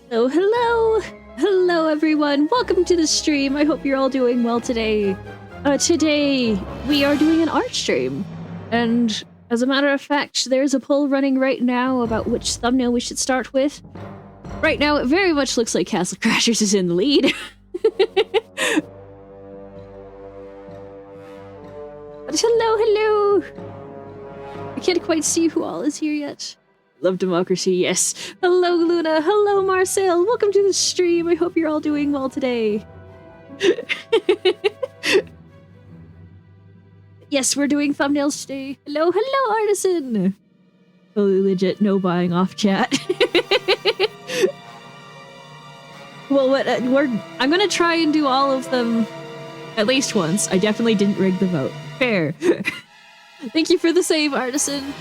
So hello! Hello everyone! Welcome to the stream! I hope you're all doing well today. Today we are doing an art stream. And as a matter of fact, there's a poll running right now about which thumbnail we should start with. Right now it very much looks like Castle Crashers is in the lead. But hello! I can't quite see who all is here yet. Love democracy, yes. Hello, Luna. Hello, Marcel. Welcome to the stream. I hope you're all doing well today. Yes, we're doing thumbnails today. Hello, Artisan. Totally legit, no buying off chat. Well, I'm gonna try and do all of them at least once. I definitely didn't rig the vote. Fair. Thank you for the save, Artisan.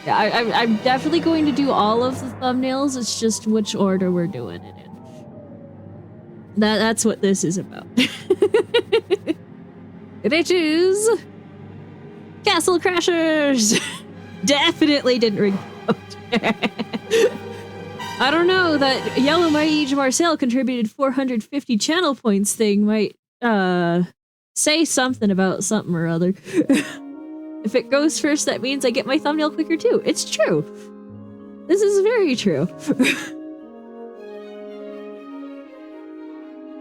Yeah, I'm definitely going to do all of the thumbnails, it's just which order we're doing it in. That's what this is about. It is... Castle Crashers! Definitely didn't ring the vote. I don't know, that Yellow Mage Marcel contributed 450 channel points thing might, say something about something or other. If it goes first, that means I get my thumbnail quicker too. It's true. This is very true.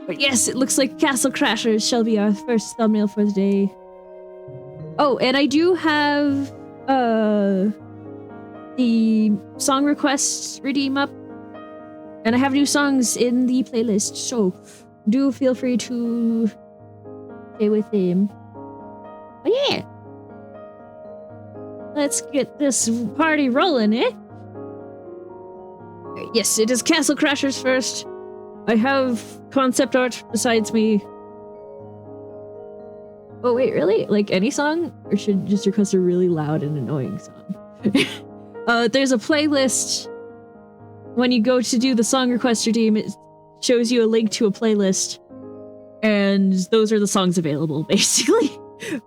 But yes, it looks like Castle Crashers shall be our first thumbnail for the day. Oh, and I do have the song requests redeem up. And I have new songs in the playlist, so do feel free to stay with them. Oh yeah! Let's get this party rolling, eh? Yes, it is Castle Crashers first. I have concept art besides me. Oh wait, really? Like any song? Or should just request a really loud and annoying song? There's a playlist. When you go to do the song request redeem, it shows you a link to a playlist. And those are the songs available, basically.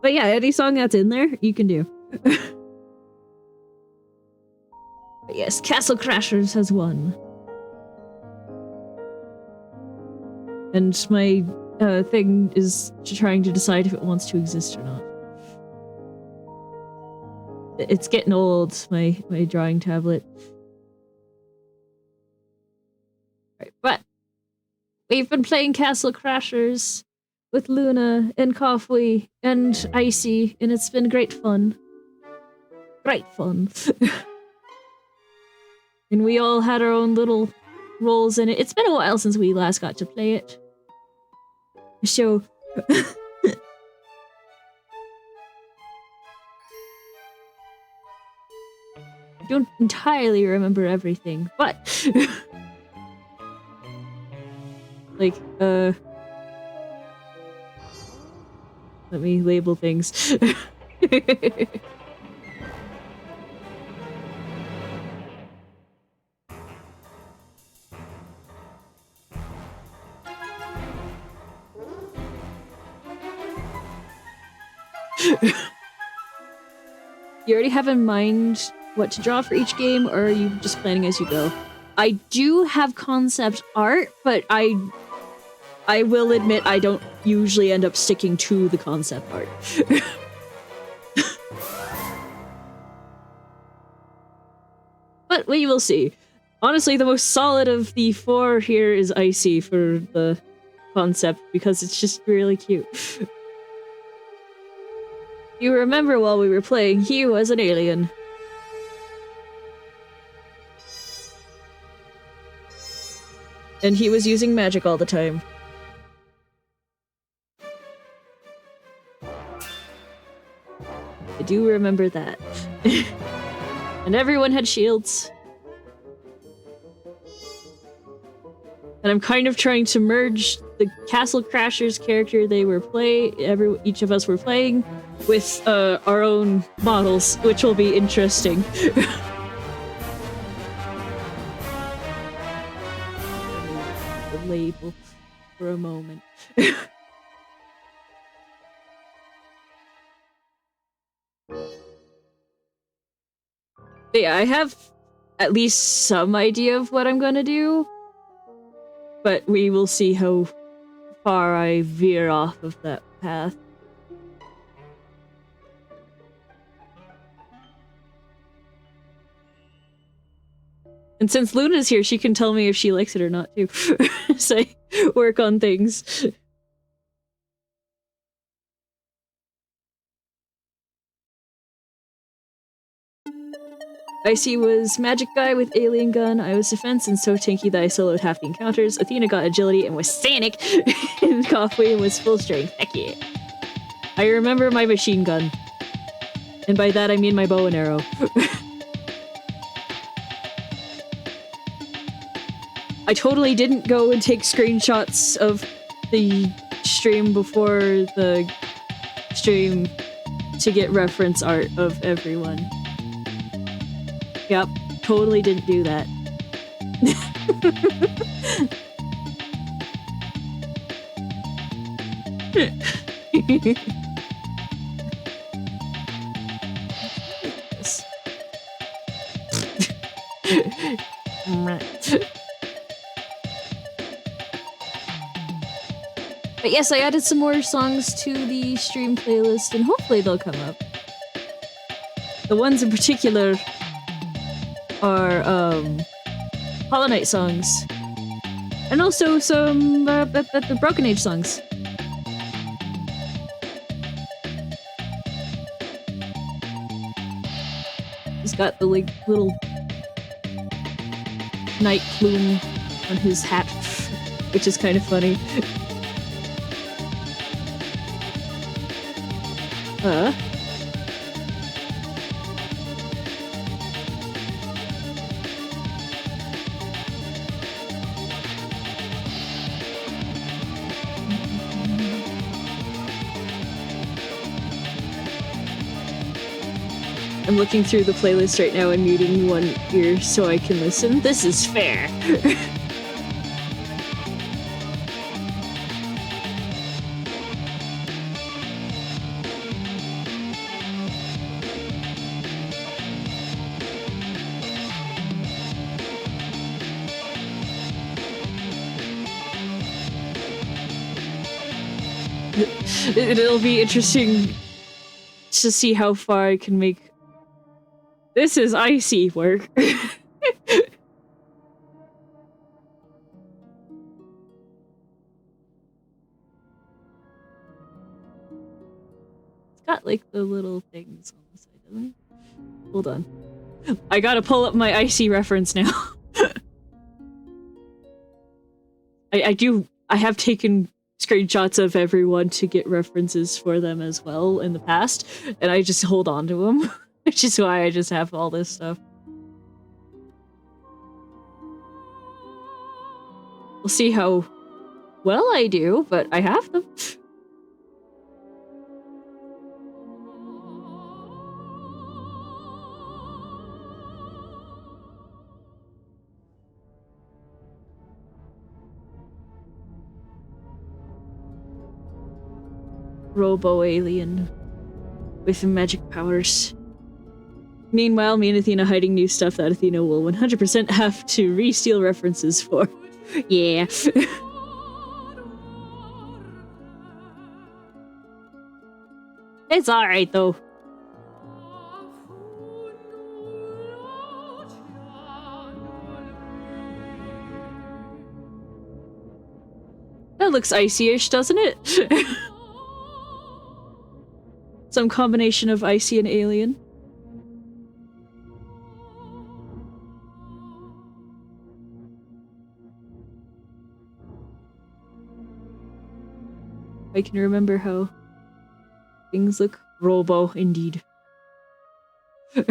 But yeah, any song that's in there, you can do. But yes, Castle Crashers has won. And my thing is trying to decide if it wants to exist or not. It's getting old, my drawing tablet. Right, but we've been playing Castle Crashers with Luna and Coffee and Icy, and it's been great fun. Great fun. And we all had our own little roles in it. It's been a while since we last got to play it. So... I don't entirely remember everything, but... like, let me label things. You already have in mind what to draw for each game, or are you just planning as you go? I do have concept art, but I will admit I don't usually end up sticking to the concept art. But we will see. Honestly, the most solid of the four here is Icy for the concept, because it's just really cute. You remember while we were playing, he was an alien. And he was using magic all the time. I do remember that. And everyone had shields. And I'm kind of trying to merge the Castle Crashers character they were each of us were playing with our own models, which will be interesting. The label for a moment. But yeah, I have at least some idea of what I'm gonna do. But we will see how far I veer off of that path. And since Luna's here, she can tell me if she likes it or not, too. So I work on things. Icy was magic guy with alien gun. I was defense and so tanky that I soloed half the encounters. Athena got agility and was Sanic. And Coffee was full strength. Heck yeah. I remember my machine gun. And by that I mean my bow and arrow. I totally didn't go and take screenshots of the stream before the stream to get reference art of everyone. Yep, totally didn't do that. But yes, I added some more songs to the stream playlist, and hopefully they'll come up. The ones in particular are Hollow Knight songs, and also some the Broken Age songs. He's got the like little night plume on his hat, which is kind of funny. I'm looking through the playlist right now and muting one ear so I can listen. This is fair. It'll be interesting to see how far I can make this is Icy work. It's got like the little things on the side, doesn't it? Hold on. I gotta pull up my Icy reference now. I have taken screenshots of everyone to get references for them as well in the past, and I just hold on to them. Which is why I just have all this stuff. We'll see how well I do, but I have them. Robo-alien with magic powers. Meanwhile, me and Athena hiding new stuff that Athena will 100% have to re-steal references for. Yeah. It's alright, though. That looks icy-ish, doesn't it? Some combination of icy and alien. I can remember how things look. Robo, indeed. Yeah,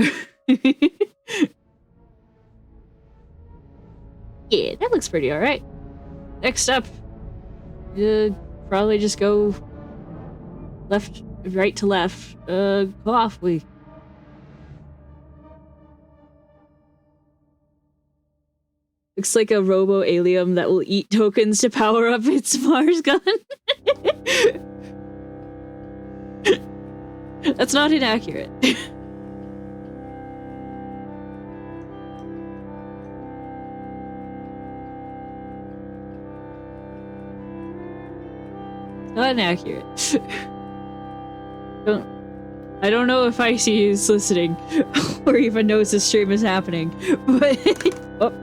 that looks pretty alright. Next up, probably just go left, right to left. Coffee. Looks like a robo-alien that will eat tokens to power up its Mars gun. That's not inaccurate. inaccurate. I don't know if Icy is listening or even knows this stream is happening, but oh,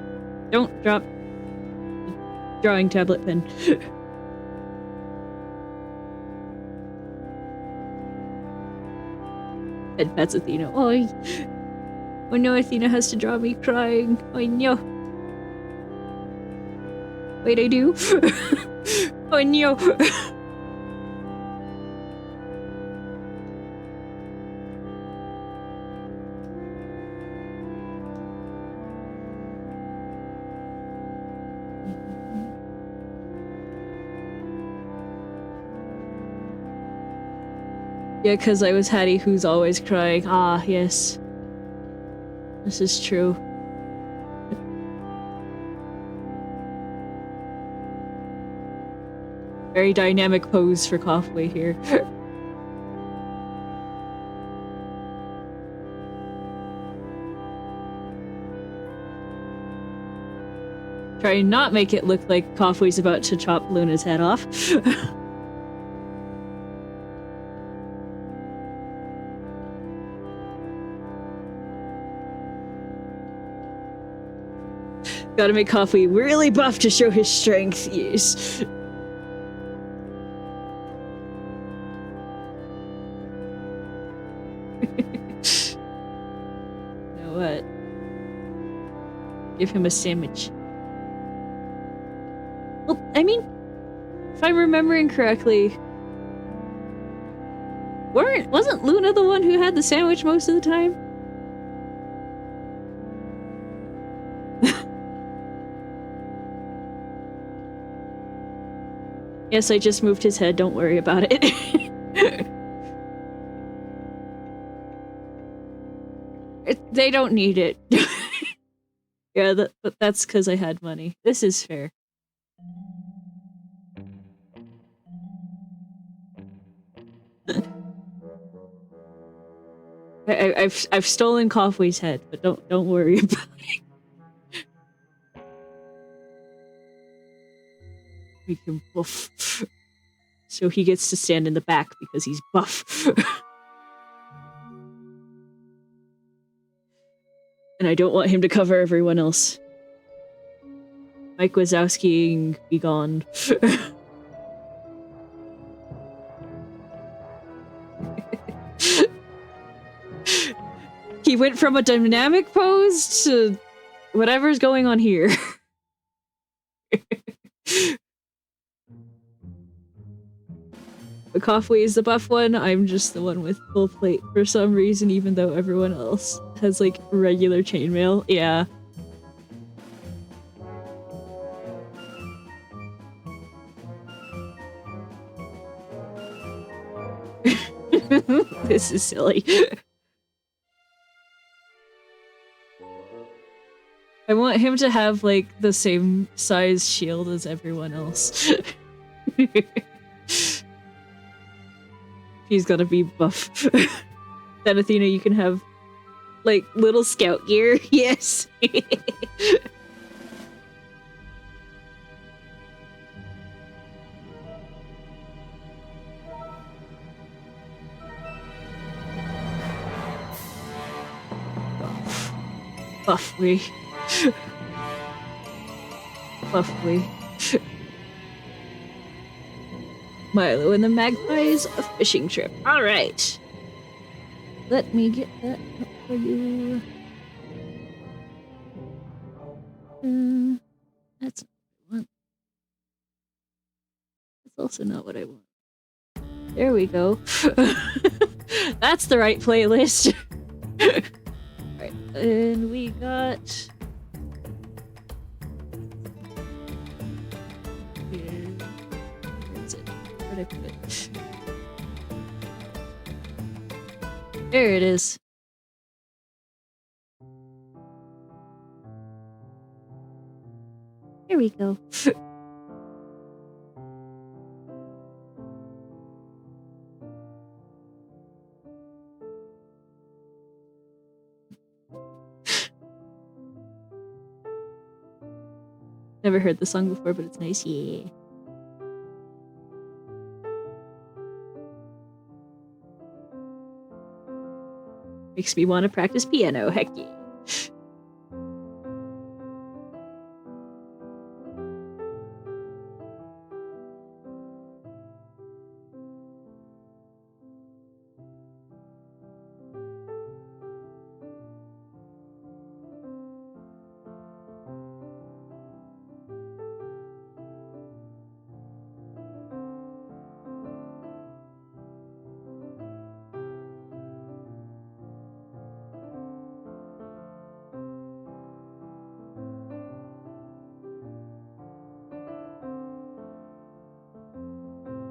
don't drop the drawing tablet pen. And that's Athena. Oh no, Athena has to draw me crying. Oh no. Wait, I do? Oh no. Yeah, because I was Hattie who's always crying. Ah, yes. This is true. Very dynamic pose for Coffway here. Try and not make it look like Coffway's about to chop Luna's head off. Gotta make Coffee really buff to show his strength, yes. You know what? Give him a sandwich. Well, I mean, if I'm remembering correctly, wasn't Luna the one who had the sandwich most of the time? Yes, I just moved his head, don't worry about it. They don't need it. Yeah, but that's because I had money. This is fair. I've stolen Coffway's head, but don't worry about it. Make him buff. So he gets to stand in the back because he's buff. And I don't want him to cover everyone else. Mike Wazowski, be gone. He went from a dynamic pose to whatever's going on here. But Coffway is the buff one, I'm just the one with full plate for some reason, even though everyone else has like regular chainmail. Yeah. This is silly. I want him to have like the same size shield as everyone else. He's gonna be buff. Then Athena, you can have like little scout gear. Yes. Buffly. Buffly. Milo and the Magpies, a fishing trip. Alright. Let me get that up for you. That's not what I want. That's also not what I want. There we go. That's the right playlist. Alright, and we got... Where'd I put it? There it is. Here we go. Never heard the song before, but it's nice. Yeah. Makes me want to practice piano. Heck yeah.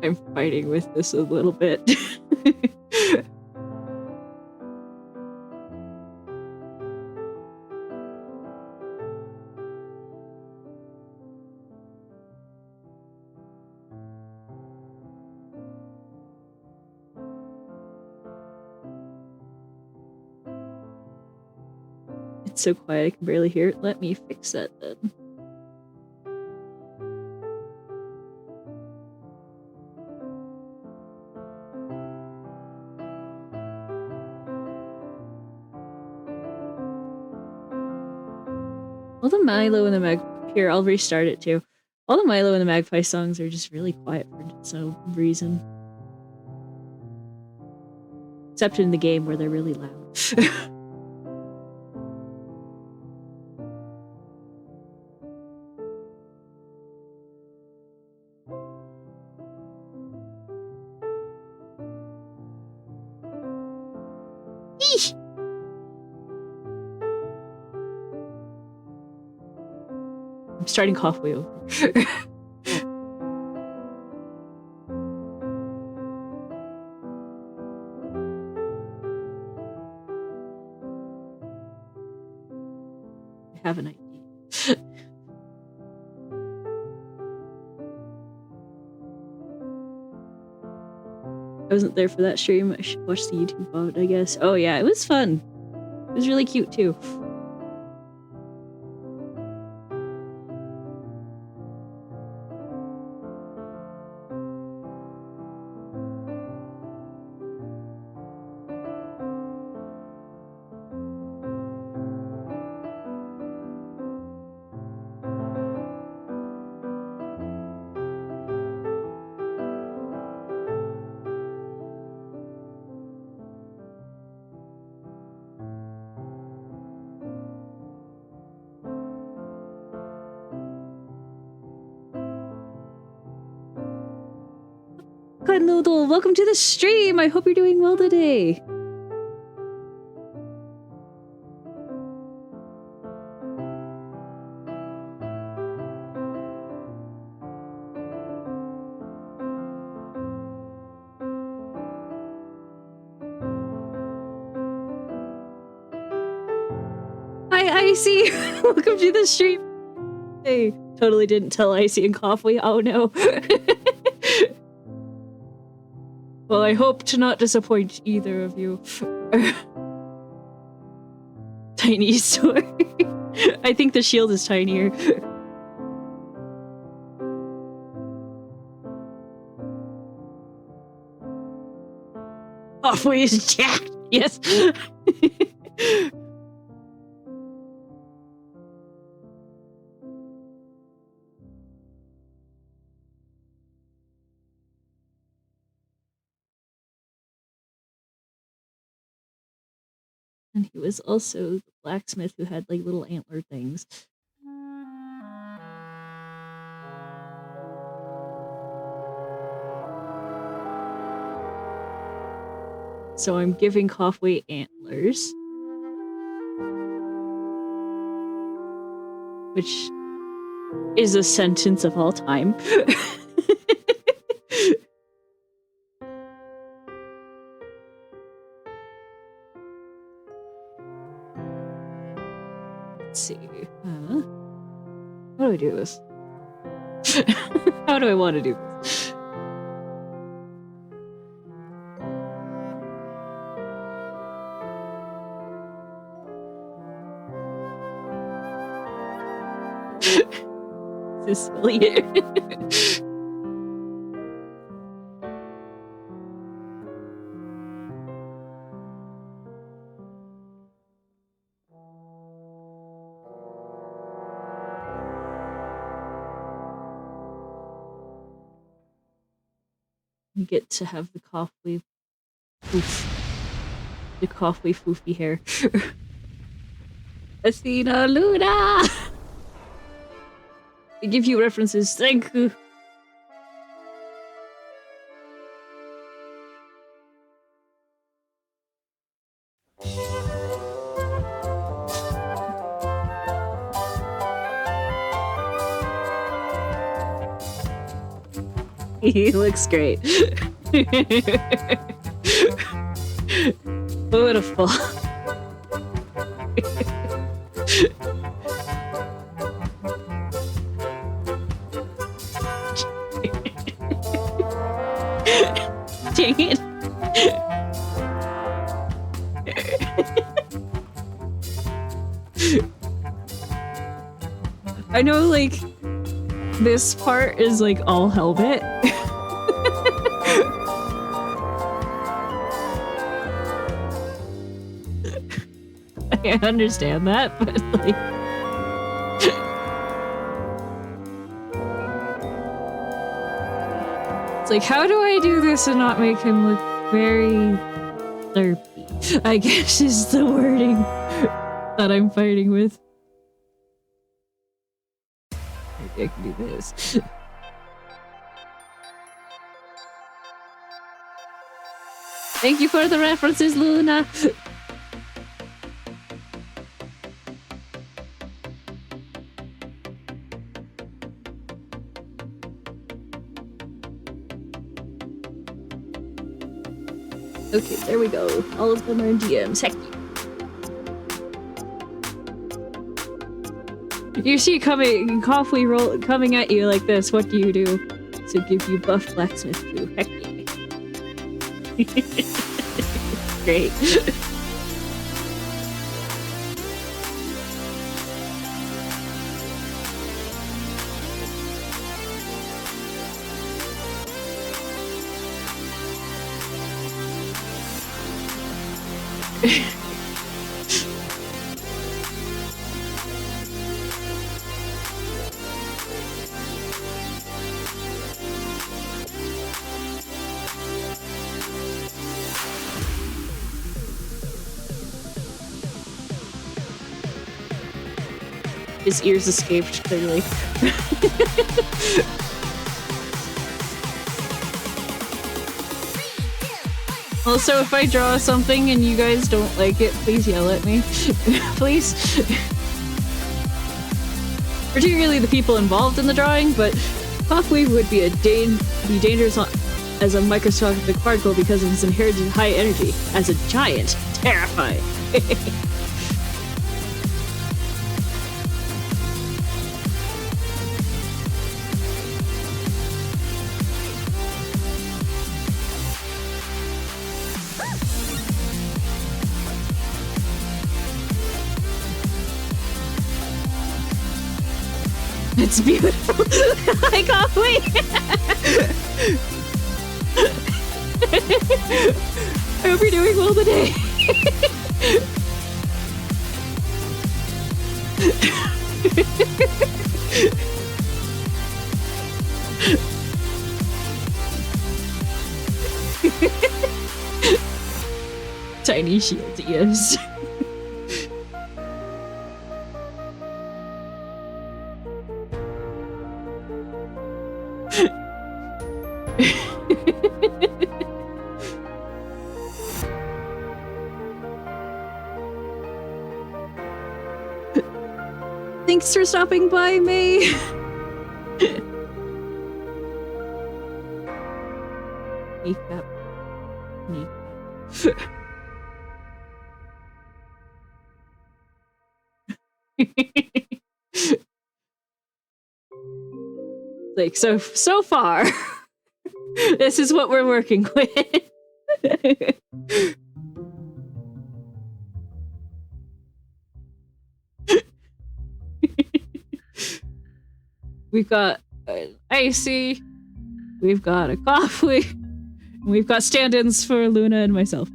I'm fighting with this a little bit. It's so quiet I can barely hear it. Let me fix that then. All the Milo and the Here, I'll restart it too. All the Milo and the Magpie songs are just really quiet for some reason. Except in the game where they're really loud. Eesh! I'm starting halfway over. I have an idea. I wasn't there for that stream. I should watch the YouTube VOD, I guess. Oh yeah, it was fun. It was really cute too. Noodle, welcome to the stream. I hope you're doing well today. Hi, Icy. Welcome to the stream. Hey, totally didn't tell Icy and Coffee. Oh no. Well, I hope to not disappoint either of you. Tiny sword. I think the shield is tinier. Coffee is jacked. Yes. And he was also the blacksmith who had like little antler things. So I'm giving Coffee antlers. Which is a sentence of all time. Let's see. How do I do this? How do I want to do this? This is silly. You get to have the coffee poof. The coffee foofy hair. Athena, Luna! I give you references, thank you. He looks great. Beautiful. Dang it. I know, like, this part is, like, all helmet. I understand that, but, like... It's like, how do I do this and not make him look very derpy? I guess is the wording that I'm fighting with. Maybe I can do this. Thank you for the references, Luna! Okay, there we go. All of them are in DMs. Heck yeah. You see coffee roll coming at you like this, what do you do? To give you buff blacksmith too. Heck yeah. Great. His ears escaped, clearly. Also, if I draw something and you guys don't like it, please yell at me. Please. Particularly the people involved in the drawing, but Coffee would be dangerous as a microscopic particle because of his inherited high energy. As a giant, terrifying. It's beautiful. I can't wait. I hope you're doing well today. Tiny shield ears. Thanks for stopping by, May. Makeup. Like, so far, this is what we're working with. We've got an icy, we've got a coffee, and we've got stand-ins for Luna and myself.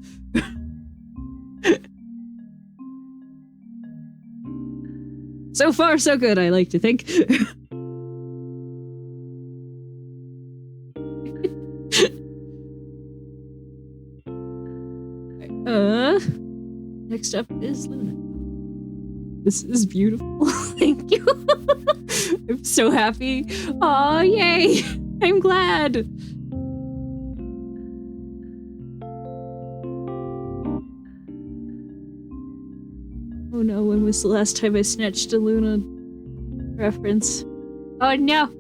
So far, so good, I like to think. Next up is Luna. This is beautiful. Thank you. I'm so happy. Aw, yay! I'm glad. Oh no, when was the last time I snatched a Luna reference? Oh no!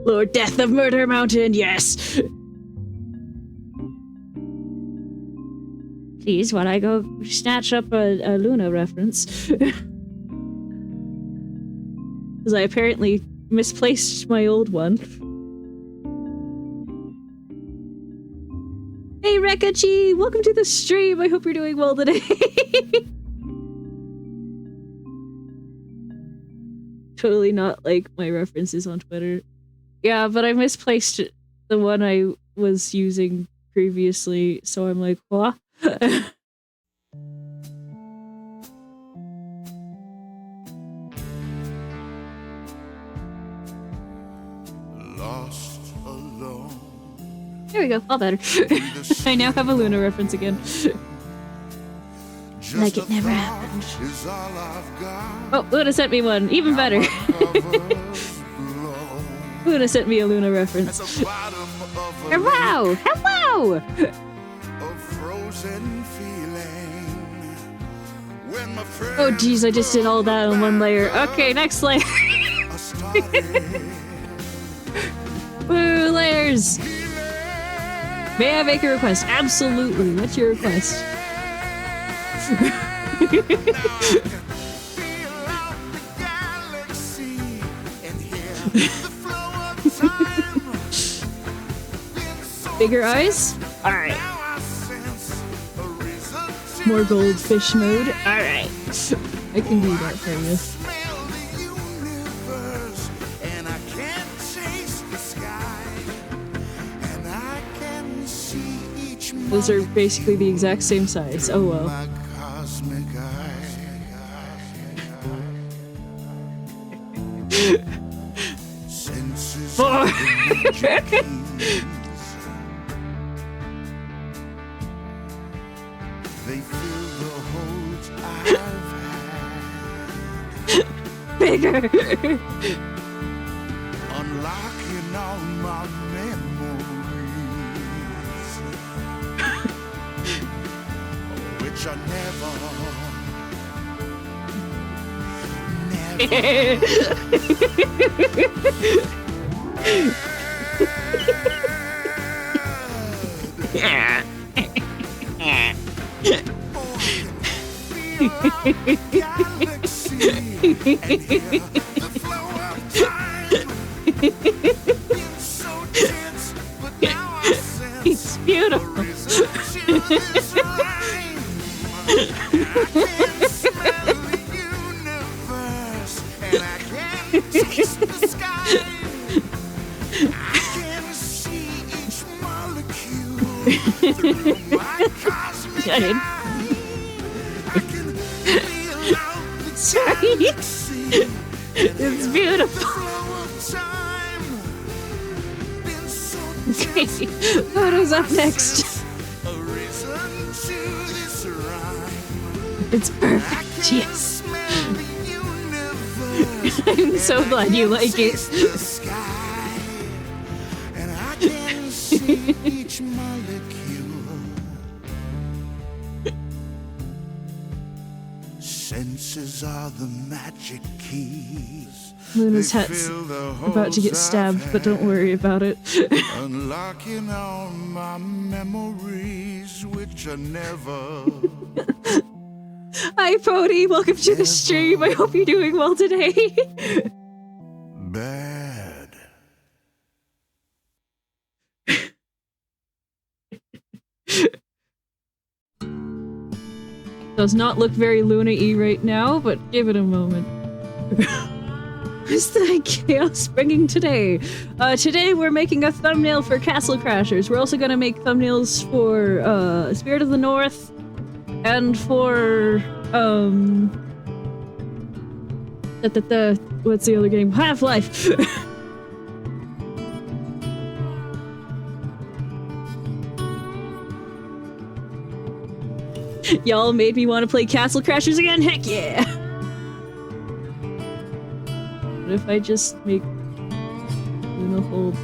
Lord Death of Murder Mountain, yes! Please, while I go snatch up a Luna reference. Because I apparently misplaced my old one. Hey Rekachi! Welcome to the stream! I hope you're doing well today! Totally not like my references on Twitter. Yeah, but I misplaced the one I was using previously, so I'm like, what? Lost alone. There we go, all better. I now have a Luna reference again. Like it never happened. Oh, Luna sent me one, even better. Luna sent me a Luna reference. Hello! Hello! Oh geez, I just did all that on one layer. Okay, next layer. Woo, layers! May I make a request? Absolutely. What's your request? Bigger eyes? Alright. More goldfish mode? Alright. I can do that for you. Those are basically the exact same size. Oh well. Four. Bigger. Unlocking all my memories, which I never. It's beautiful. Sorry. It's beautiful. Okay, photos up next. It's perfect, yes. I'm so glad you like it. Senses are the magic keys. Luna's hat's about to get stabbed, but don't worry about it. Unlocking all my memories, which I never. Hi, Pody. Welcome to the stream. I hope you're doing well today. Bad. Does not look very Luna-y right now, but give it a moment. What's the chaos bringing today? Today we're making a thumbnail for Castle Crashers. We're also gonna make thumbnails for Spirit of the North and for what's the other game? Half-Life. Y'all made me want to play Castle Crashers again. Heck yeah! What if I just make Luna hold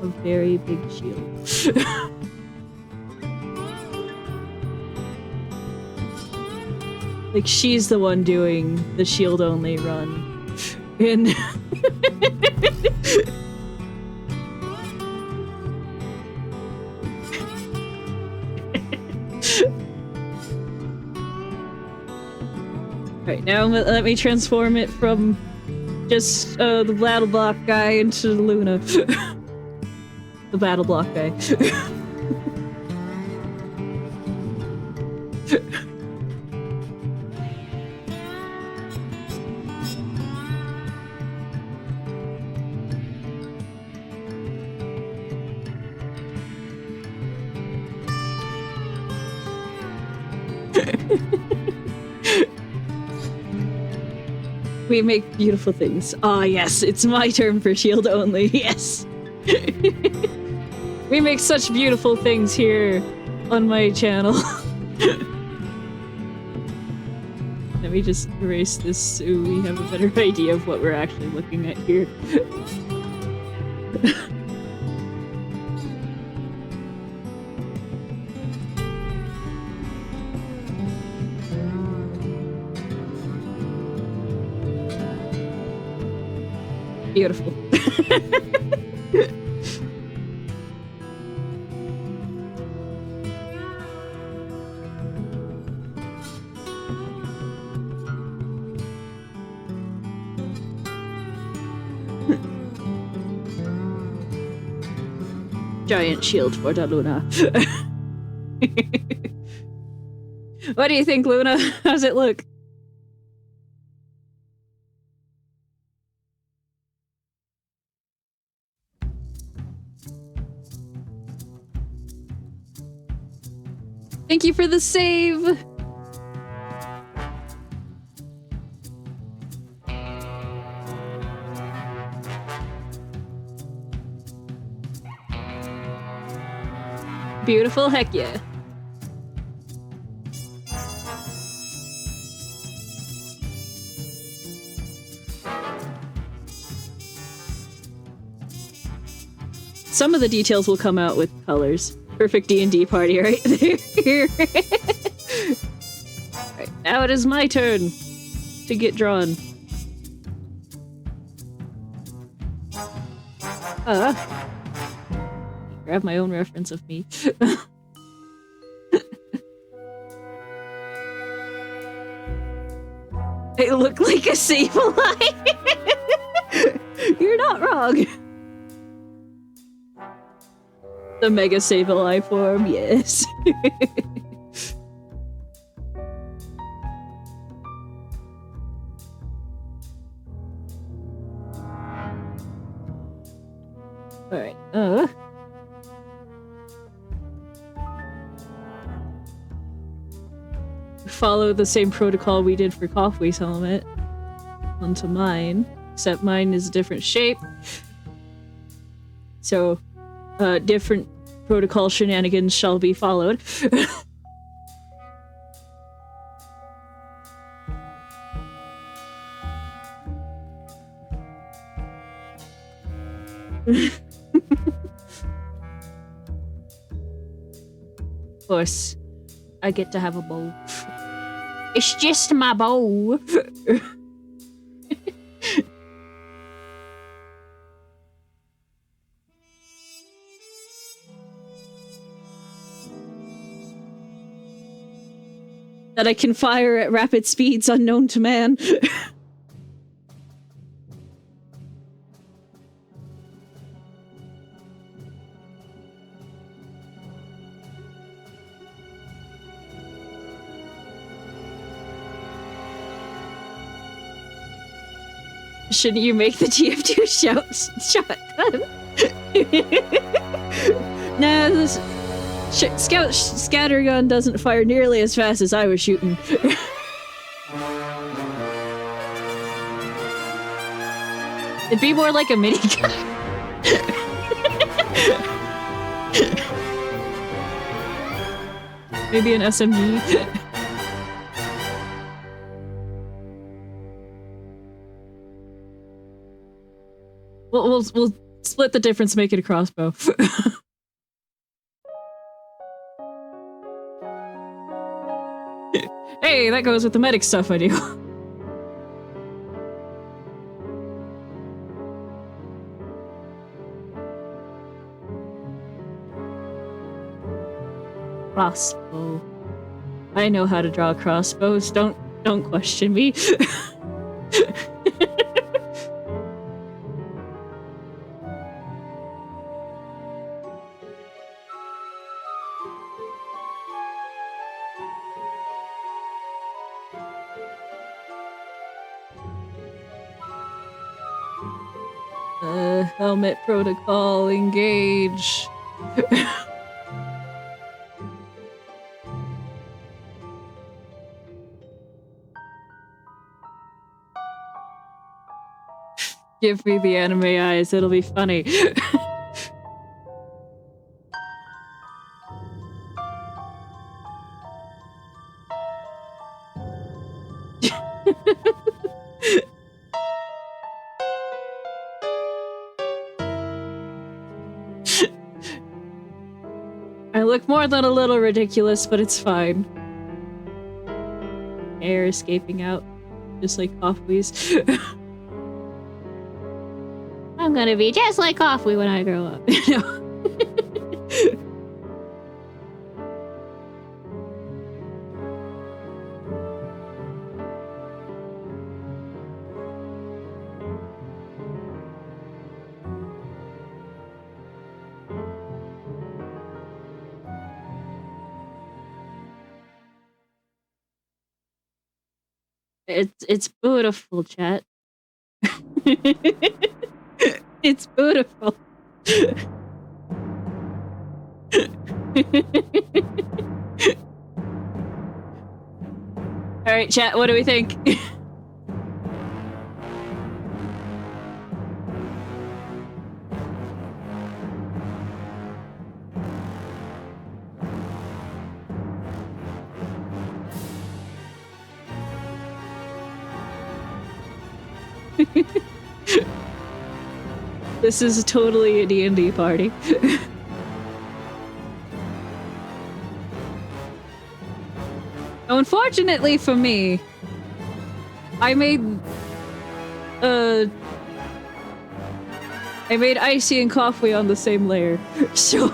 a very big shield? Like she's the one doing the shield only run. And Alright, now let me transform it from just the battle block guy into Luna. The battle block guy. We make beautiful things. Ah, yes, it's my turn for shield only. Yes. We make such beautiful things here on my channel. Let me just erase this so we have a better idea of what we're actually looking at here. Beautiful. Giant shield for the Luna. What do you think, Luna? How's it look? Thank you for the save! Beautiful, heck yeah. Some of the details will come out with colors. Perfect D&D party right there. Right, now it is my turn to get drawn. Grab my own reference of me. I look like a Sableye. You're not wrong. The Mega Sableye form, yes. Alright, follow the same protocol we did for Coffee's helmet onto mine, except mine is a different shape. So, different protocol shenanigans shall be followed. Of course, I get to have a bow. It's just my bow. That I can fire at rapid speeds unknown to man. Shouldn't you make the TF2 shotgun? Nah, this scattergun doesn't fire nearly as fast as I was shooting. It'd be more like a minigun. Maybe an SMG. We'll split the difference, make it a crossbow. Hey, that goes with the medic stuff I do. Crossbow. I know how to draw crossbows. Don't question me. Helmet protocol, engage. Give me the anime eyes, it'll be funny. I look more than a little ridiculous, but it's fine. Air escaping out, just like Coffee's. I'm gonna be just like Coffee when I grow up. It's beautiful, chat. It's beautiful. Alright, chat, what do we think? This is totally a D&D party. Unfortunately for me, I made Icy and Coffee on the same layer, so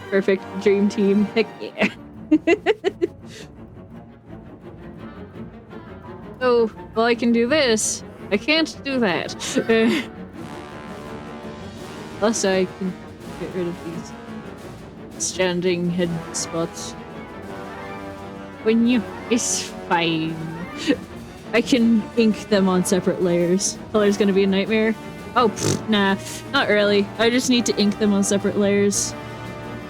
perfect dream team. Heck yeah. Oh, well, I can do this. I can't do that. Plus, I can get rid of these standing head spots. When you... It's fine. I can ink them on separate layers. Color's gonna be a nightmare. Oh, pfft, nah. Not really. I just need to ink them on separate layers.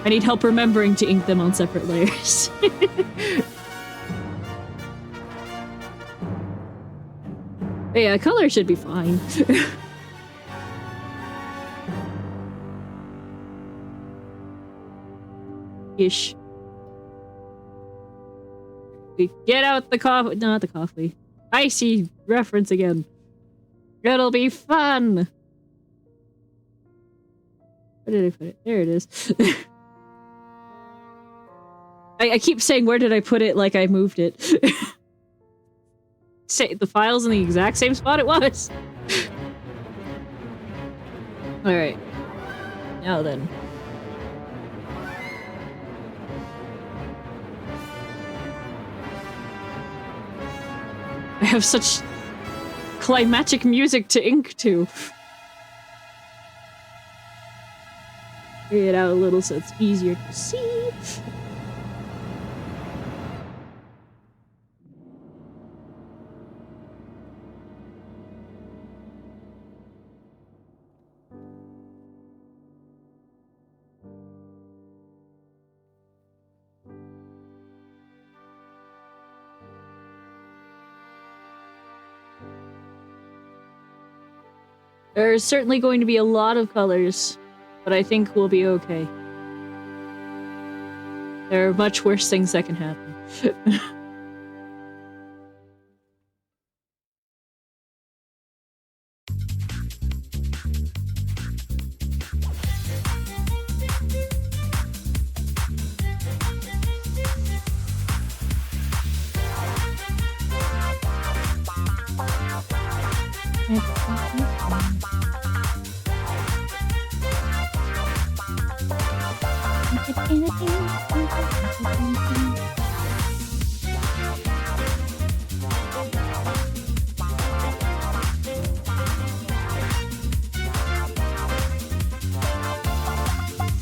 I need help remembering to ink them on separate layers. Yeah, color should be fine. Ish. We get out the coffee. Not the coffee. Icy reference again. It'll be fun. Where did I put it? There it is. I keep saying, where did I put it, like I moved it. Say the file's in the exact same spot it was. Alright. Now then. I have such climatic music to ink to. Bring it out a little so it's easier to see. There's certainly going to be a lot of colors, but I think we'll be okay. There are much worse things that can happen.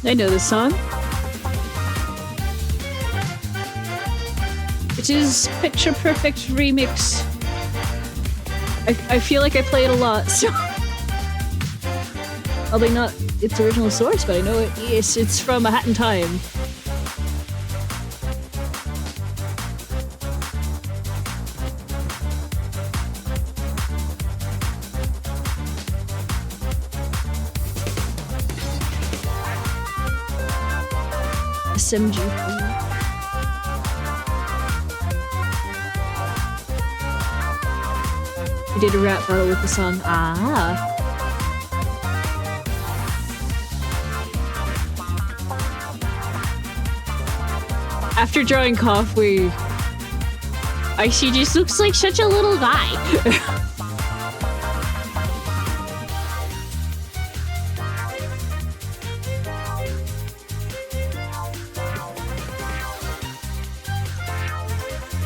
I know this song. It is Picture Perfect remix. I feel like I play it a lot, so probably not its original source, but I know it. Yes, it's from A Hat in Time. SMG. We did a rap battle with the song. Ah. After drawing Cough, Icy just looks like such a little guy.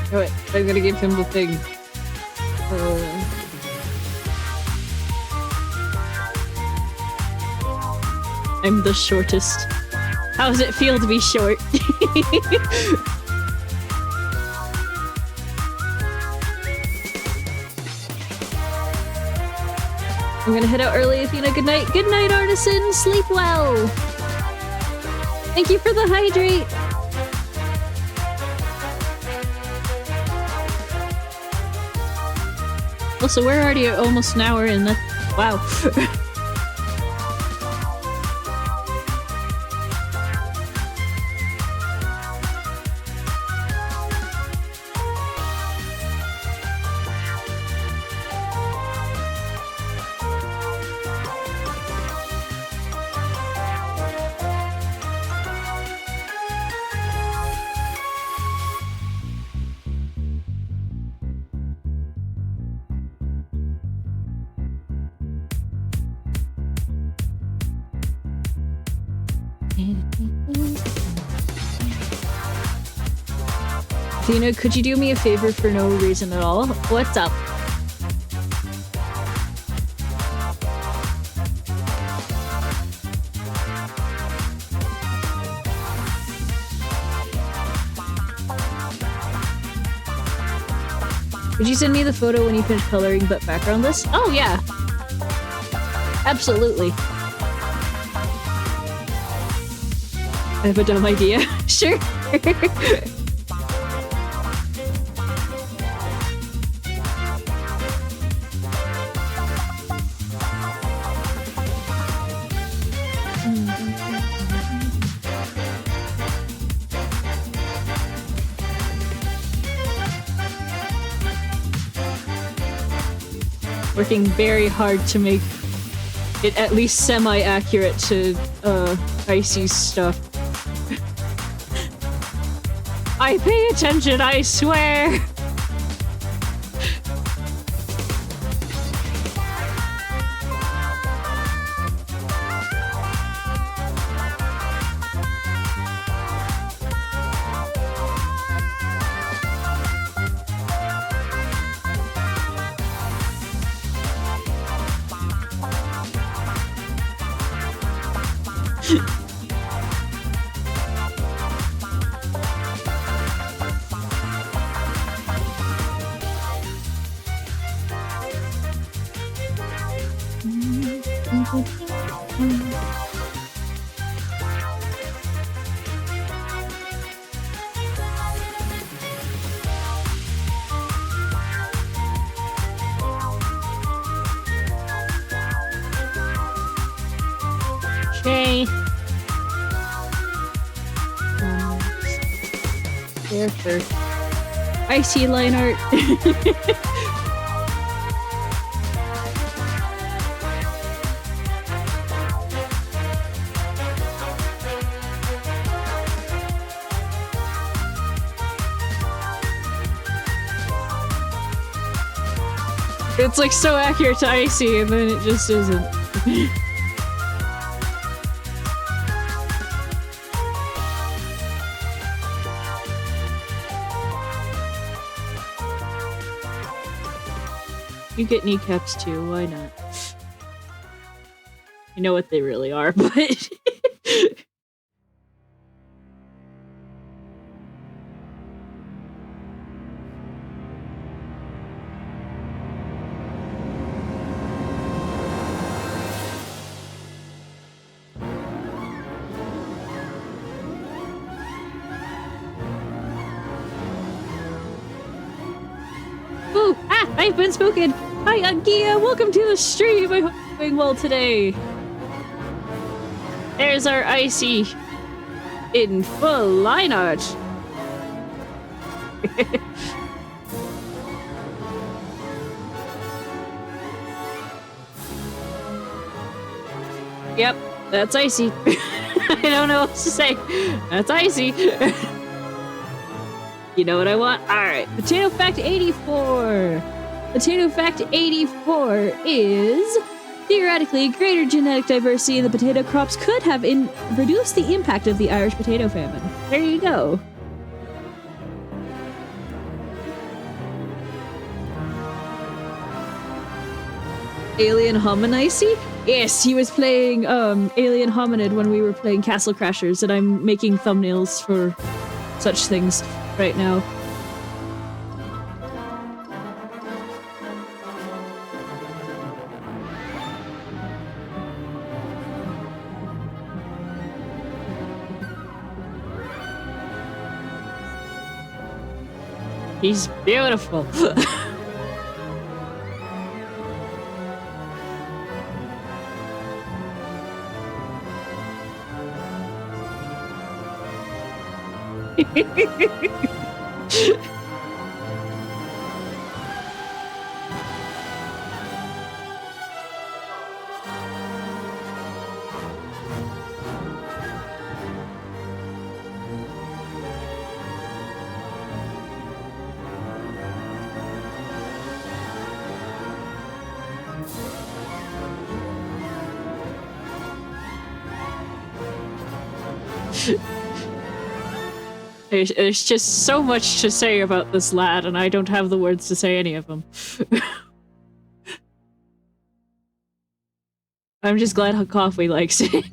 Oh, wait, I'm gonna give him the thing. I'm the shortest. How does it feel to be short? I'm gonna head out early, Athena. Good night. Good night, Artisan. Sleep well. Thank you for the hydrate. Also, we're already almost an hour in. Wow. Athena, could you do me a favor for no reason at all? What's up? Would you send me the photo when you finish coloring but background list? Oh yeah. Absolutely. I have a dumb idea. Sure. Working very hard to make it at least semi-accurate to Icy's stuff. I pay attention, I swear! Okay. There first. Icy line art. It's like so accurate to Icy, and then it just isn't. You get kneecaps too, why not? You know what they really are, but I've been spoken. Hi, Agia. Welcome to the stream. I hope you're doing well today. There's our Icy in full line art. Yep, that's Icy. I don't know what to say. That's Icy. You know what I want? Alright, Potato Fact 84. Potato Fact 84 is... Theoretically, greater genetic diversity in the potato crops could have reduced the impact of the Irish potato famine. There you go. Alien Hominicy? Yes, he was playing Alien Hominid when we were playing Castle Crashers, and I'm making thumbnails for such things right now. He's beautiful. There's just so much to say about this lad, and I don't have the words to say any of them. I'm just glad Coffee likes it.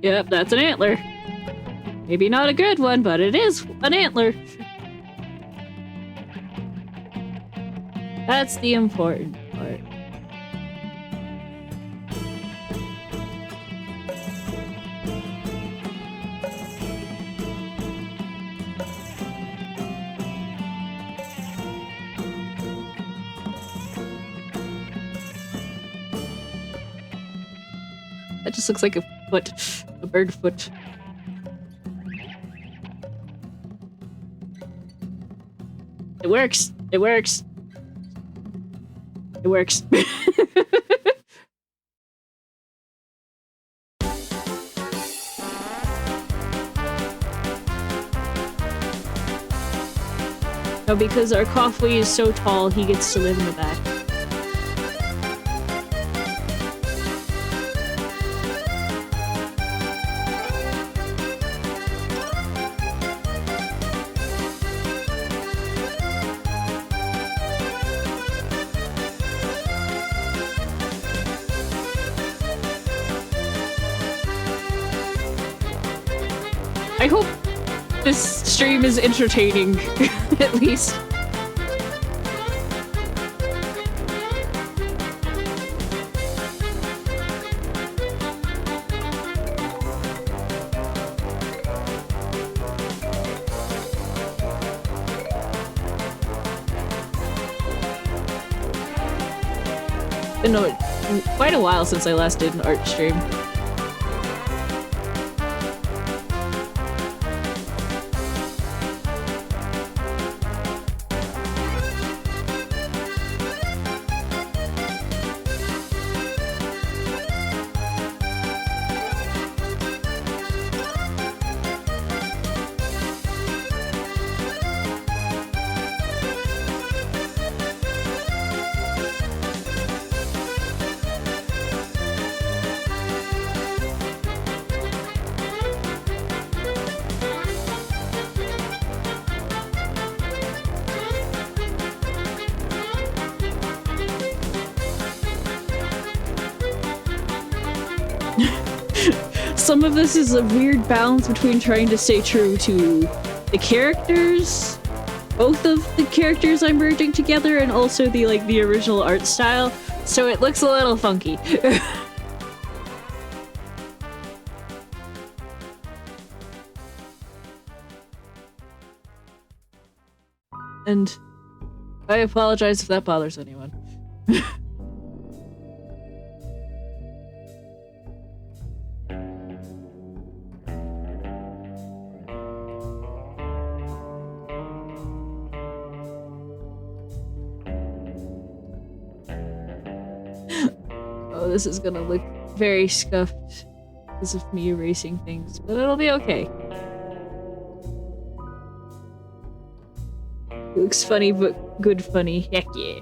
Yep, that's an antler. Maybe not a good one, but it is an antler. That's the important part. That just looks like a foot. A bird foot. It works. It works. It works. No, because our coffee is so tall, he gets to live in the back. I hope this stream is entertaining, at least. Been quite a while since I last did an art stream. some of this is a weird balance between trying to stay true to the characters, both of the characters I'm merging together, and also the original art style, so it looks a little funky. And I apologize if that bothers anyone. Oh, this is gonna look very scuffed because of me erasing things, but it'll be okay. It looks funny, but good funny. Heck yeah.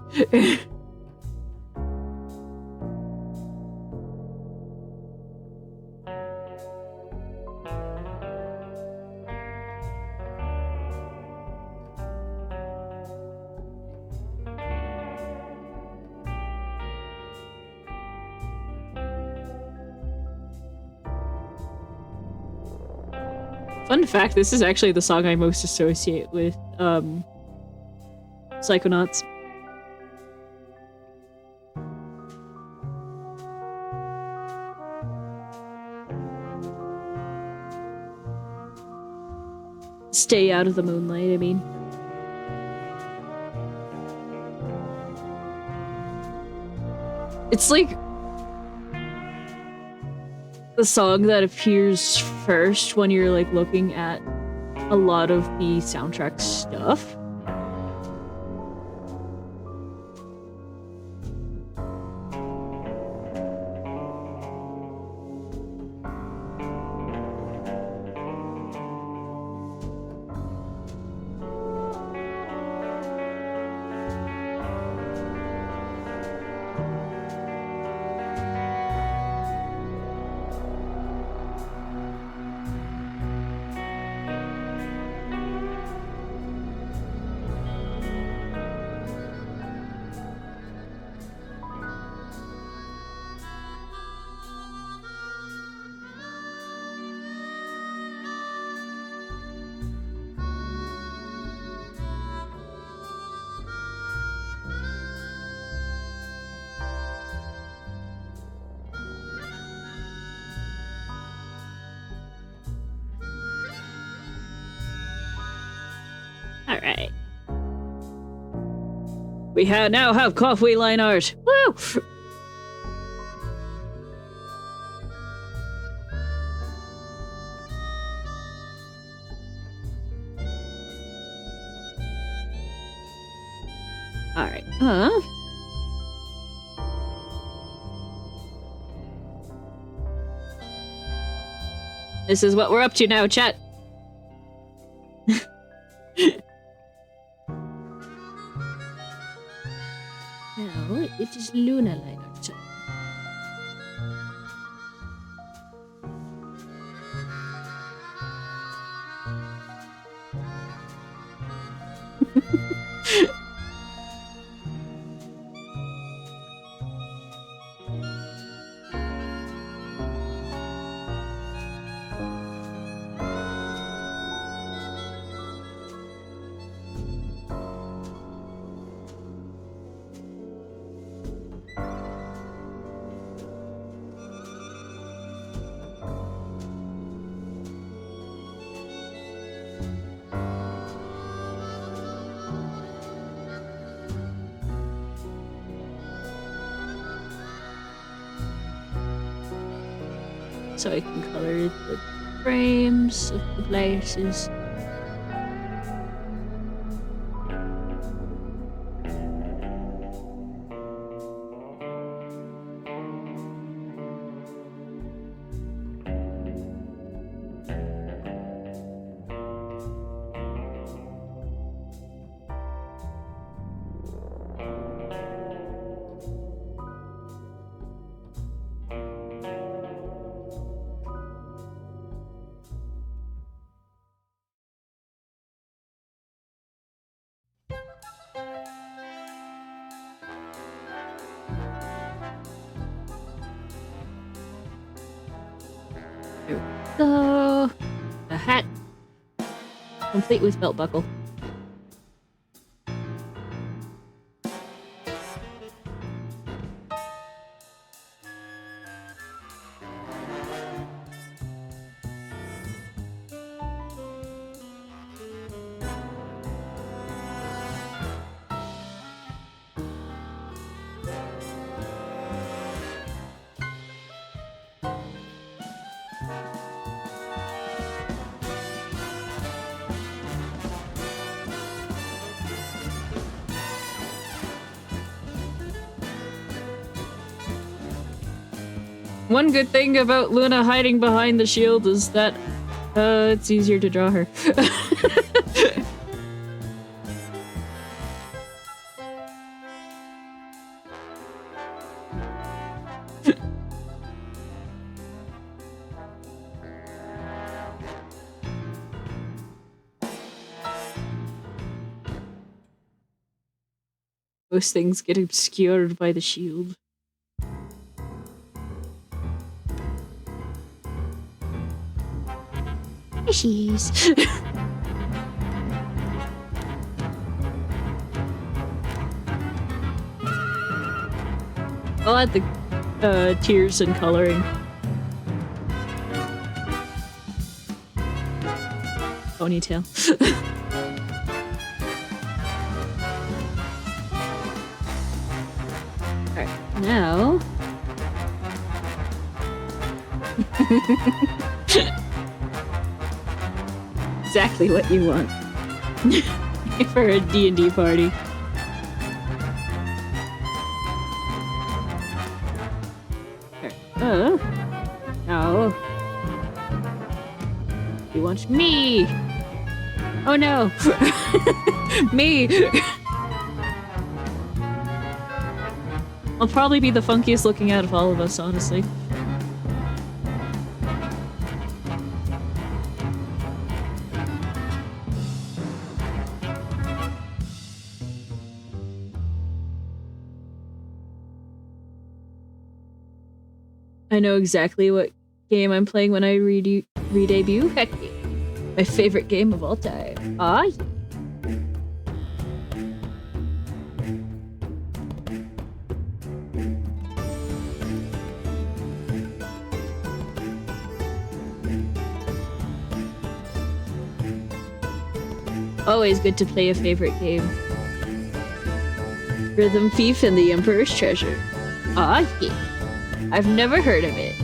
Fun fact, this is actually the song I most associate with, Psychonauts. Stay out of the moonlight, I mean. It's like the song that appears first when you're like looking at a lot of the soundtrack stuff. Alright. We now have coffee line art. Woo! Alright. This is what we're up to now, chat. Now, it is Luna line art. So I can color the frames of the places. There we go. A hat. Complete with belt buckle. One good thing about Luna hiding behind the shield is that it's easier to draw her. Most things get obscured by the shield. Fishies. I'll add the tears and coloring. Ponytail. Alright, now... Exactly what you want for a D&D party. No. You want me? Oh no! Me! I'll probably be the funkiest looking out of all of us, honestly. I know exactly what game I'm playing when I re-debut. Heck yeah. My favorite game of all time. Ah, yeah. Always good to play a favorite game. Rhythm Thief and the Emperor's Treasure. Ah, yeah. I've never heard of it.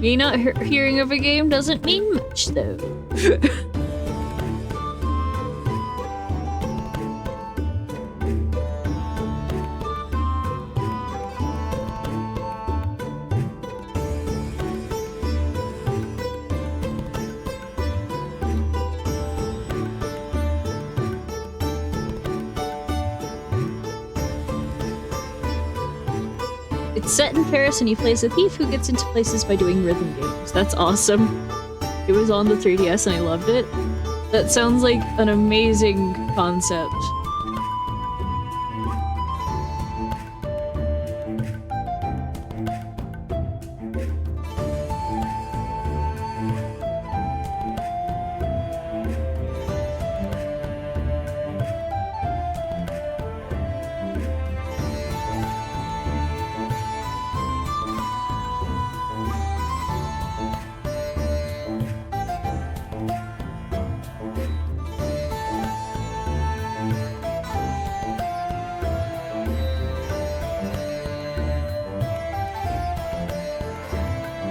Me not hearing of a game doesn't mean much, though. It's set in Paris and he plays a thief who gets into places by doing rhythm games. That's awesome. It was on the 3DS and I loved it. That sounds like an amazing concept.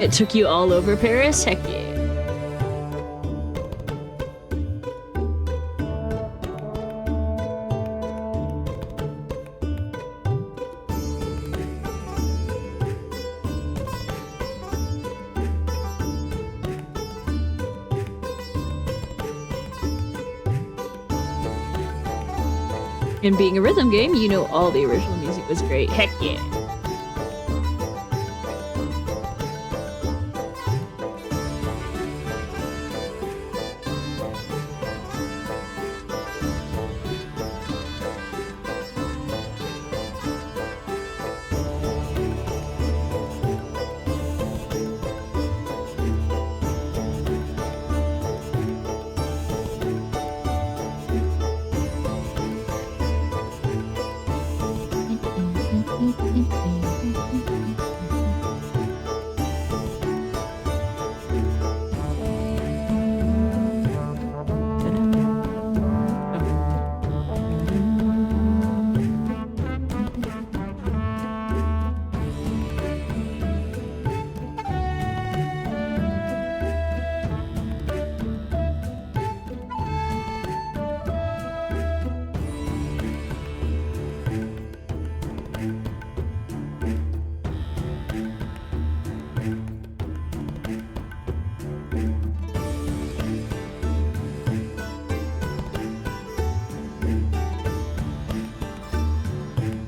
It took you all over Paris? Heck yeah. And being a rhythm game, you know all the original music was great. Heck yeah.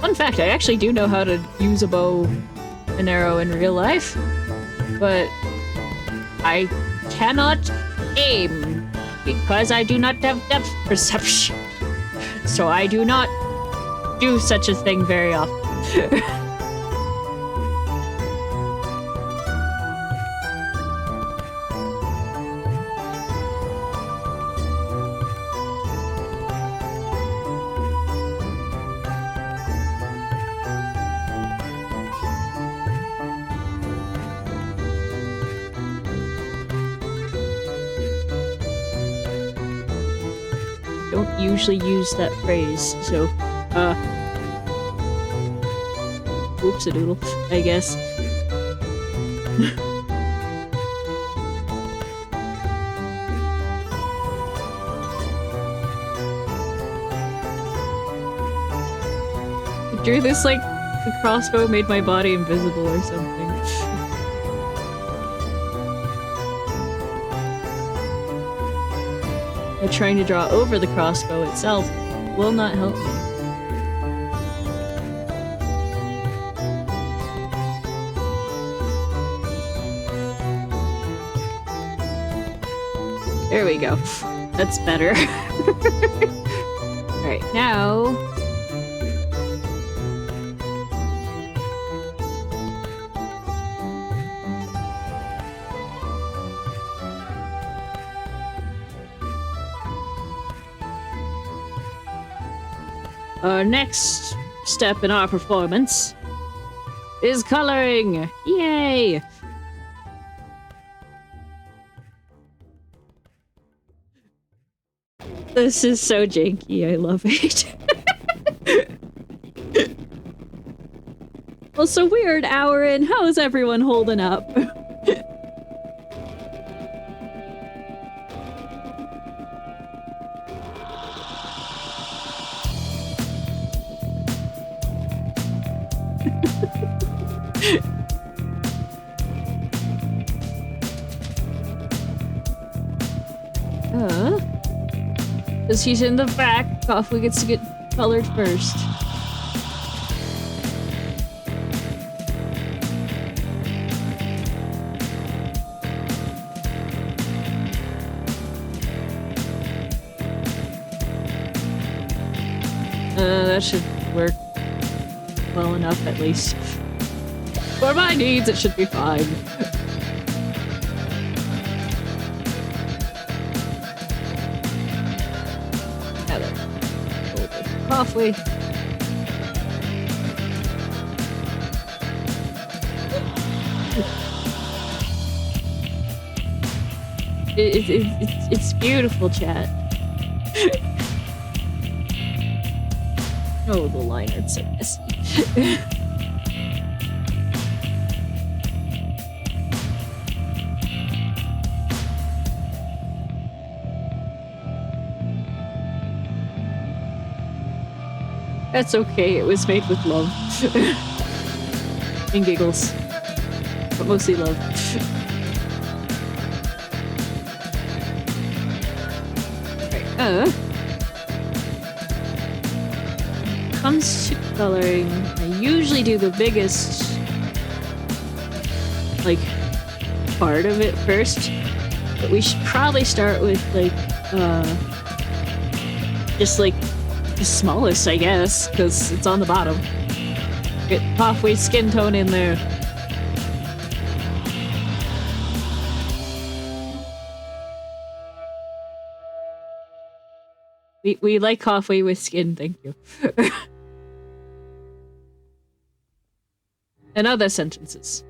Fun fact, I actually do know how to use a bow and arrow in real life, but I cannot aim because I do not have depth perception. So I do not do such a thing very often. Don't usually use that phrase, so, whoops-a-doodle, I guess. I drew this like the crossbow made my body invisible or something. Trying to draw over the crossbow itself will not help me. There we go. That's better. Alright, now... Our next step in our performance is coloring! Yay! This is so janky, I love it. Well, so we're an hour in. How is everyone holding up? Because he's in the back, Coffee gets to get colored first. That should work well enough, at least. For my needs, it should be fine. Coffee. It's beautiful, chat. Oh, the line art's so messy. That's okay, it was made with love. And giggles. But mostly love. Right, comes to coloring, I usually do the biggest, like, part of it first. But we should probably start with, like, just, like, the smallest, I guess, because it's on the bottom. Get halfway skin tone in there. We like coffee with skin, thank you. And other sentences.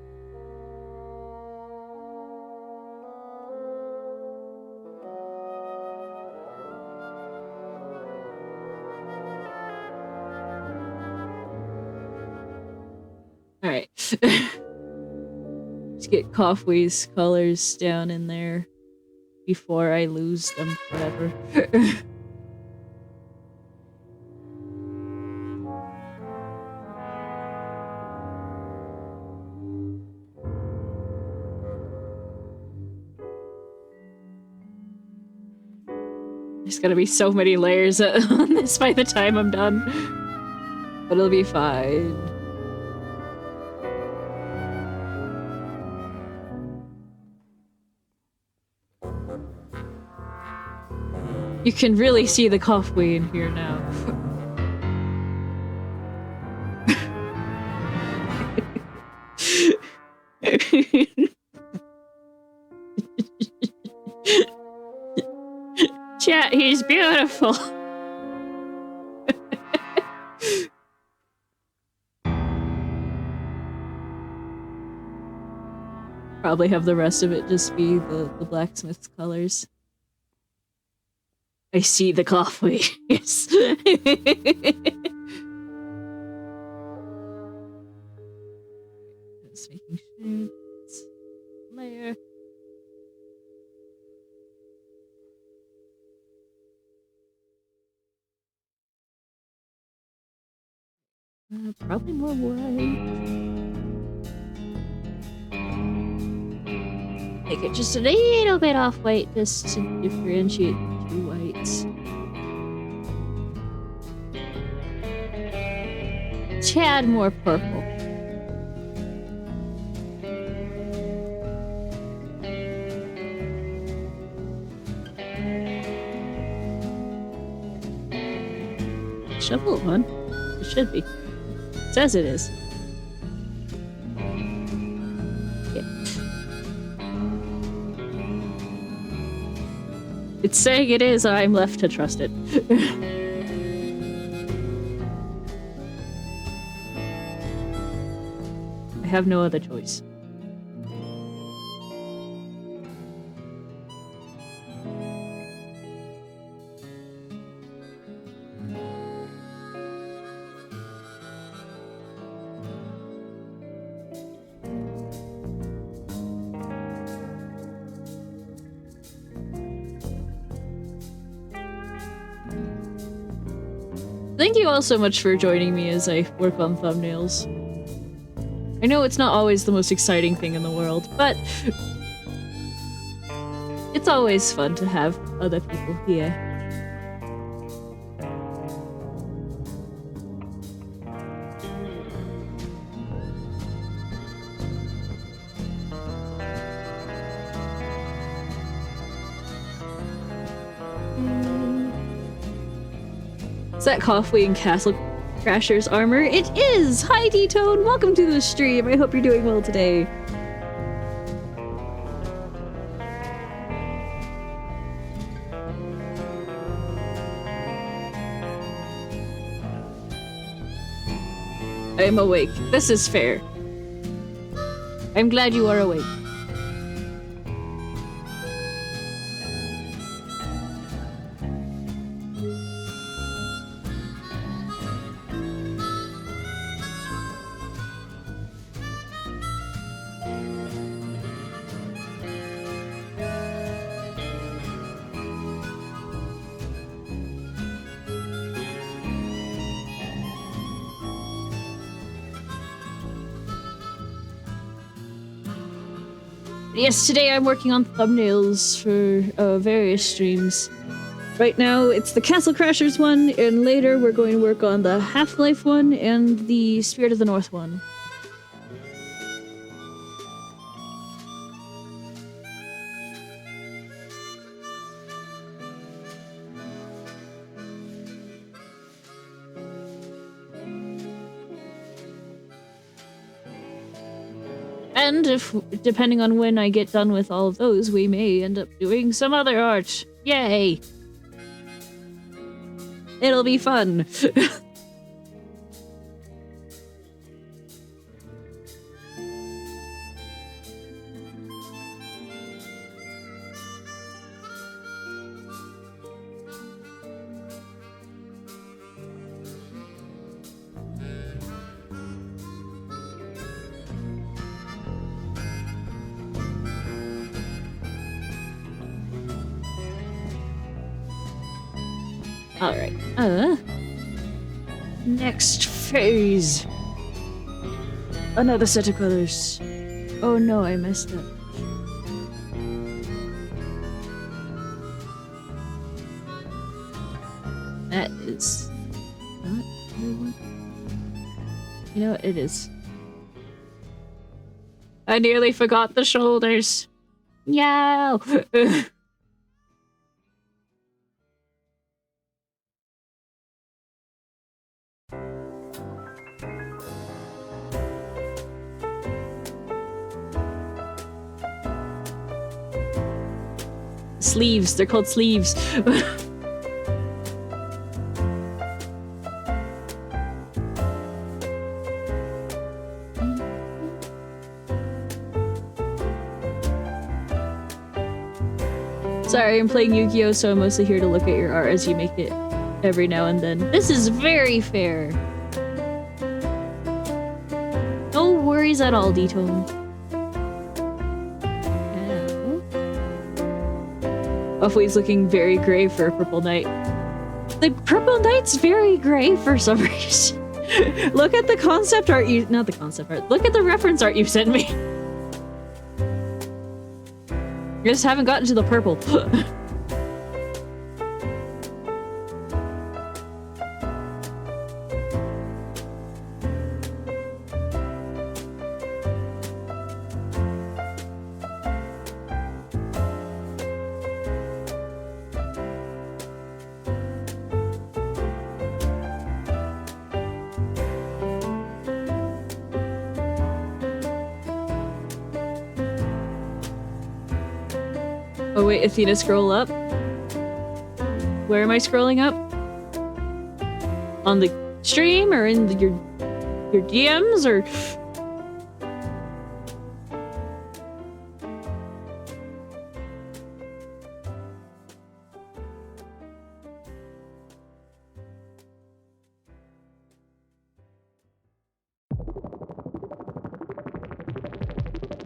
Alright. Let's get Coffway's colors down in there before I lose them forever. There's gonna be so many layers on this by the time I'm done. But it'll be fine. You can really see the Coffway in here now. Chat, he's beautiful. Probably have the rest of it just be the blacksmith's colors. I see the coffee. Yes. Just making sure it's layer. Probably more white. Make it just a little bit off white just to differentiate the two whites. Tad more purple. Shovel one? It should be. It says it is. It's saying it is, I'm left to trust it. I have no other choice. Thank you all so much for joining me as I work on thumbnails. I know it's not always the most exciting thing in the world, but it's always fun to have other people here. Is that Coffway and Castle Crasher's armor? It is! Hi, D-Tone! Welcome to the stream! I hope you're doing well today. I am awake. This is fair. I'm glad you are awake. Yes, today I'm working on thumbnails for various streams. Right now it's the Castle Crashers one, and later we're going to work on the Half-Life one and the Spirit of the North one. And depending on when I get done with all of those, we may end up doing some other art. Yay! It'll be fun. Alright. Next phase. Another set of colors. Oh no, I messed up. That is not really... You know what? It is. I nearly forgot the shoulders. Yow! Sleeves. They're called sleeves. Sorry, I'm playing Yu-Gi-Oh, so I'm mostly here to look at your art as you make it every now and then. This is very fair. No worries at all, D-Tone. Buffwee's looking very gray for a Purple Knight. The Purple Knight's very gray for some reason. Look at the concept art you- not the concept art. Look at the reference art you sent me. I just haven't gotten to the purple. Oh wait, Athena, scroll up. Where am I scrolling up? On the stream or in your DMs or?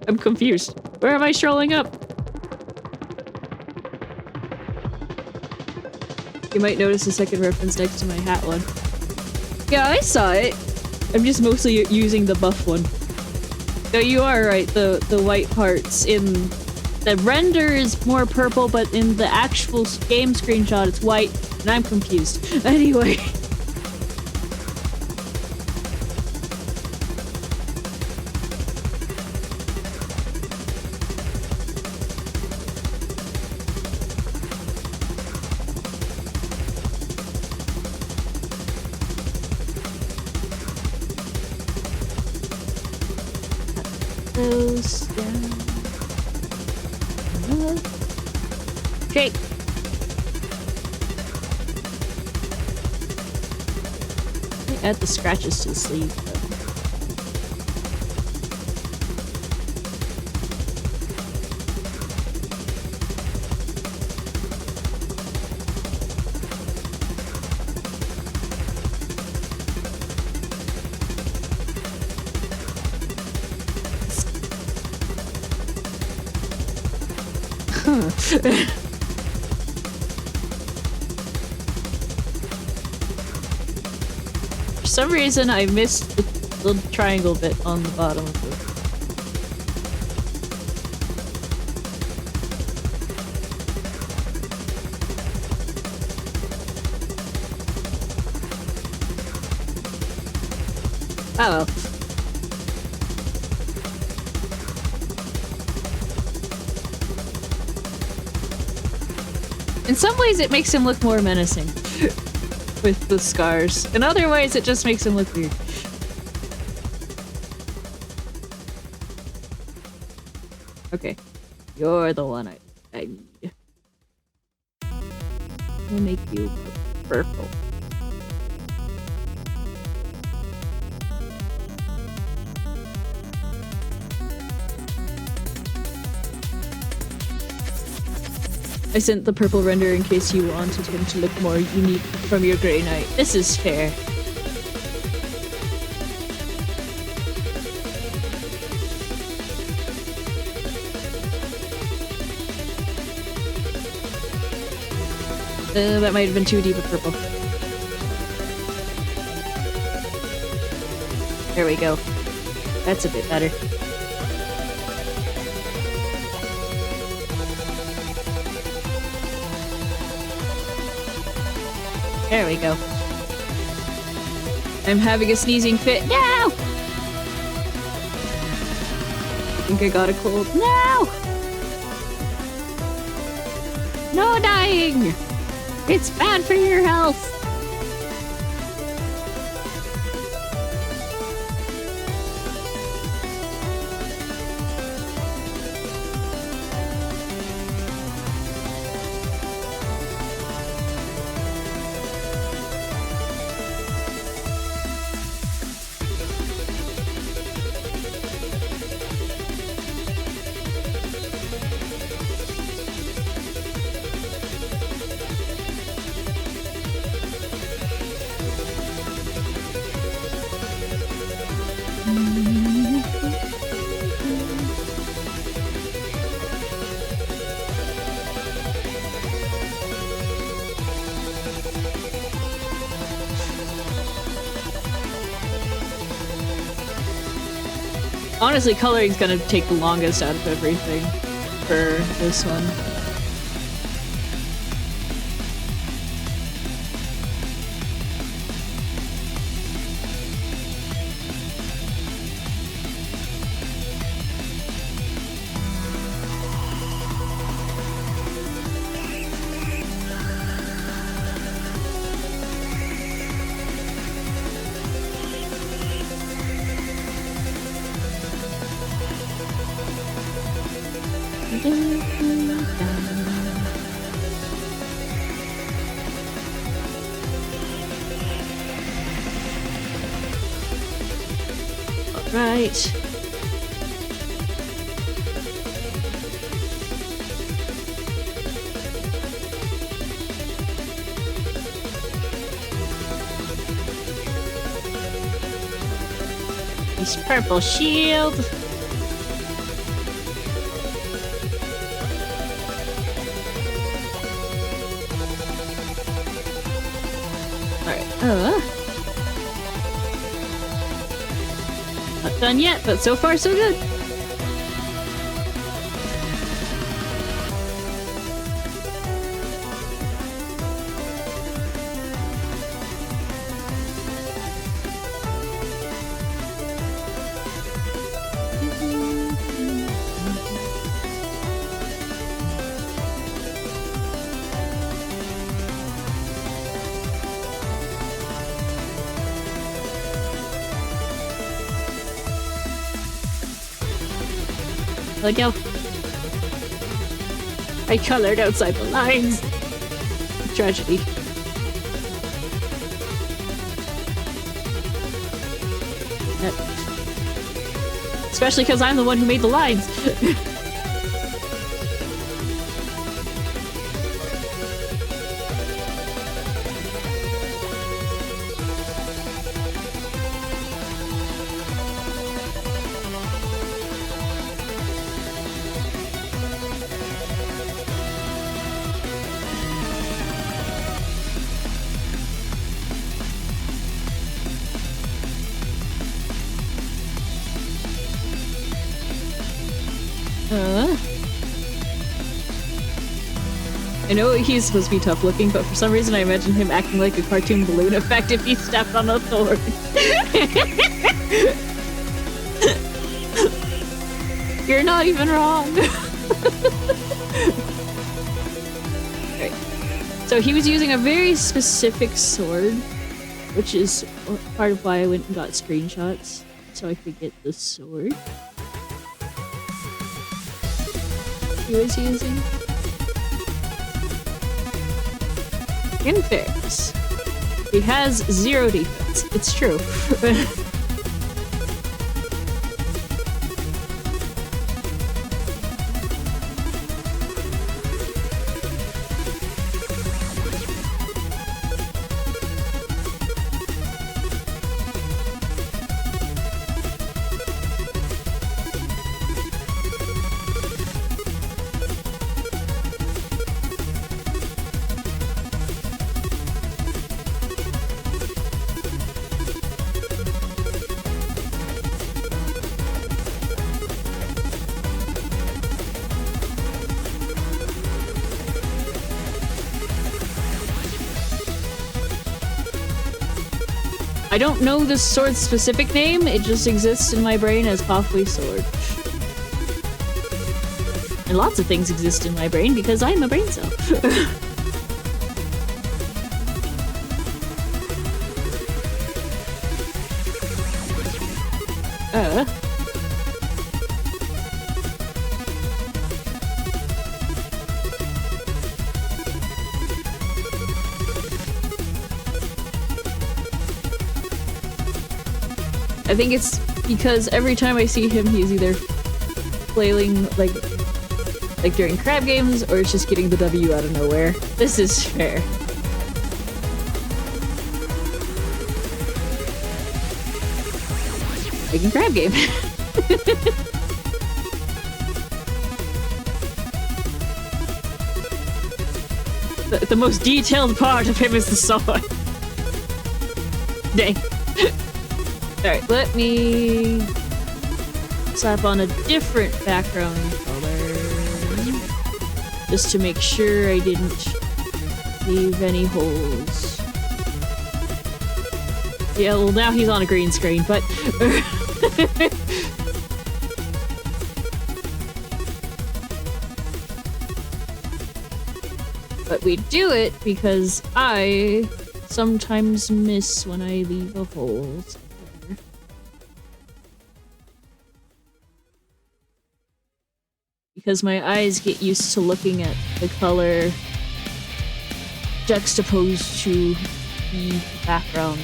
I'm confused. Where am I scrolling up? You might notice a second reference next to my hat one. Yeah, I saw it. I'm just mostly using the buff one. No, you are right. The white parts in the render is more purple, but in the actual game screenshot it's white, and I'm confused. Anyway. Okay. Add the scratches to the sleeve, For some reason, I missed the little triangle bit on the bottom of the... Oh well. In some ways, it makes him look more menacing. With the scars. In other ways, it just makes him look weird. Okay. You're the one I need. We'll make you purple. I sent the purple render in case you wanted him to look more unique from your Grey Knight. This is fair. That might have been too deep of purple. There we go. That's a bit better. There we go. I'm having a sneezing fit. No! I think I got a cold. No! No dying! It's bad for your health! Honestly, coloring's gonna take the longest out of everything for this one. Right. This purple shield. Alright, not done yet, but so far so good. Let go. I colored outside the lines. Tragedy. Especially because I'm the one who made the lines. I know he's supposed to be tough looking, but for some reason I imagine him acting like a cartoon balloon effect if he stepped on a thorn. You're not even wrong. Right. So he was using a very specific sword, which is part of why I went and got screenshots, so I could get the sword he was using. In fairness, he has 0 defense. It's true. I don't know this sword's specific name, it just exists in my brain as Coffee Sword. And lots of things exist in my brain because I'm a brain cell. I think it's because every time I see him, he's either flailing like during crab games, or it's just getting the W out of nowhere. This is fair. Like in crab game. The most detailed part of him is the sword. Dang. Alright, let me slap on a different background color. Just to make sure I didn't leave any holes. Yeah, well now he's on a green screen, but... But we do it because I sometimes miss when I leave a hole. Because my eyes get used to looking at the color juxtaposed to the background.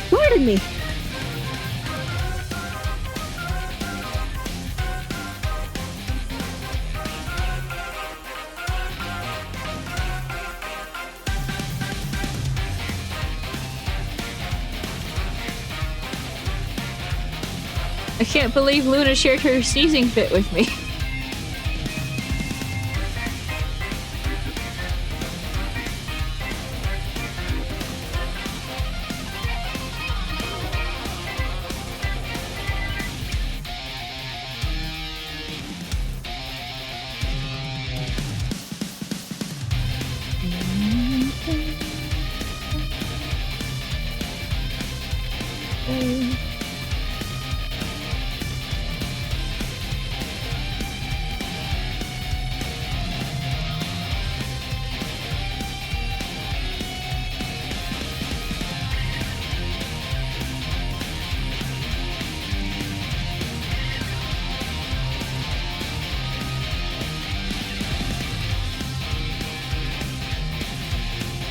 Pardon me. I can't believe Luna shared her sneezing fit with me.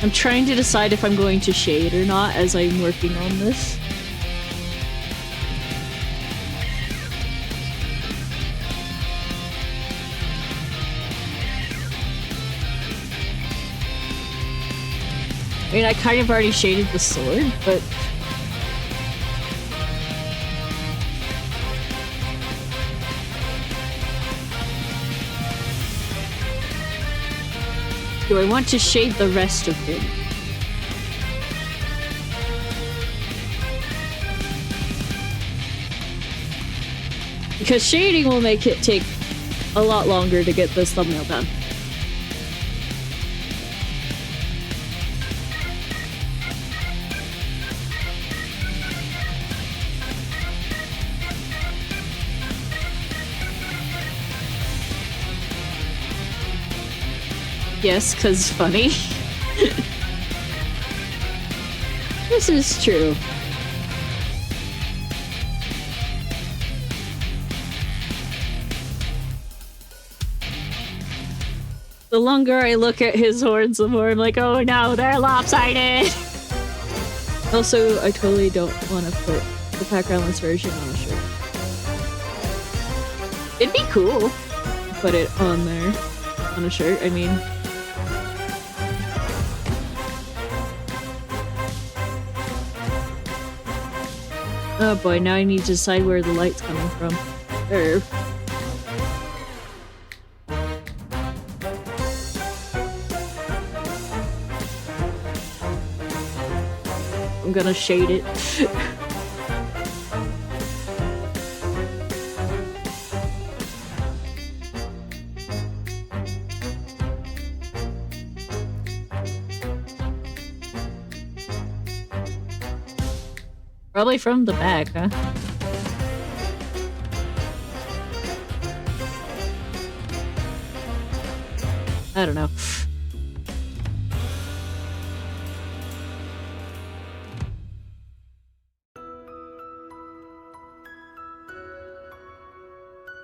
I'm trying to decide if I'm going to shade or not as I'm working on this. I mean, I kind of already shaded the sword, but... do I want to shade the rest of him? Because shading will make it take a lot longer to get this thumbnail done. Yes, cause funny. This is true. The longer I look at his horns, the more I'm like, oh no, they're lopsided! Also, I totally don't want to put the backgroundless version on a shirt. It'd be cool to put it on there. On a shirt, I mean. Oh boy, now I need to decide where the light's coming from. There. I'm gonna shade it. Probably from the back, huh? I don't know.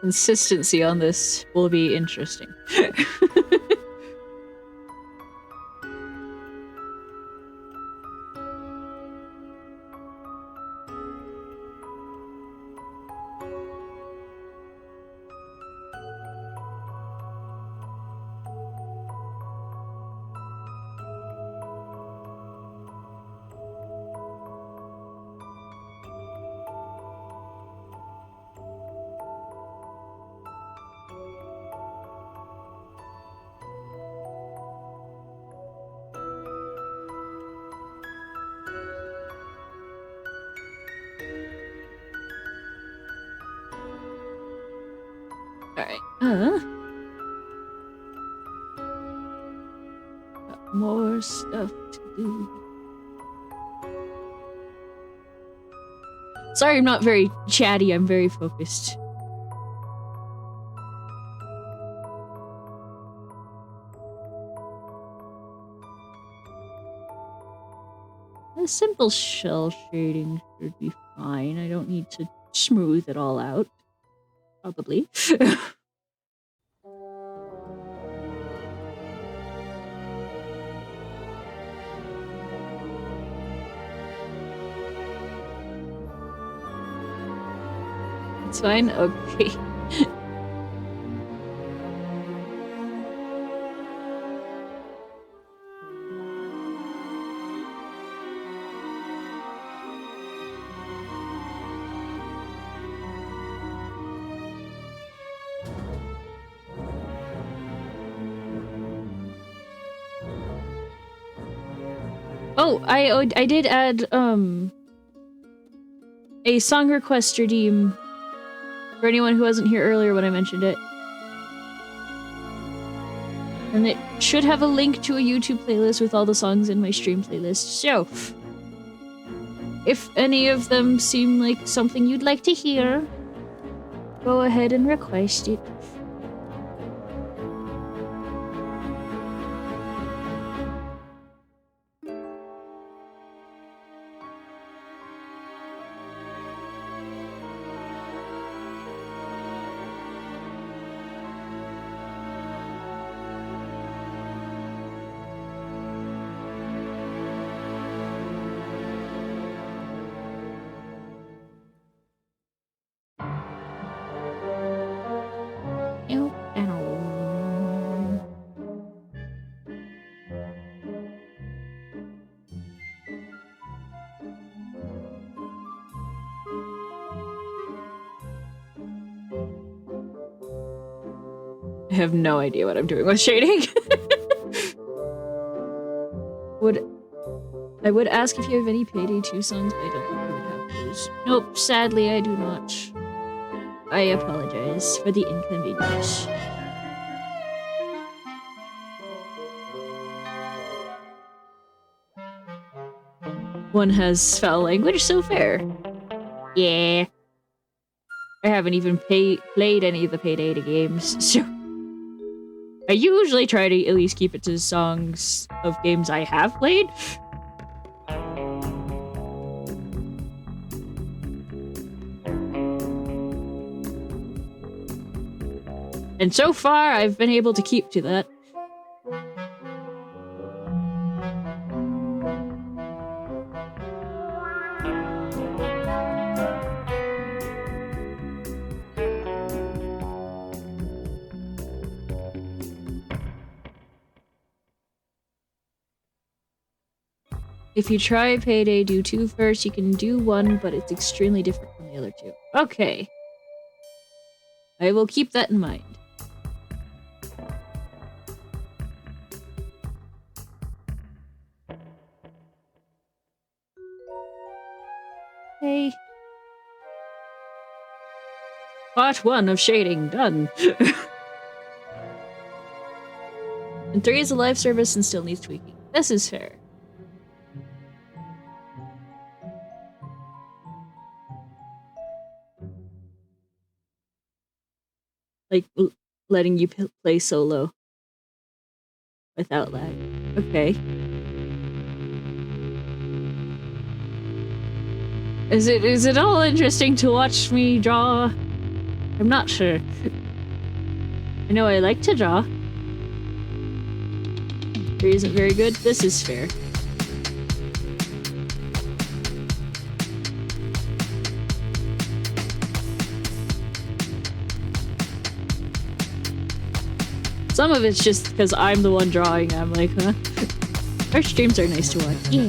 Consistency on this will be interesting. Alright. Got more stuff to do. Sorry, I'm not very chatty, I'm very focused. A simple shell shading should be fine. I don't need to smooth it all out. Probably. It's fine? Okay. Oh, I did add a song request redeem for anyone who wasn't here earlier when I mentioned it. And it should have a link to a YouTube playlist with all the songs in my stream playlist. So, if any of them seem like something you'd like to hear, go ahead and request it. I have no idea what I'm doing with shading. I would ask if you have any Payday 2 songs, but I don't think you would have those. Nope, sadly I do not. I apologize for the inconvenience. One has foul language, so fair. Yeah. I haven't even played any of the Payday games, so... I usually try to at least keep it to songs of games I have played. And so far, I've been able to keep to that. If you try Payday, do 2 first. You can do 1, but it's extremely different from the other 2. Okay. I will keep that in mind. Hey. Part 1 of shading, done. And 3 is a live service and still needs tweaking. This is fair. Like, letting you play solo. Without lag. Okay. Is it all interesting to watch me draw? I'm not sure. I know I like to draw. 3 isn't very good. This is fair. Some of it's just because I'm the one drawing. I'm like, huh? Our streams are nice to watch. Yeah.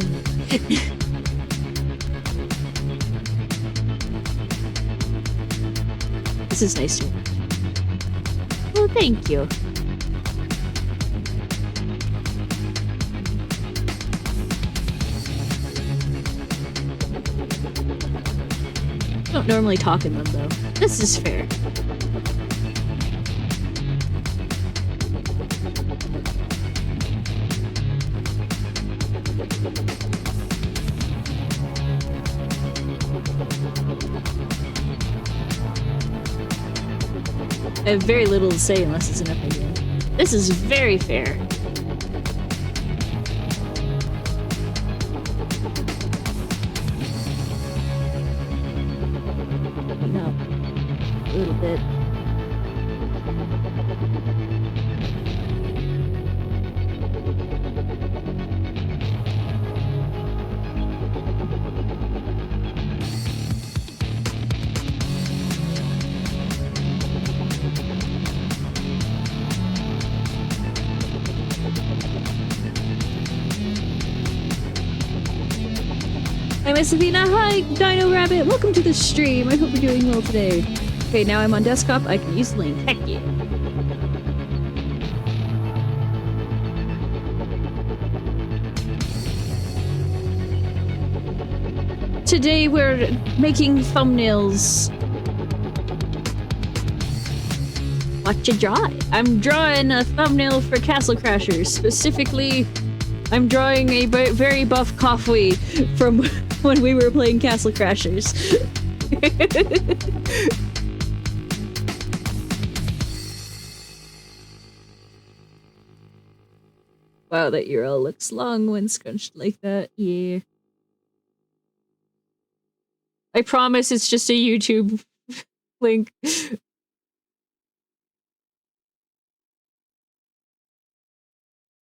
This is nice to watch. Well, thank you. Don't normally talk in them though. This is fair. I have very little to say unless it's an opinion. This is very fair. No. A little bit. Hi, Miss Athena. Hi, Dino Rabbit. Welcome to the stream. I hope you're doing well today. Okay, now I'm on desktop. I can use the link. Heck yeah. Today we're making thumbnails. What you draw? I'm drawing a thumbnail for Castle Crashers. Specifically, I'm drawing a very buff Coffee from when we were playing Castle Crashers. Wow, that URL looks long when scrunched like that. Yeah. I promise it's just a YouTube link.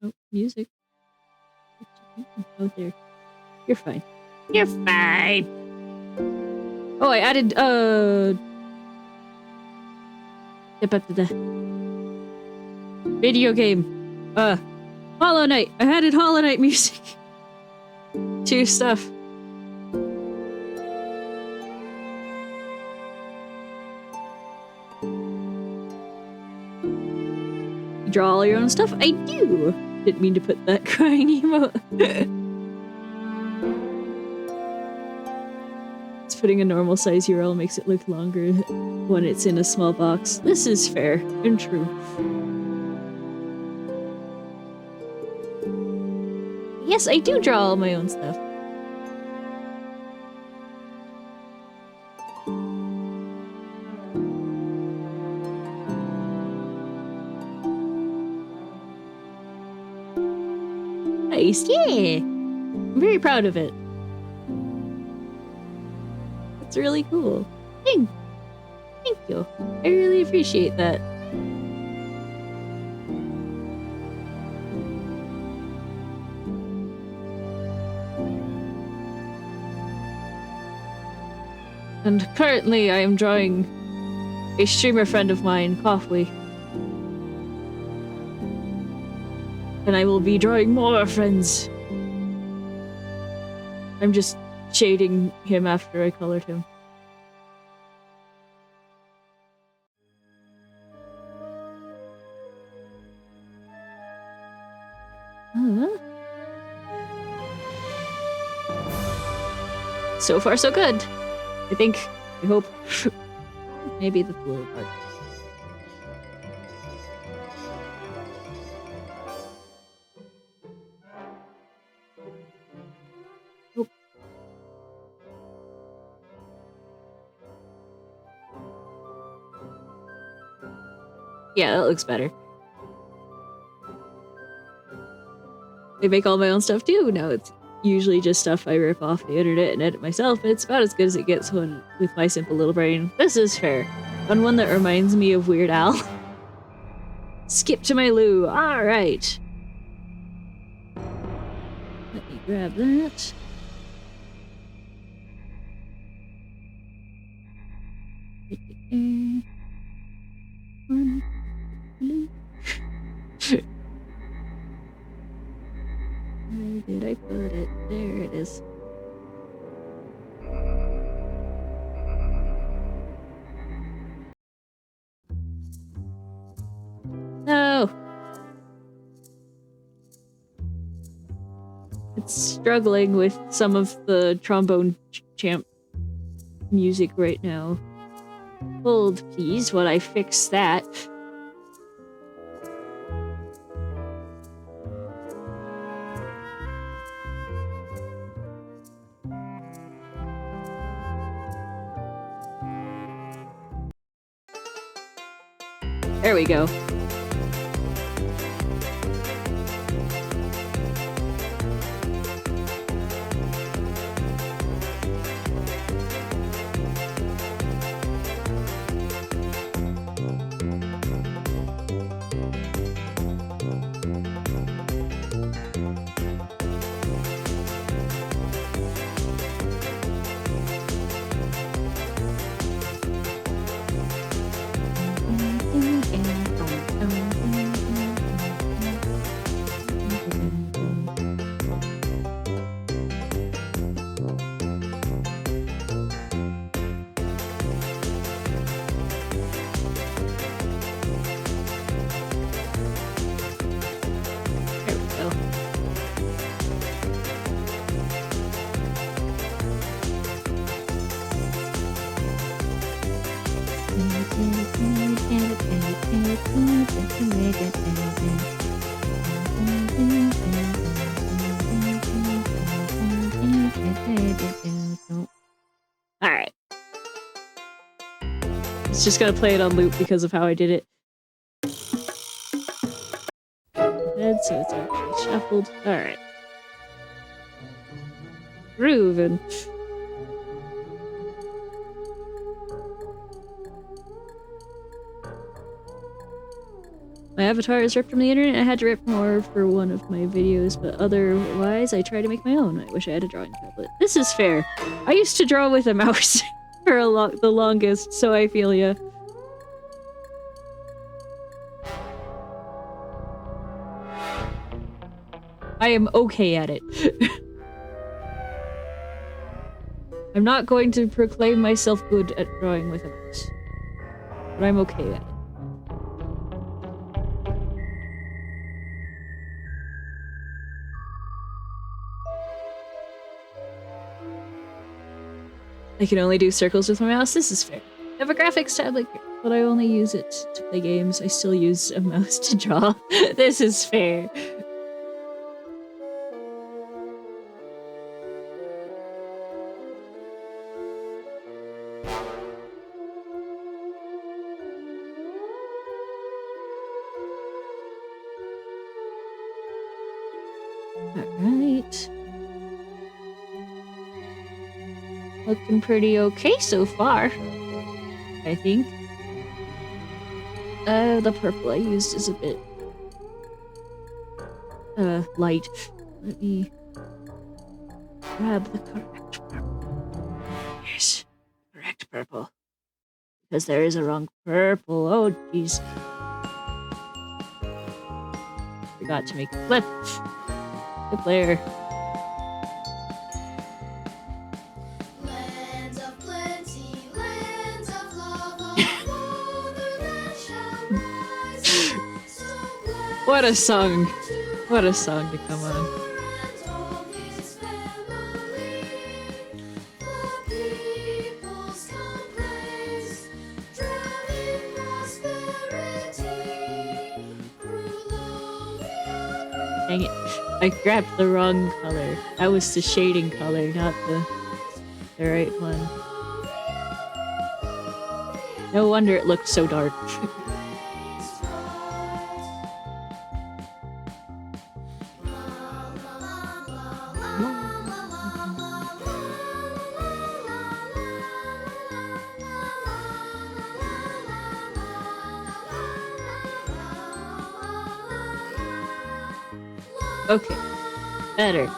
Oh, music. Oh, there. You're fine. You're fine. Oh, I added, video game. Hollow Knight. I added Hollow Knight music to stuff. You draw all your own stuff? I do! Didn't mean to put that crying emote. It's putting a normal size URL makes it look longer when it's in a small box. This is fair and true. Yes, I do draw all my own stuff. Nice, yeah. I'm very proud of it. It's really cool. Thank you. I really appreciate that. And currently I am drawing a streamer friend of mine, Coffee. And I will be drawing more friends. I'm just shading him after I colored him. So far, so good. I hope. Maybe the blue part. Oop. Yeah, that looks better. I make all my own stuff too. Now it's usually just stuff I rip off the internet and edit myself. It's about as good as it gets with my simple little brain. This is fair. On one that reminds me of Weird Al. Skip to my loo. Alright. Let me grab that. One, two. Where did I put it? There it is. No! It's struggling with some of the trombone champ music right now. Hold, please, while I fix that. There we go. Alright. It's just gonna play it on loop because of how I did it. And so it's already shuffled. Alright. Groovin'. My avatar is ripped from the internet. I had to rip more for one of my videos, but otherwise I try to make my own. I wish I had a drawing tablet. This is fair. I used to draw with a mouse for the longest, so I feel ya. I am okay at it. I'm not going to proclaim myself good at drawing with a mouse, but I'm okay at it. I can only do circles with my mouse. This is fair. I have a graphics tablet, but I only use it to play games. I still use a mouse to draw. This is fair. looking pretty okay so far, I think. The purple I used is a bit light. Let me grab the correct purple. Yes, correct purple. Because there is a wrong purple. Oh, jeez. Forgot to make a flip. Flip layer. Lands of plenty, lands of love, of water that shall rise. So glad What a song. What a song to come on. and all his family. The people's complaints, drowning prosperity. Grew low, Dang it. I grabbed the wrong color. That was the shading color, not the right one. No wonder it looked so dark. Okay. Better.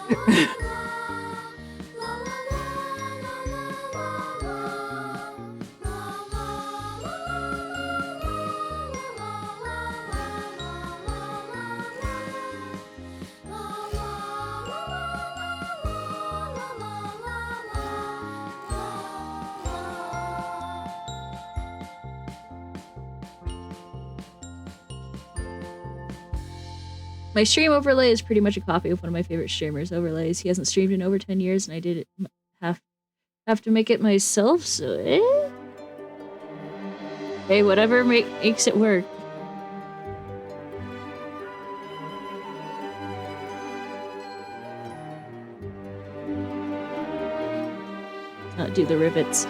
My stream overlay is pretty much a copy of one of my favorite streamers' overlays. He hasn't streamed in over 10 years, and I did it have to make it myself, so Hey, whatever makes it work. Not do the rivets.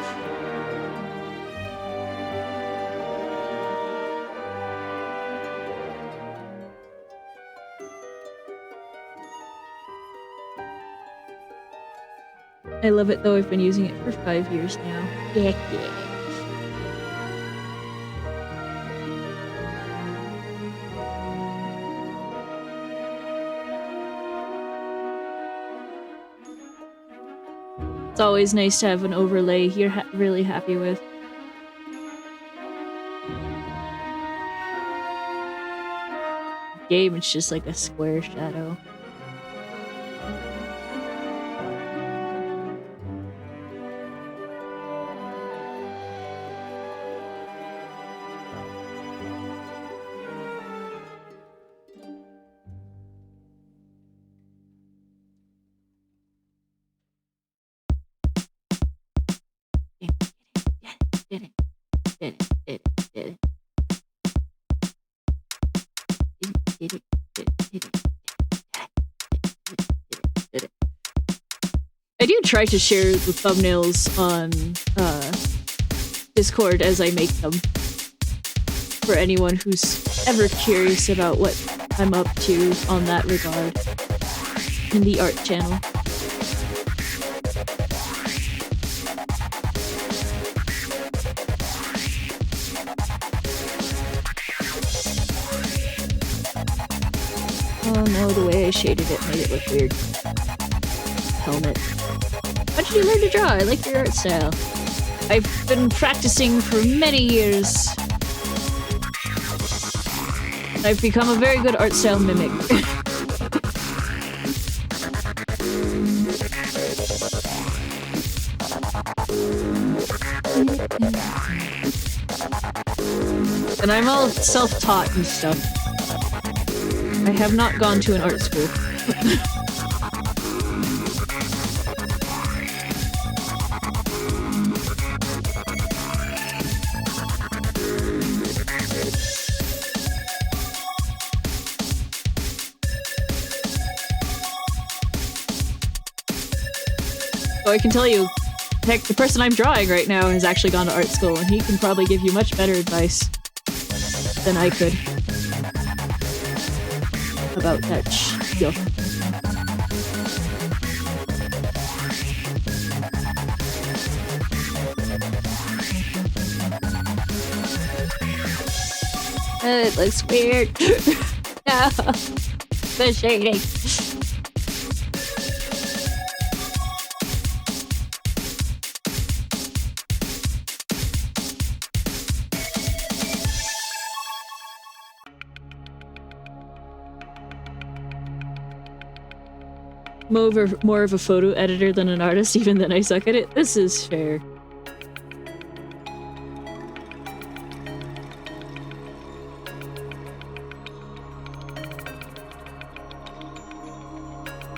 I love it though, I've been using it for 5 years now. Yeah. It's always nice to have an overlay you're really happy with. Game, it's just like a square shadow. I do try to share the thumbnails on Discord as I make them. For anyone who's ever curious about what I'm up to on that regard. In the art channel. Oh no, the way I shaded it made it look weird. Helmet. How did you learn to draw? I like your art style. I've been practicing for many years. I've become a very good art style mimic. And I'm all self-taught and stuff. I have not gone to an art school. So I can tell you, heck, the person I'm drawing right now has actually gone to art school, and he can probably give you much better advice than I could about that stuff. It looks weird. No. The shading. More of a photo editor than an artist, even then I suck at it. This is fair.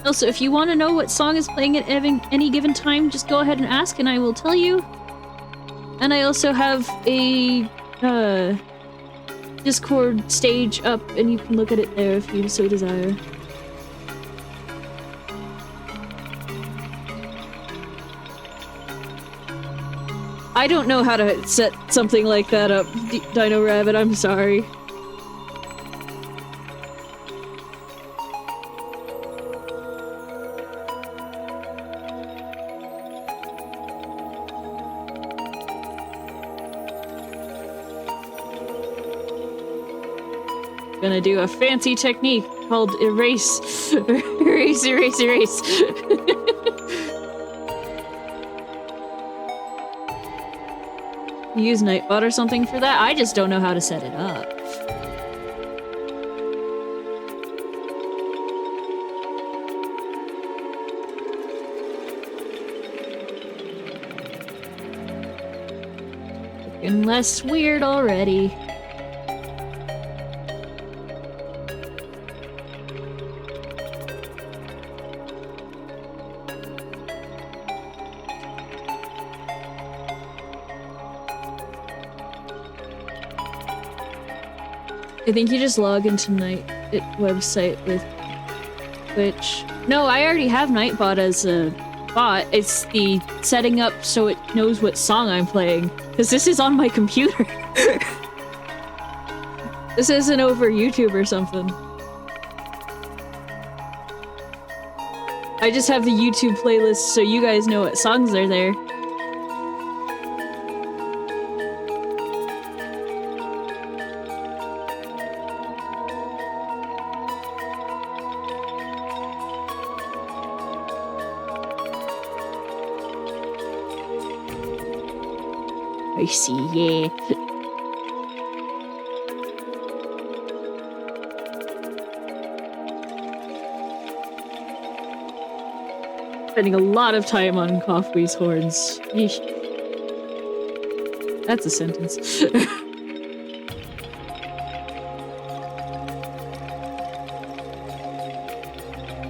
Also, if you want to know what song is playing at any given time, just go ahead and ask and I will tell you. And I also have a Discord stage up and you can look at it there if you so desire. I don't know how to set something like that up, Dino Rabbit, I'm sorry. Gonna do a fancy technique called erase. Erase, erase, erase. Use Nightbot or something for that? I just don't know how to set it up. Looking less weird already. I think you just log into Nightbot website with Twitch. No, I already have Nightbot as a bot. It's the setting up so it knows what song I'm playing. Because this is on my computer. This isn't over YouTube or something. I just have the YouTube playlist so you guys know what songs are there. I see, yeah. Spending a lot of time on Coffee's horns. Yeesh. That's a sentence.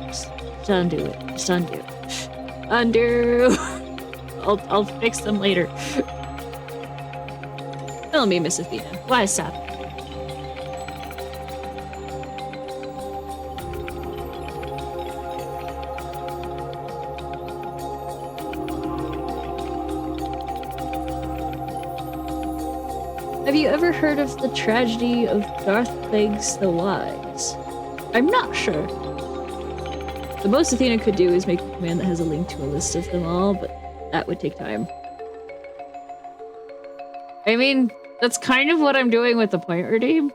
Just undo it. Just undo it. Undo! I'll fix them later. Tell me, Miss Athena. Why stop? Have you ever heard of the tragedy of Darth Plagueis the Wise? I'm not sure. The most Athena could do is make a command that has a link to a list of them all, but that would take time. I mean, that's kind of what I'm doing with the point redeem.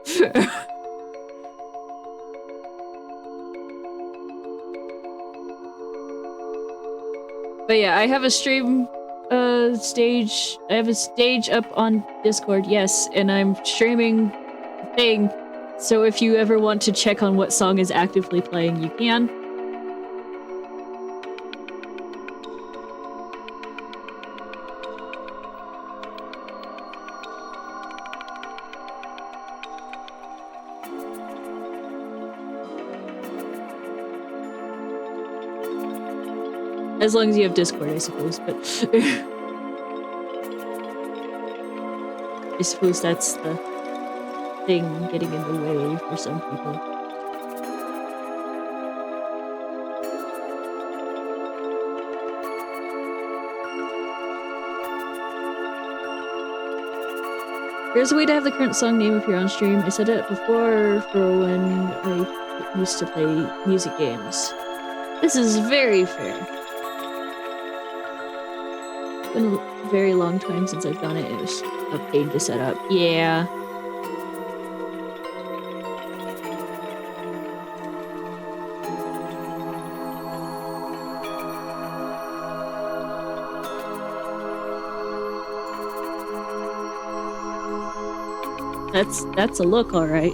But yeah, I have a stream stage. I have a stage up on Discord, yes, and I'm streaming a thing. So if you ever want to check on what song is actively playing, you can. As long as you have Discord, I suppose, but... I suppose that's the thing getting in the way for some people. There's a way to have the current song name if you're on stream. I said it before for when I used to play music games. This is very fair. Been a very long time since I've done it. It was a pain to set up. Yeah. That's a look, all right.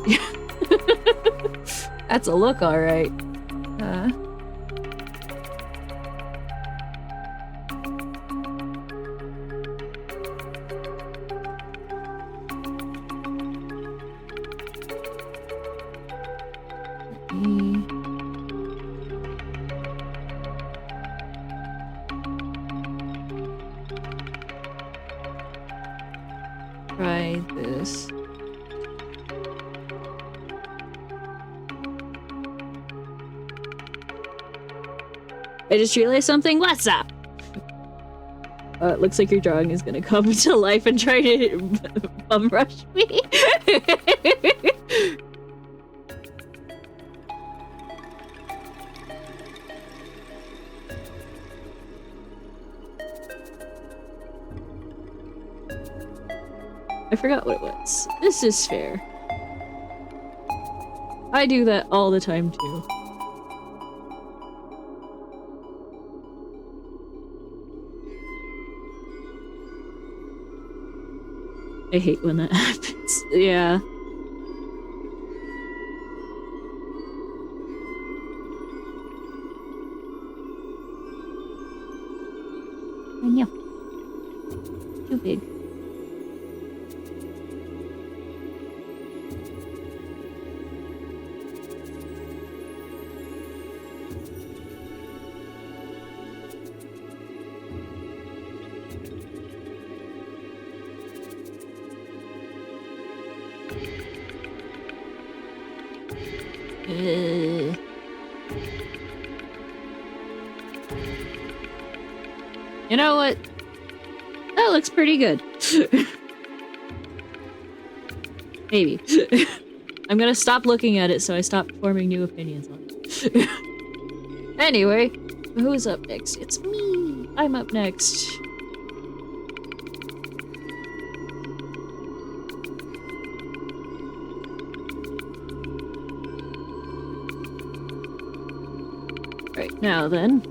That's a look, all right. Try this. I just realized something. What's up? It looks like your drawing is gonna come to life and try to bum rush me. I forgot what it was. This is fair. I do that all the time too. I hate when that happens. Yeah. I know. Too big. You know what? That looks pretty good. Maybe. I'm gonna stop looking at it so I stop forming new opinions on it. Anyway, who's up next? It's me! I'm up next. Right, now then.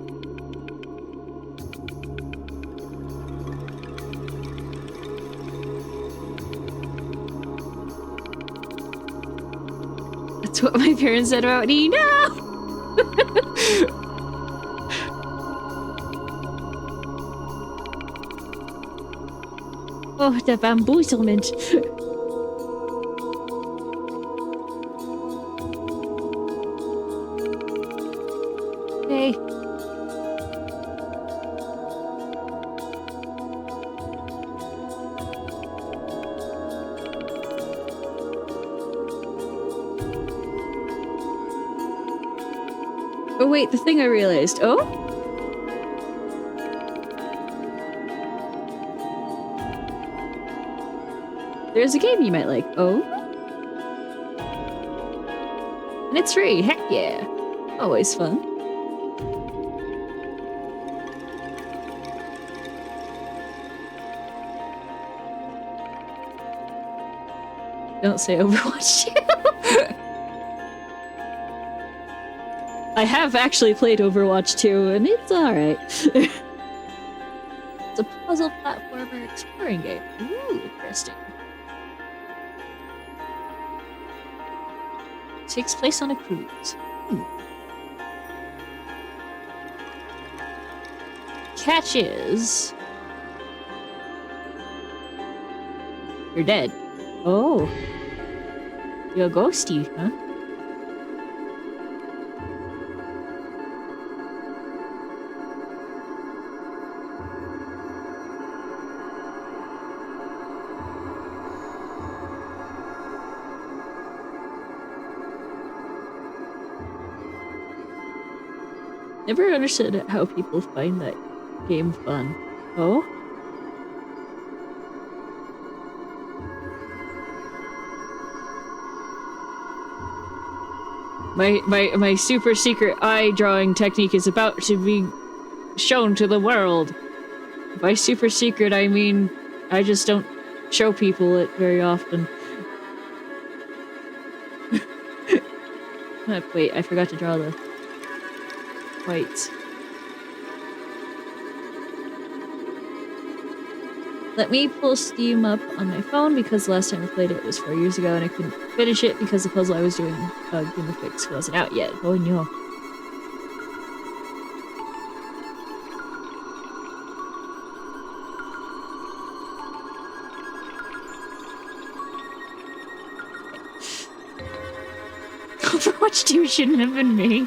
That's what my parents said about me. No! Oh, the bamboozlement. Hey. Oh wait, the thing I realized. Oh? There's a game you might like. Oh? And it's free. Heck yeah. Always fun. Don't say Overwatch 2. I have actually played Overwatch 2, and it's alright. It's a puzzle platformer exploring game. Ooh, interesting. Takes place on a cruise. Catch is... you're dead. Oh. You're a ghosty, huh? Never understood how people find that game fun. Oh? My super secret eye drawing technique is about to be shown to the world. By super secret, I mean I just don't show people it very often. Wait, I forgot to draw the whites. Let me pull Steam up on my phone because last time I played it was 4 years ago and I couldn't finish it because the puzzle I was doing, Game of Fix, wasn't out yet. Oh no. Overwatch 2 shouldn't have been me.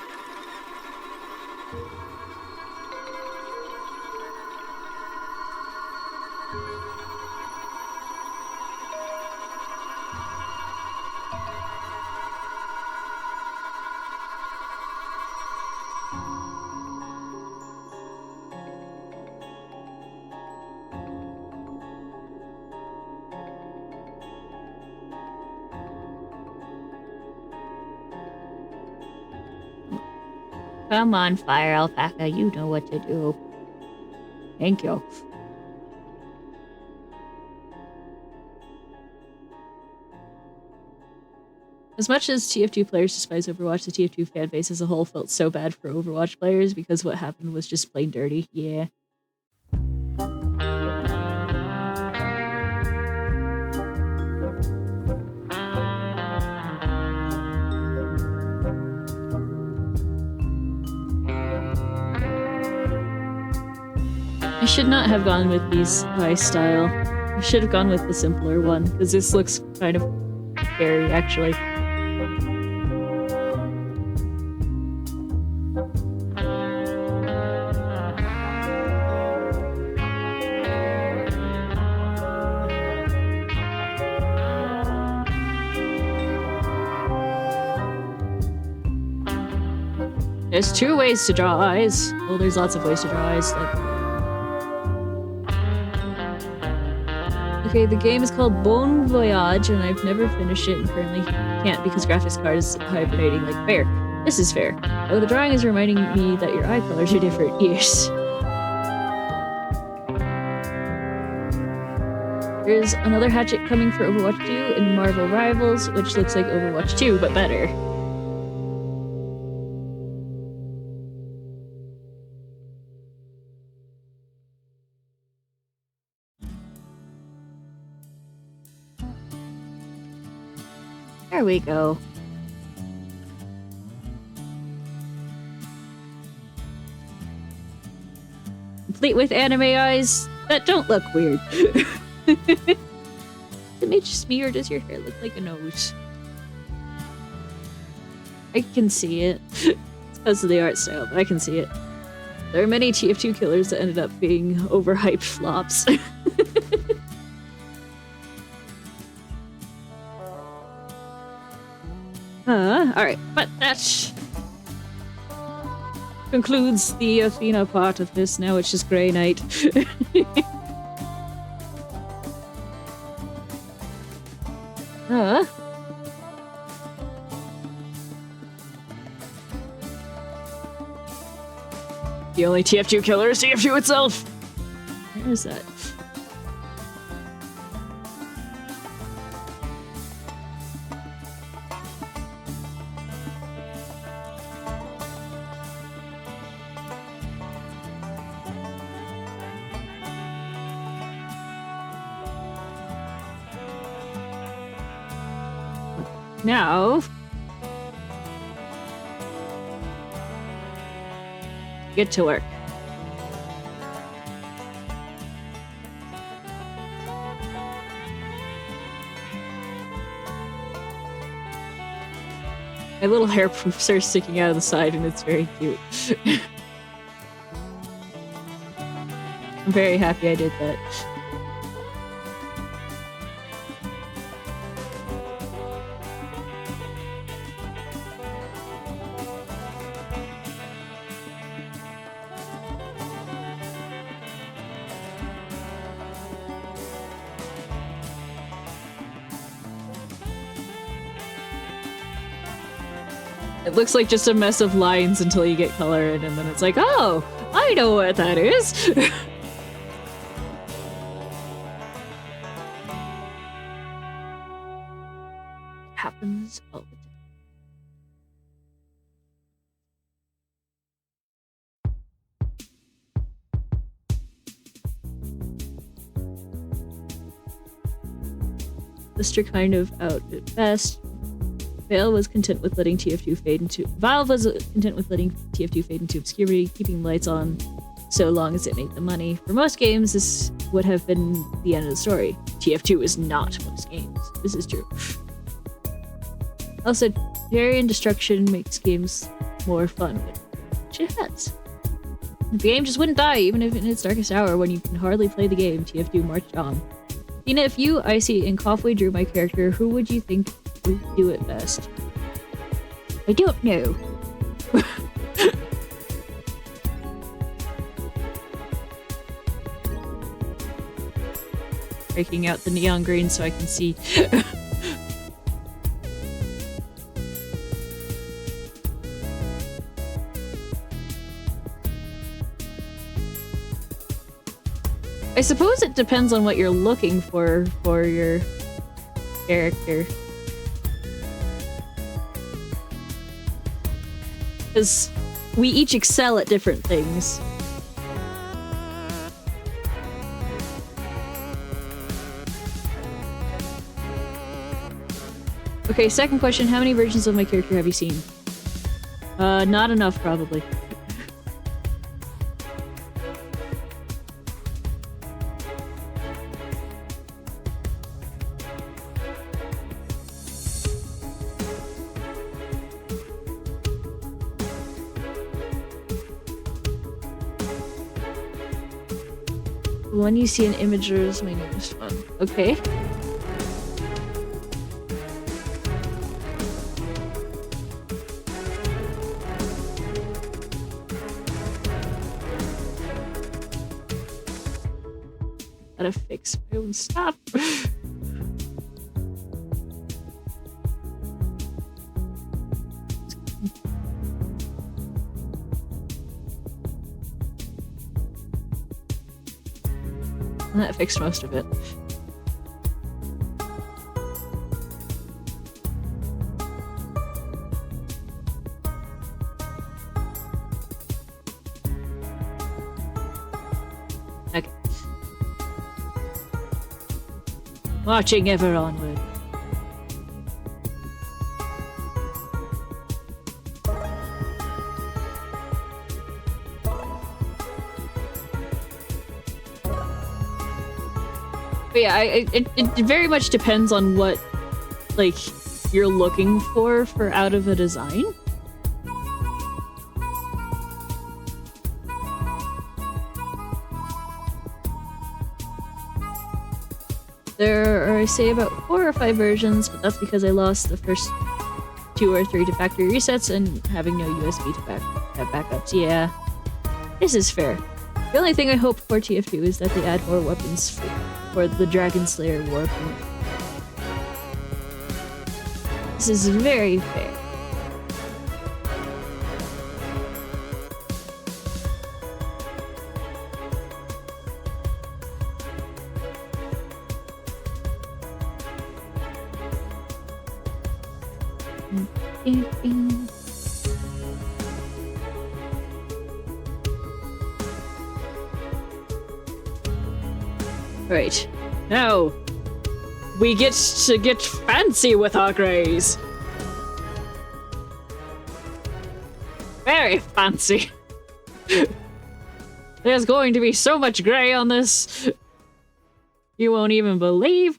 Come on, Fire Alpaca, you know what to do. Thank you. As much as TF2 players despise Overwatch, the TF2 fanbase as a whole felt so bad for Overwatch players because what happened was just plain dirty. Yeah. I should not have gone with these by style. I should have gone with the simpler one, because this looks kind of scary, actually. There's 2 ways to draw eyes. Well, there's lots of ways to draw eyes. Okay, the game is called Bon Voyage, and I've never finished it and currently can't because graphics card is hibernating like fair. This is fair. Oh, the drawing is reminding me that your eye colors are different. Yes. There's another hatchet coming for Overwatch 2 in Marvel Rivals, which looks like Overwatch 2, but better. There we go. Complete with anime eyes that don't look weird. Is it just me or does your hair look like a nose? I can see it. It's because of the art style, but I can see it. There are many TF2 killers that ended up being overhyped flops. Alright, but that concludes the Athena part of this. Now it's just Grey Knight. The only TF2 killer is TF2 itself! Where is that? Now, get to work. My little hair poofs are sticking out of the side and it's very cute. I'm very happy I did that. It looks like just a mess of lines until you get color in, and then it's like, oh, I know what that is. Happens all the time. Lister kind of out at best. Valve was content with letting TF2 fade into obscurity, keeping lights on so long as it made the money. For most games, this would have been the end of the story. TF2 is not most games. This is true. Also, Varian destruction makes games more fun, which it has. The game just wouldn't die, even if in its darkest hour, when you can hardly play the game, TF2 marched on. Tina, if you, Icy, and Coffway drew my character, who would you think would do it best? I don't know. Breaking out the neon green so I can see. I suppose it depends on what you're looking for your character. Because we each excel at different things. Okay, second question. How many versions of my character have you seen? Not enough, probably. When you see an imager is my newest one. Okay. Gotta fix my own stuff. That fixed most of it. Okay. Marching ever onward. But yeah, it very much depends on what, like, you're looking for out of a design. There are, I say, about 4 or 5 versions, but that's because I lost the first 2 or 3 to factory resets and having no USB to backups. Yeah, this is fair. The only thing I hope for TF2 is that they add more weapons for the Dragon Slayer Warpoint. This is very fair. Right. Now, we get to get fancy with our greys. Very fancy. There's going to be so much grey on this. You won't even believe.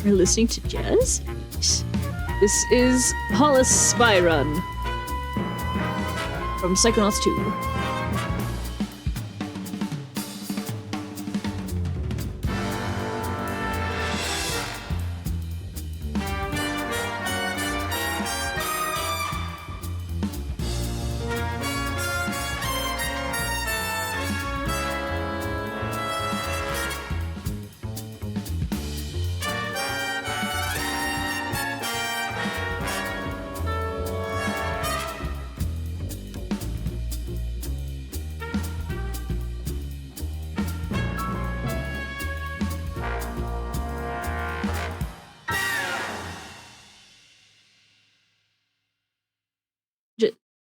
We're listening to jazz? This is Hollis Spyrun from Psychonauts 2.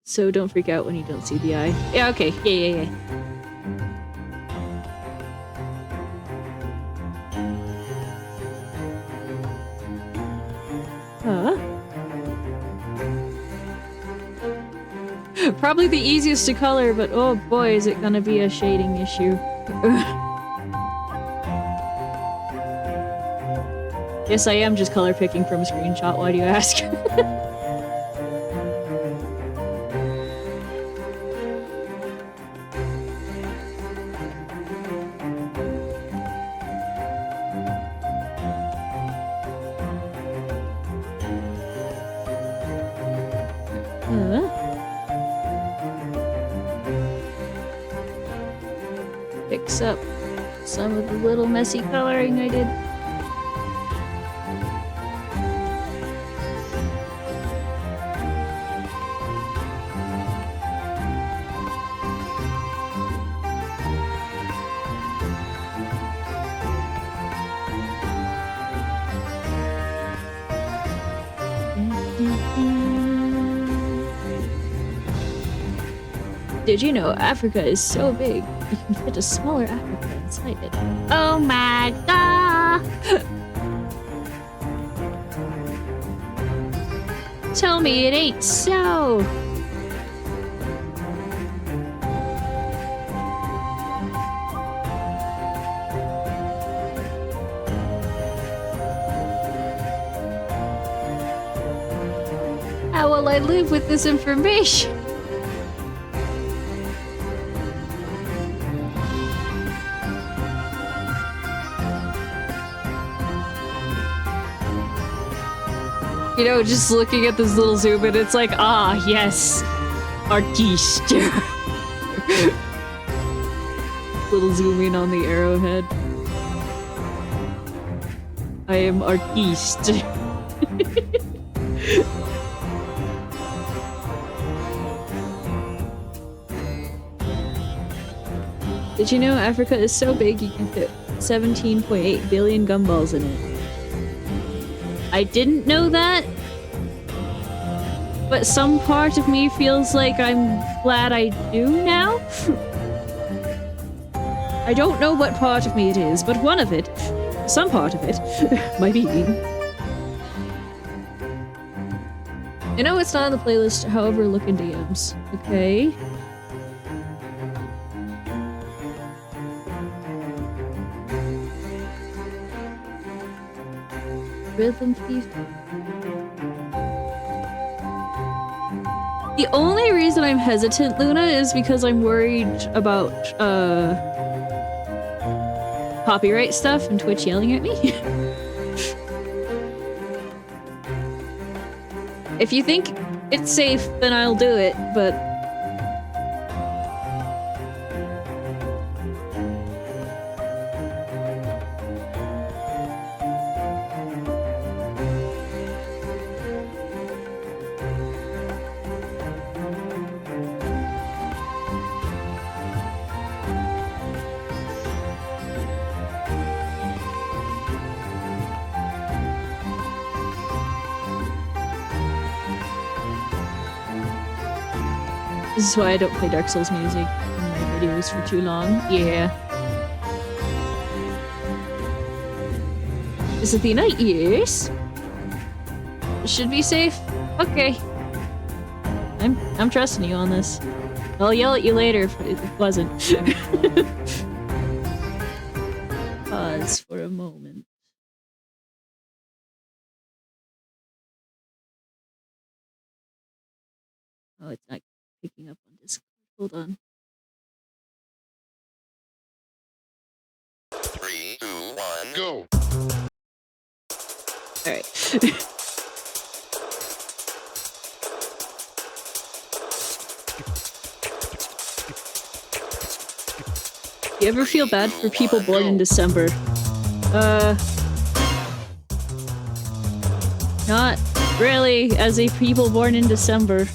So don't freak out when you don't see the eye. Yeah, okay. Yeah. Probably the easiest to color, but oh boy, is it gonna be a shading issue. Yes, I am just color picking from a screenshot. Why do you ask? Fix up some of the little messy coloring I did. Did you know Africa is so big, you can fit a smaller Africa inside it? Oh my god! Tell me it ain't so! How will I live with this information? You know, just looking at this little zoom in, it's like, ah, yes, artiste. Little zoom in on the arrowhead. I am artiste. Did you know Africa is so big you can fit 17.8 billion gumballs in it? I didn't know that, but some part of me feels like I'm glad I do now. I don't know what part of me it is, but one of it, some part of it, my being. You know it's not on the playlist, however, look in DMs. Okay. Rhythm thief. The only reason I'm hesitant, Luna, is because I'm worried about copyright stuff and Twitch yelling at me. If you think it's safe, then I'll do it, but this is why I don't play Dark Souls music in my videos for too long. Yeah. Is Athena? Yes. Should be safe. Okay. I'm trusting you on this. I'll yell at you later if it wasn't. Pause for a moment. Oh, it's not picking up on Discord. Hold on. 3, 2, 1, go! Alright. You ever feel bad for people born in December? Not really, as a people born in December.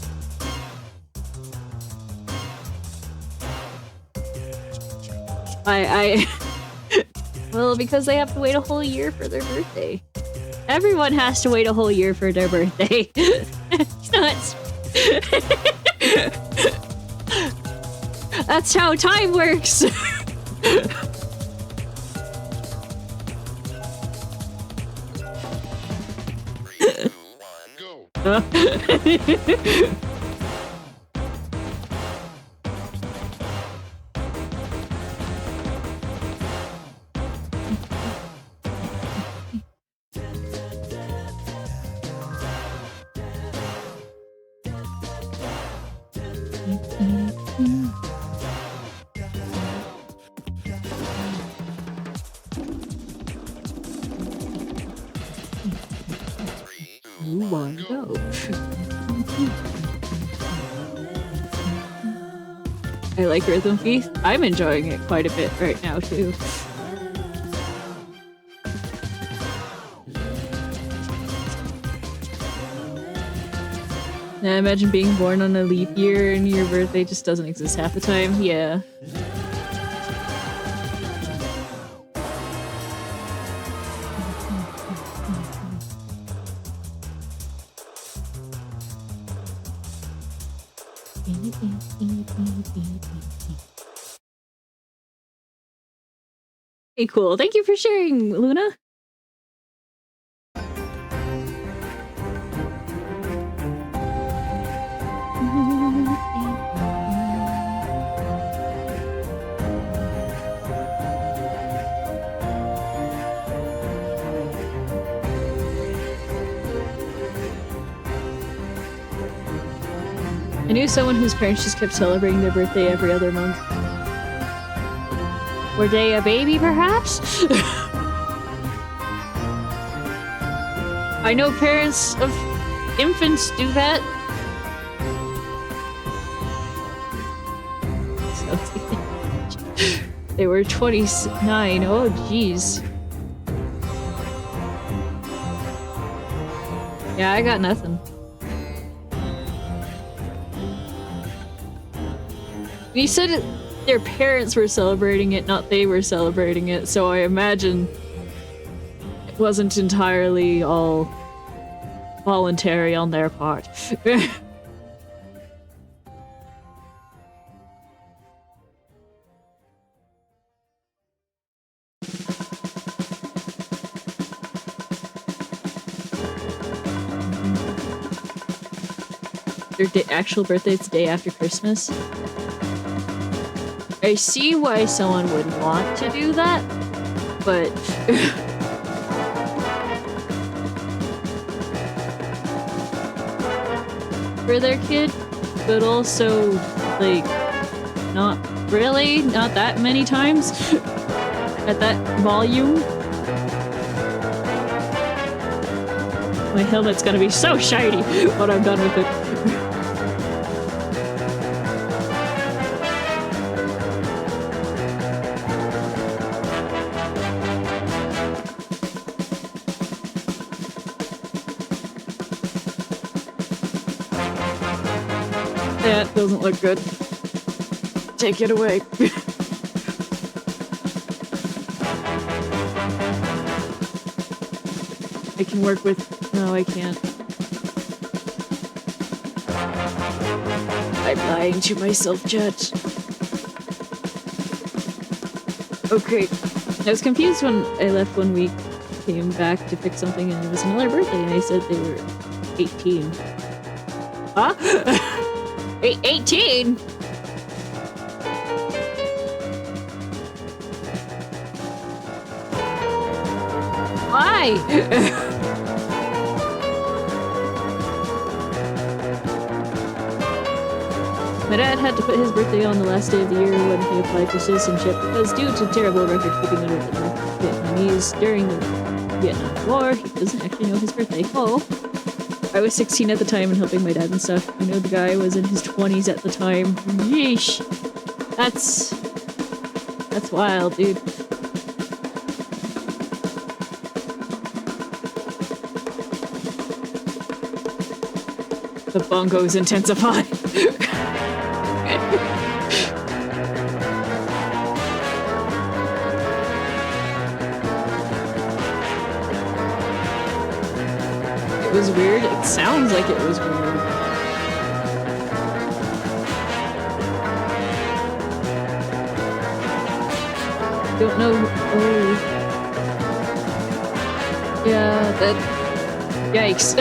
Well, because they have to wait a whole year for their birthday. Everyone has to wait a whole year for their birthday. It's nuts. That's how time works. 3, 2, 1, go. Three, two, You one, wanna go. go? I like Rhythm Feast. I'm enjoying it quite a bit right now too. Now imagine being born on a leap year and your birthday just doesn't exist half the time. Yeah. Hey, cool. Thank you for sharing, Luna. I knew someone whose parents just kept celebrating their birthday every other month. Were they a baby, perhaps? I know parents of infants do that. They were 29. Oh, jeez. Yeah, I got nothing. You said their parents were celebrating it, not they were celebrating it, so I imagine it wasn't entirely all voluntary on their part. Their actual birthday's the day after Christmas. I see why someone would want to do that, but for their kid, but also like not really, not that many times at that volume. My helmet's gonna be so shiny when I'm done with it. That doesn't look good. Take it away. I can work with... No, I can't. I'm lying to myself, Judge. Okay. I was confused when I left 1 week, came back to fix something, and it was another birthday, and I said they were 18. Huh? 18? Why? My dad had to put his birthday on the last day of the year when he applied for citizenship because due to terrible record-keeping under the Vietnamese during the Vietnam War, he doesn't actually know his birthday. Oh. I was 16 at the time and helping my dad and stuff. I know the guy was in his 20s at the time. Yeesh. That's wild, dude. The bongos intensify. It was weird. It sounds like it was weird. don't know. Oh. Yeah, that. Yikes.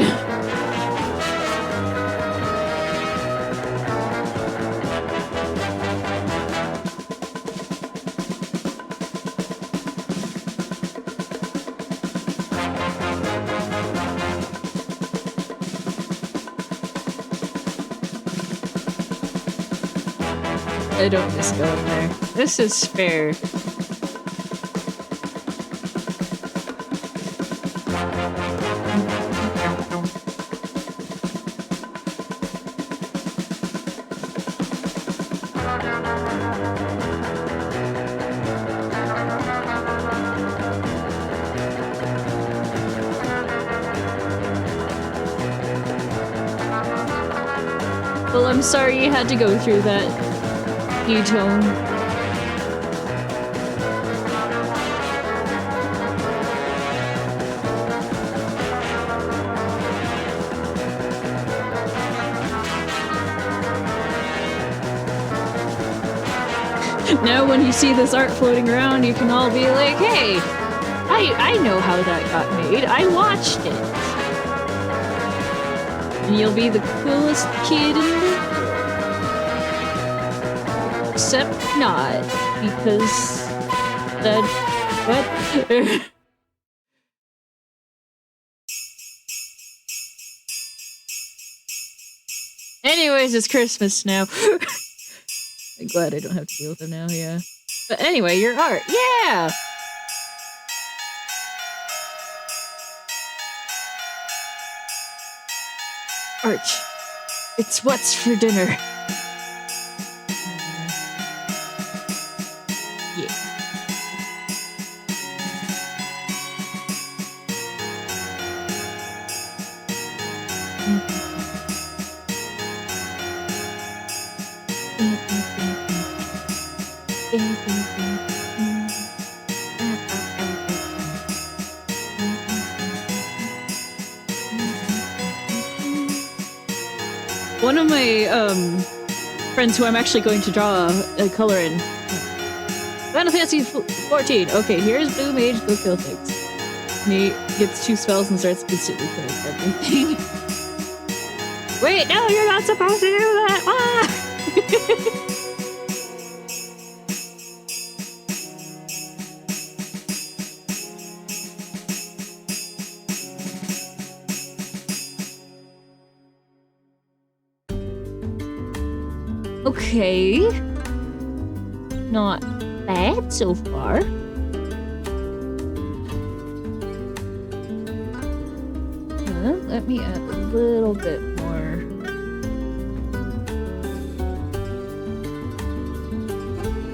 I don't miss going there. This is fair. Well, I'm sorry you had to go through that, E-tone. Now when you see this art floating around, you can all be like, hey, I know how that got made. I watched it. And you'll be the coolest kid in the world. Except not, because that... What? Anyways, it's Christmas now. I'm glad I don't have to deal with them now, yeah. But anyway, your art. Yeah! Arch. It's what's for dinner. Yeah. One of my friends who I'm actually going to draw a color in. Final Fantasy 14. Okay, here's Blue Mage, go kill things. And he gets 2 spells and starts instantly killing everything. Wait, no, you're not supposed to do that! Ah! Okay. Not bad so far. Let me add a little bit more.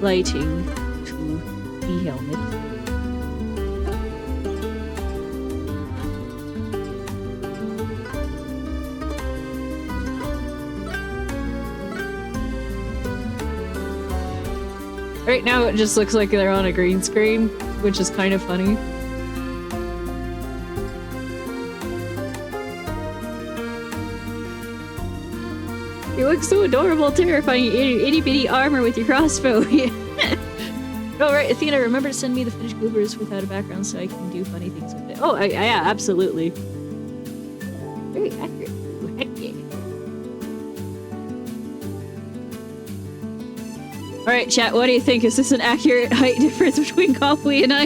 Lighting to the helmet. Right now it just looks like they're on a green screen, which is kind of funny. You look so adorable, terrifying, itty-bitty armor with your crossbow. Oh right, Athena, remember to send me the finished bloopers without a background so I can do funny things with it. Oh, yeah, absolutely. Very accurate. Ooh, heck yeah. Alright, chat, what do you think? Is this an accurate height difference between Copley and I?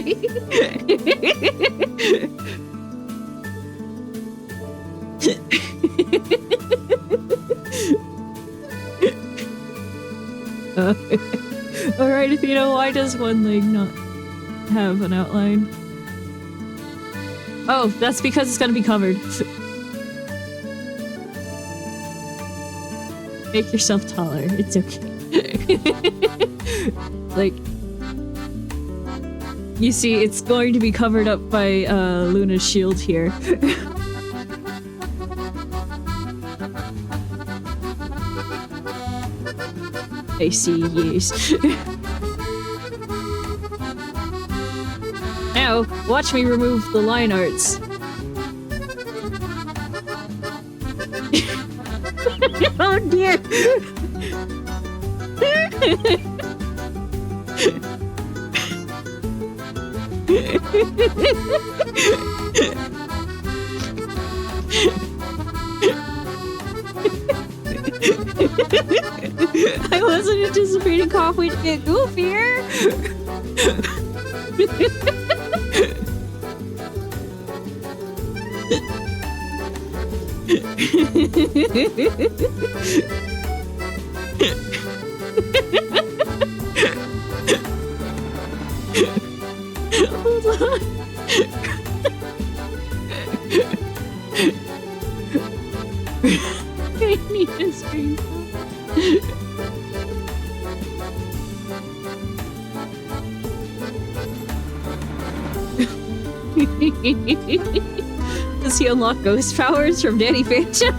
Alright, Athena, why does one leg not have an outline? Oh, that's because it's gonna be covered. Make yourself taller, it's okay. Like, you see, it's going to be covered up by Luna's shield here. I see, yes. Now, watch me remove the line arts. Oh dear! I wasn't anticipating coffee to get goofier. Hold on. I need a screen. Does he unlock ghost powers from Danny Phantom?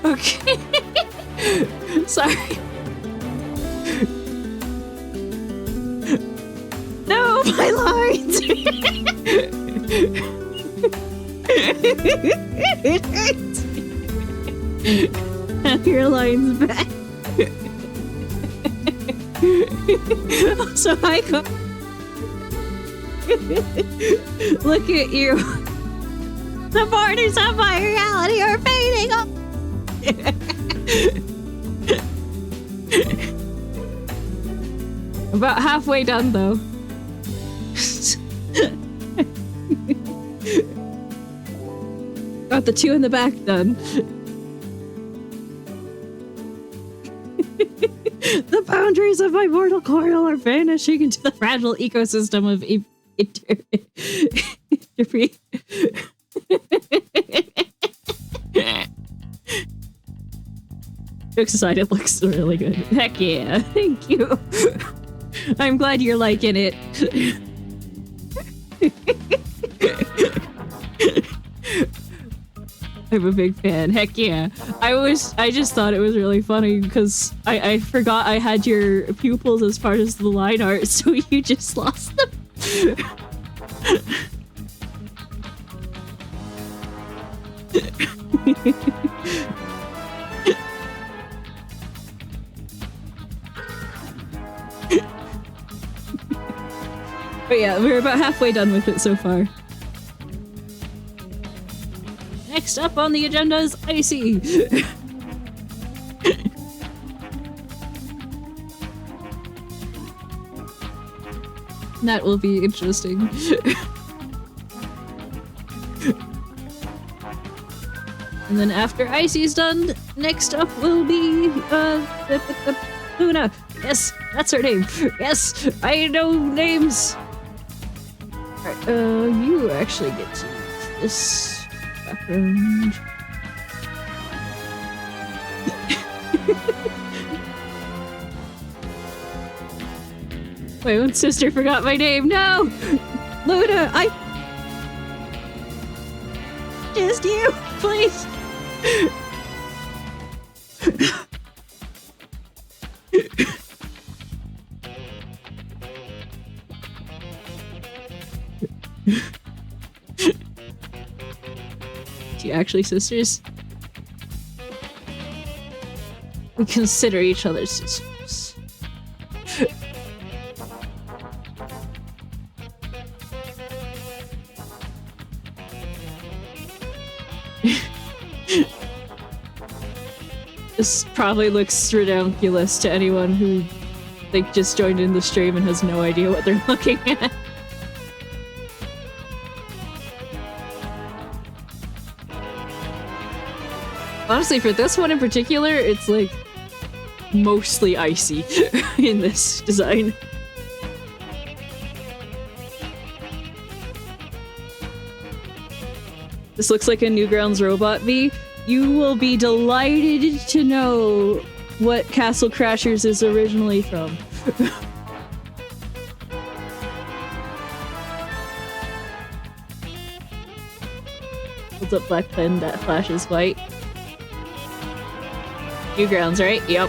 Okay. Sorry. No, my lines. It hurts. Have your lines back. So I go. Look at you. The borders of my reality are fading up. About halfway done, though. Got the two in the back done. The boundaries of my mortal coil are vanishing into the fragile ecosystem of Jokes aside, it looks really good. Heck yeah, thank you. I'm glad you're liking it. I'm a big fan. Heck yeah. I just thought it was really funny because I forgot I had your pupils as part of the line art, so you just lost them. But yeah, we're about halfway done with it so far. Next up on the agenda is Icy. That will be interesting. And then after Icy's done, next up will be Luna. Yes, that's her name. Yes, I know names. Alright, you actually get to use this background. My own sister forgot my name. No! Luna, just you, please. Do you actually sisters? We consider each other sisters. This probably looks ridiculous to anyone who like just joined in the stream and has no idea what they're looking at. Honestly, for this one in particular, it's like mostly icy in this design. This looks like a Newgrounds robot V. You will be delighted to know what Castle Crashers is originally from. Holds up black pen that flashes white. Newgrounds, right? Yep.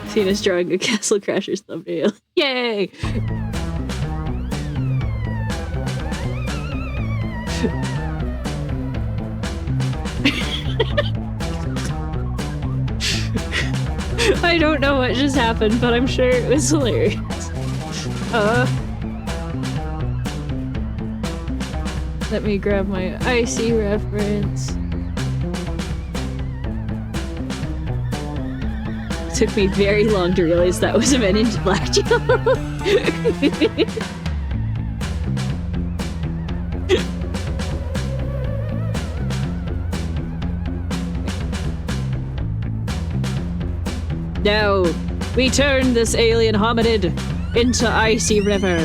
Athena's drawing a Castle Crashers thumbnail. Yay! I don't know what just happened, but I'm sure it was hilarious. Let me grab my icy reference. Took me very long to realize that was a Men in Black joke. Now, we turn this alien hominid into Icy River.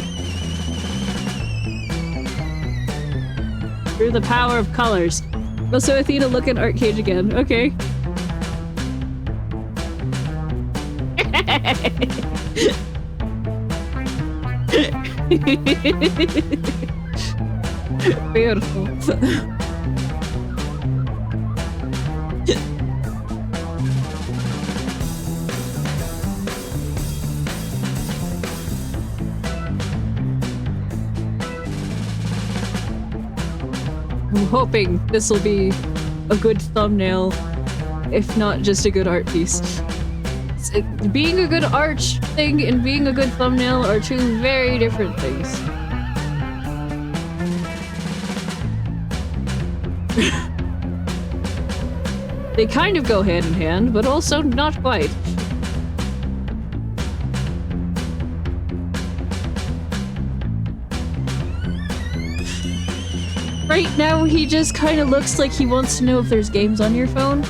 Through the power of colors. Also, Athena looking art cage again. Okay. Beautiful. I'm hoping this will be a good thumbnail, if not just a good art piece. Being a good art thing and being a good thumbnail are two very different things. They kind of go hand in hand, but also not quite. Right now, he just kind of looks like he wants to know if there's games on your phone.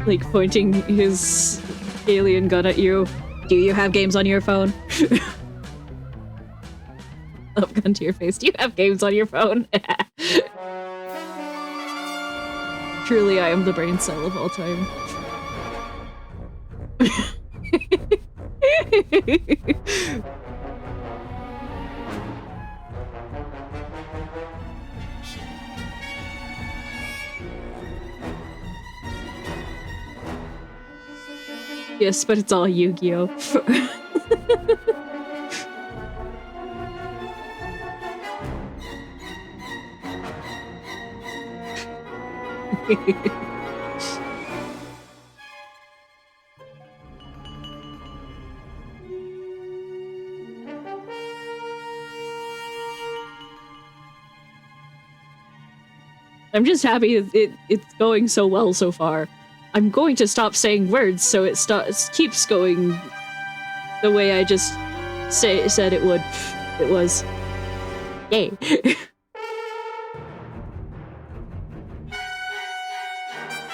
Like pointing his alien gun at you. Do you have games on your phone? Up gun to your face. Do you have games on your phone? Truly, I am the brain cell of all time. Yes, but it's all Yu-Gi-Oh! I'm just happy it's going so well so far. I'm going to stop saying words so it keeps going the way I just said it would. It was. Yay.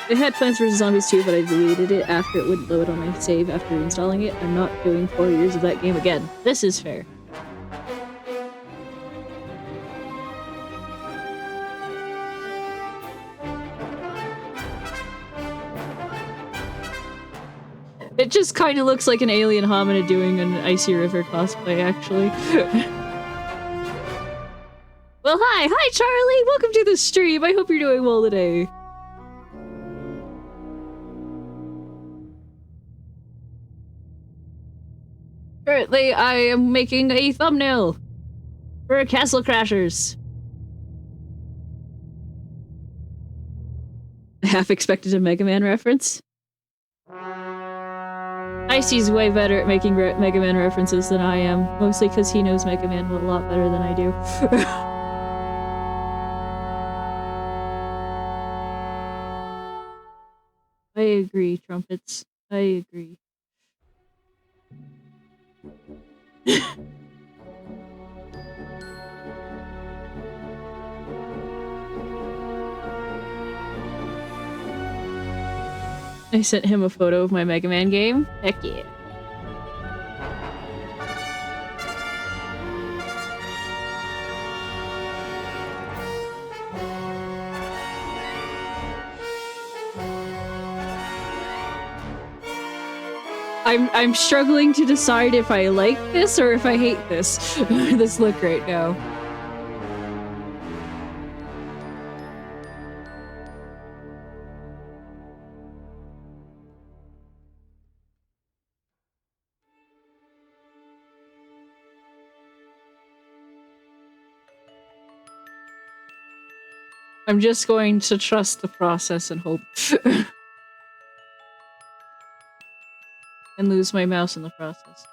I had Plants vs. Zombies 2, but I deleted it after it wouldn't load on my save after installing it. I'm not doing 4 years of that game again. This is fair. It just kind of looks like an alien hominid doing an Icy River cosplay, actually. Well, hi Charlie! Welcome to the stream! I hope you're doing well today. Currently, I am making a thumbnail for Castle Crashers. half expected a Mega Man reference. Icy's way better at making Mega Man references than I am, mostly because he knows Mega Man a lot better than I do. I agree, Trumpets. I agree. I sent him a photo of my Mega Man game. Heck yeah. I'm struggling to decide if I like this or if I hate this. This look right now. I'm just going to trust the process and hope. And lose my mouse in the process.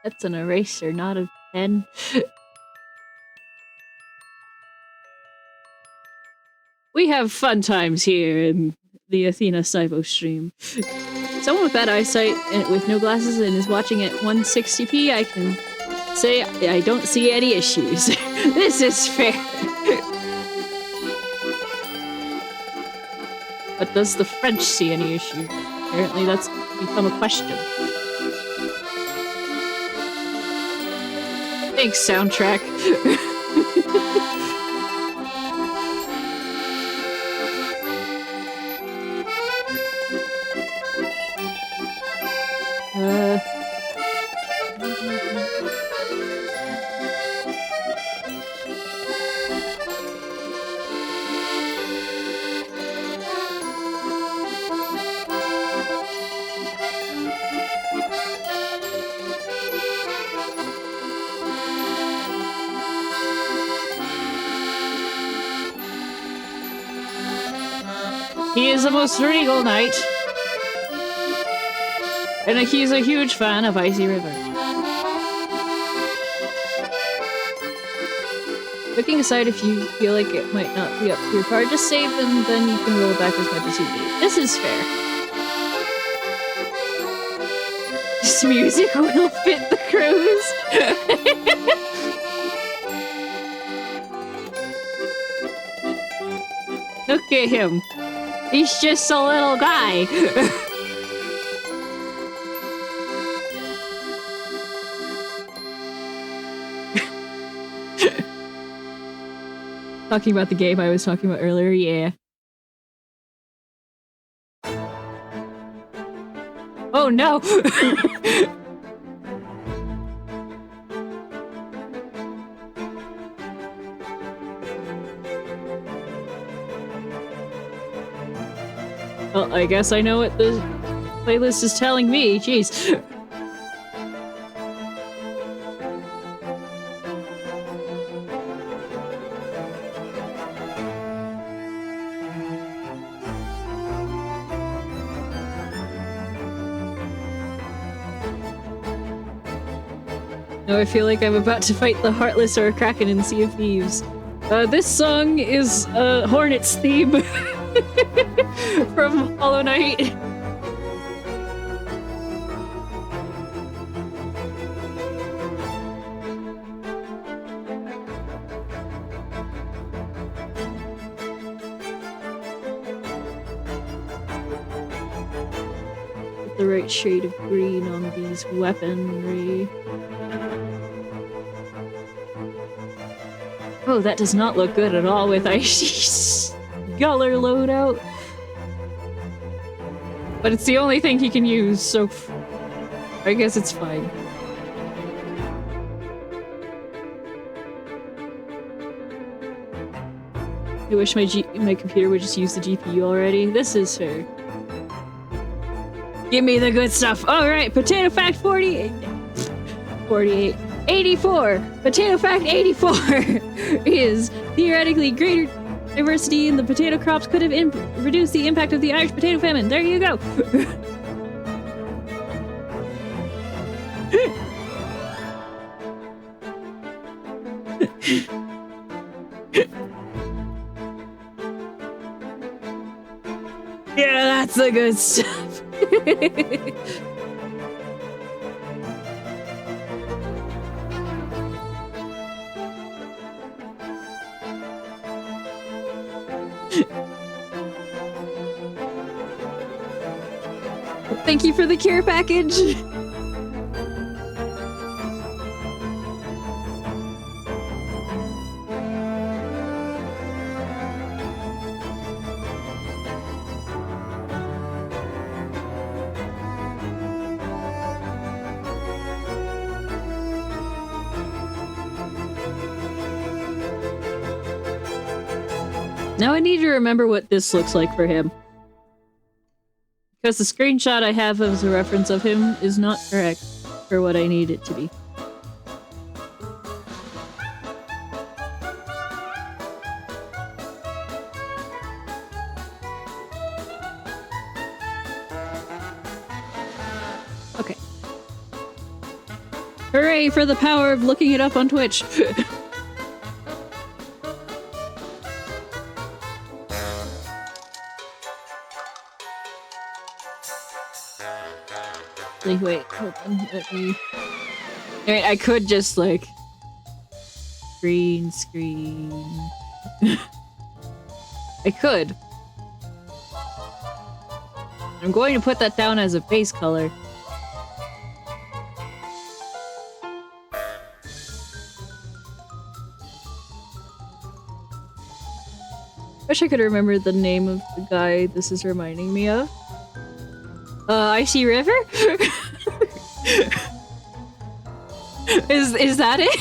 That's an eraser, not a pen. We have fun times here in the Athena Saibo stream. Someone with bad eyesight and with no glasses and is watching at 160p, I can say I don't see any issues. This is fair. But does the French see any issues? Apparently that's become a question. Thanks, soundtrack. He is the most regal knight. And he's a huge fan of Icy River. Looking aside, if you feel like it might not be up to your par, just save them, then you can roll back as much as you need. This is fair. This music will fit the cruise. Look at him. He's just a little guy. Talking about the game I was talking about earlier, yeah. Oh no! Well, I guess I know what the playlist is telling me, jeez. Now I feel like I'm about to fight the Heartless or a Kraken in Sea of Thieves. This song is Hornet's theme from Hollow Knight. Get the right shade of green on these weaponry. Oh, that does not look good at all with Icy's Guller loadout. But it's the only thing he can use, so I guess it's fine. I wish my computer would just use the GPU already. This is fair. Give me the good stuff. All right, potato fact 48. 48. 84. Potato fact 84 is theoretically greater diversity in the potato crops could have reduced the impact of the Irish potato famine. There you go. Yeah, that's the good stuff. Thank you for the care package. Now I need to remember what this looks like for him. Because the screenshot I have as a reference of him is not correct for what I need it to be. Okay. Hooray for the power of looking it up on Twitch! Like, wait, hold on, let me... I mean, I could just, like... Green screen... I could. I'm going to put that down as a base color. Wish I could remember the name of the guy this is reminding me of. Icy River? Is that it?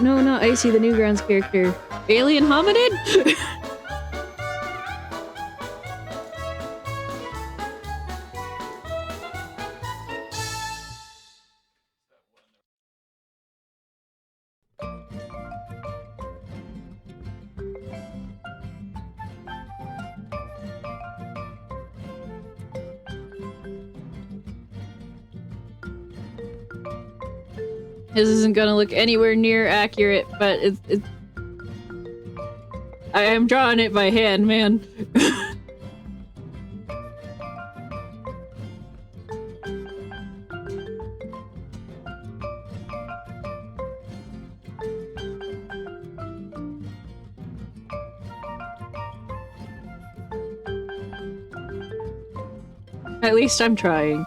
No, not Icy, the Newgrounds character. Alien Hominid? This isn't gonna look anywhere near accurate, but I am drawing it by hand, man. At least I'm trying.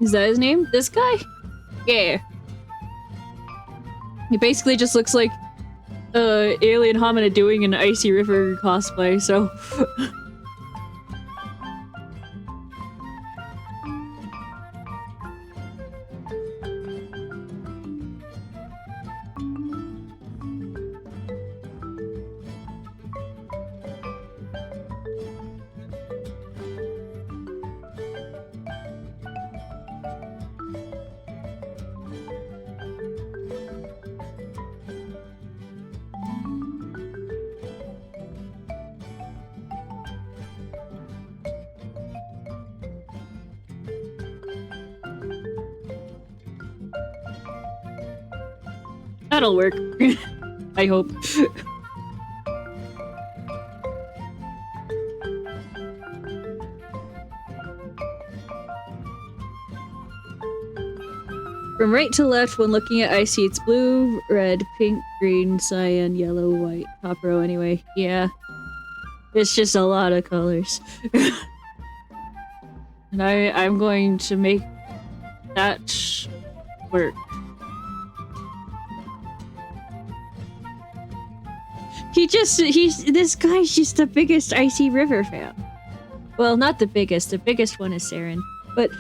Is that his name? This guy? Yeah. He basically just looks like alien hominid doing an Icy River cosplay, so... That'll work. I hope. From right to left, when looking at Icy, it's blue, red, pink, green, cyan, yellow, white. Top row anyway. Yeah. It's just a lot of colors. And I'm going to make that work. This guy's just the biggest Icy River fan. Well, not the biggest one is Saren, but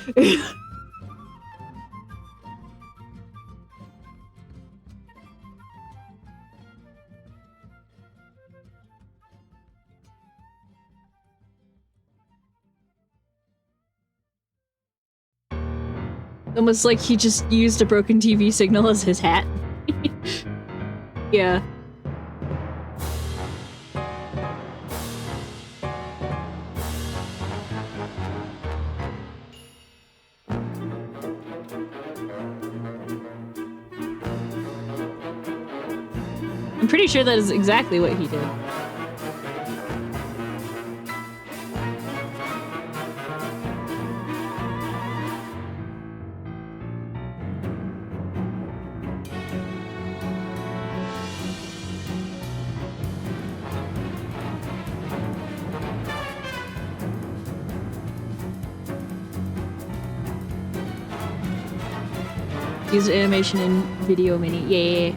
almost like he just used a broken TV signal as his hat. Yeah. I'm pretty sure that is exactly what he did. Use animation in Video Mini. Yeah.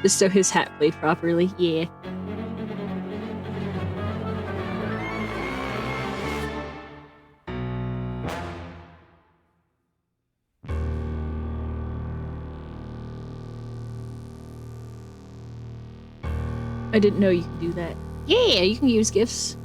Just so his hat played properly. Yeah. I didn't know you could do that. Yeah, you can use GIFs.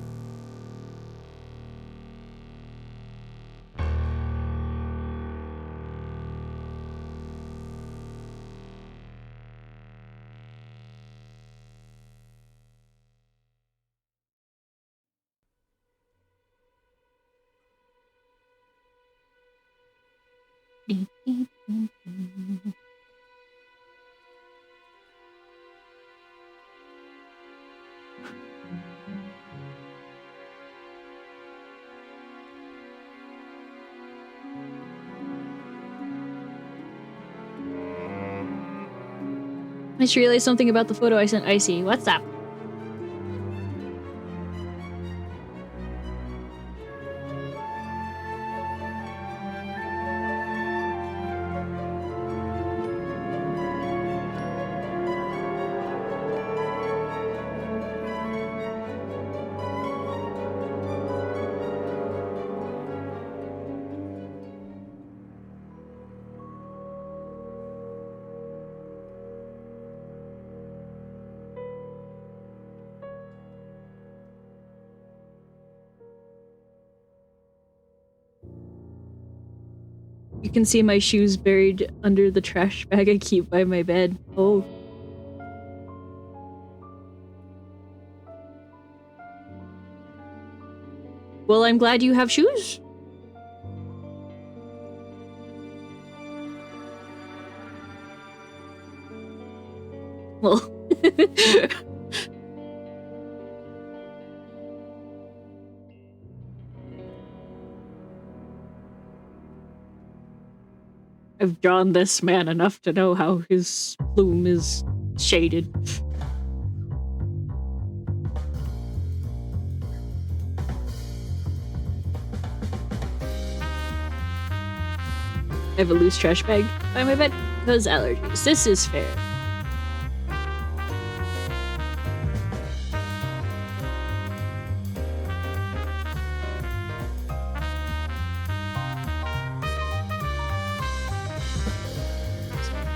I just realized something about the photo I sent Icy. What's up? You can see my shoes buried under the trash bag I keep by my bed. Oh. Well, I'm glad you have shoes. Well. I've drawn this man enough to know how his plume is shaded. I have a loose trash bag by my bed because allergies. This is fair.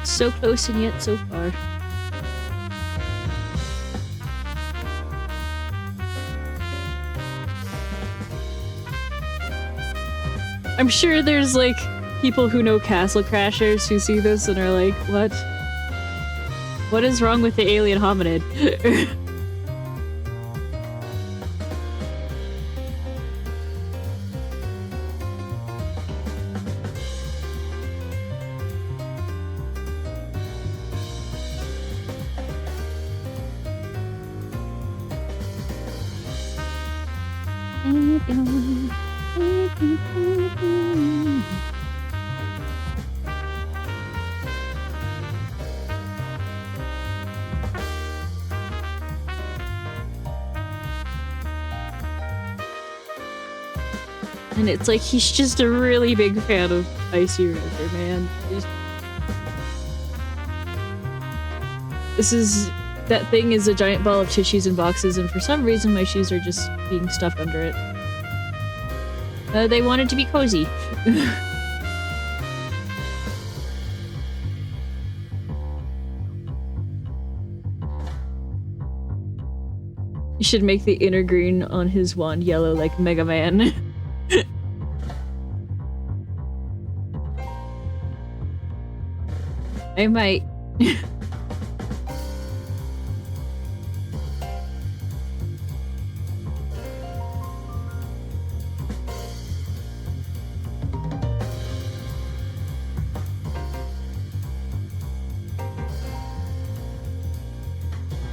So close and yet so far. I'm sure there's like people who know Castle Crashers who see this and are like, what? What is wrong with the alien hominid? And it's like he's just a really big fan of Icy River, man. That thing is a giant ball of tissues and boxes, and for some reason my shoes are just being stuffed under it. They wanted to be cozy. You should make the inner green on his wand yellow like Mega Man. I might.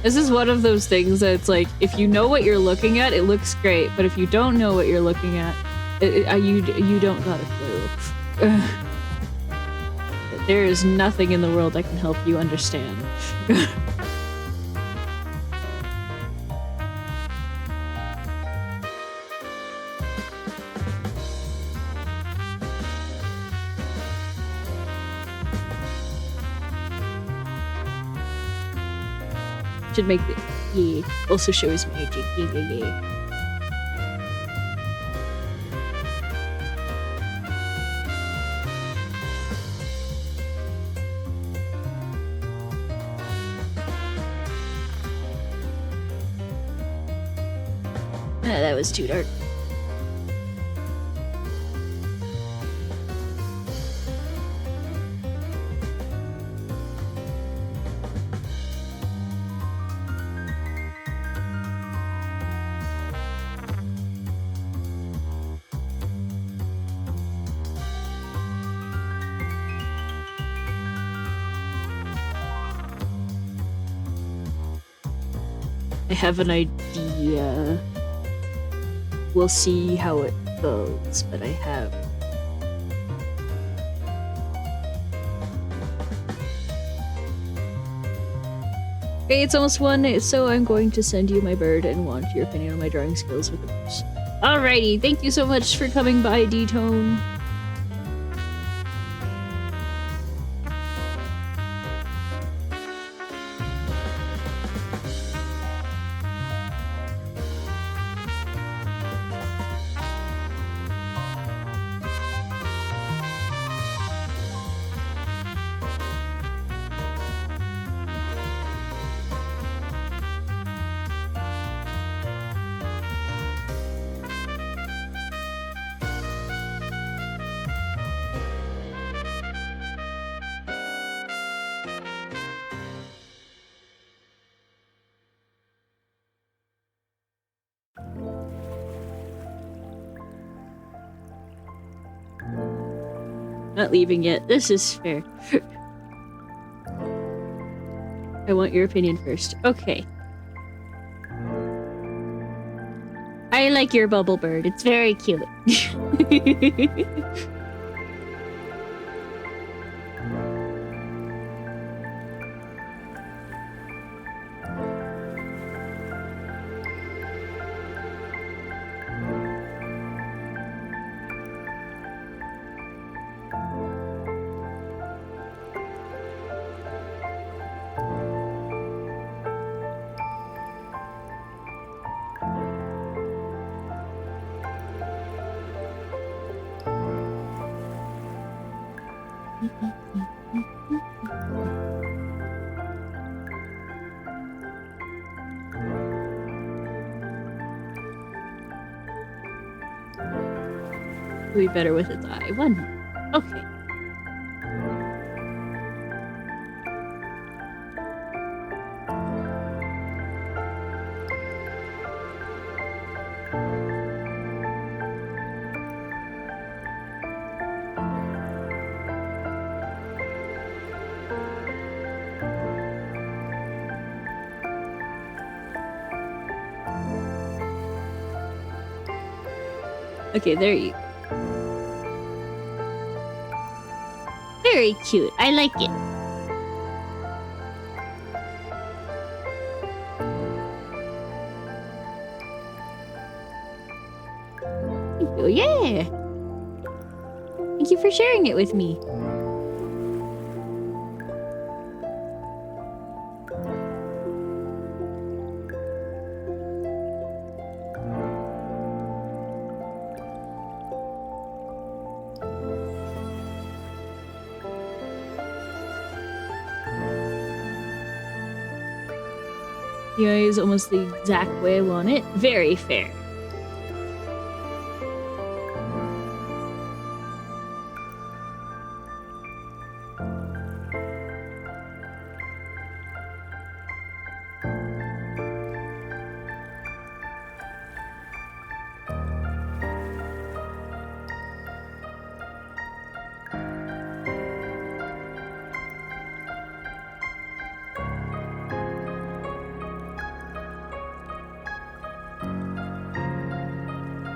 This is one of those things that it's like, if you know what you're looking at, it looks great, but if you don't know what you're looking at, you don't got a clue. There is nothing in the world that can help you understand. Should make the also show his magic. That was too dark. I have an idea. We'll see how it goes, but I have. Okay, it's almost 1, so I'm going to send you my bird and want your opinion on my drawing skills with the brush. Alrighty, thank you so much for coming by, D-Tone. Not leaving yet. This is fair. I want your opinion first. Okay. I like your bubble bird. It's very cute. Be better with its eye. One. Okay. Okay, there you go. very cute. I like it. Thank you. Yeah. Thank you for sharing it with me. The eye is almost the exact way I want it. Very fair.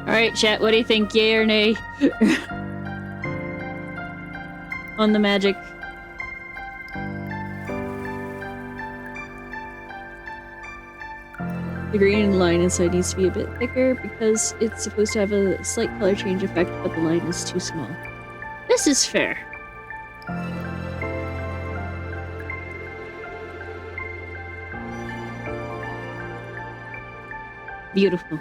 Alright, chat, what do you think? Yay or nay? On the magic. The green line inside needs to be a bit thicker because it's supposed to have a slight color change effect, but the line is too small. This is fair. Beautiful.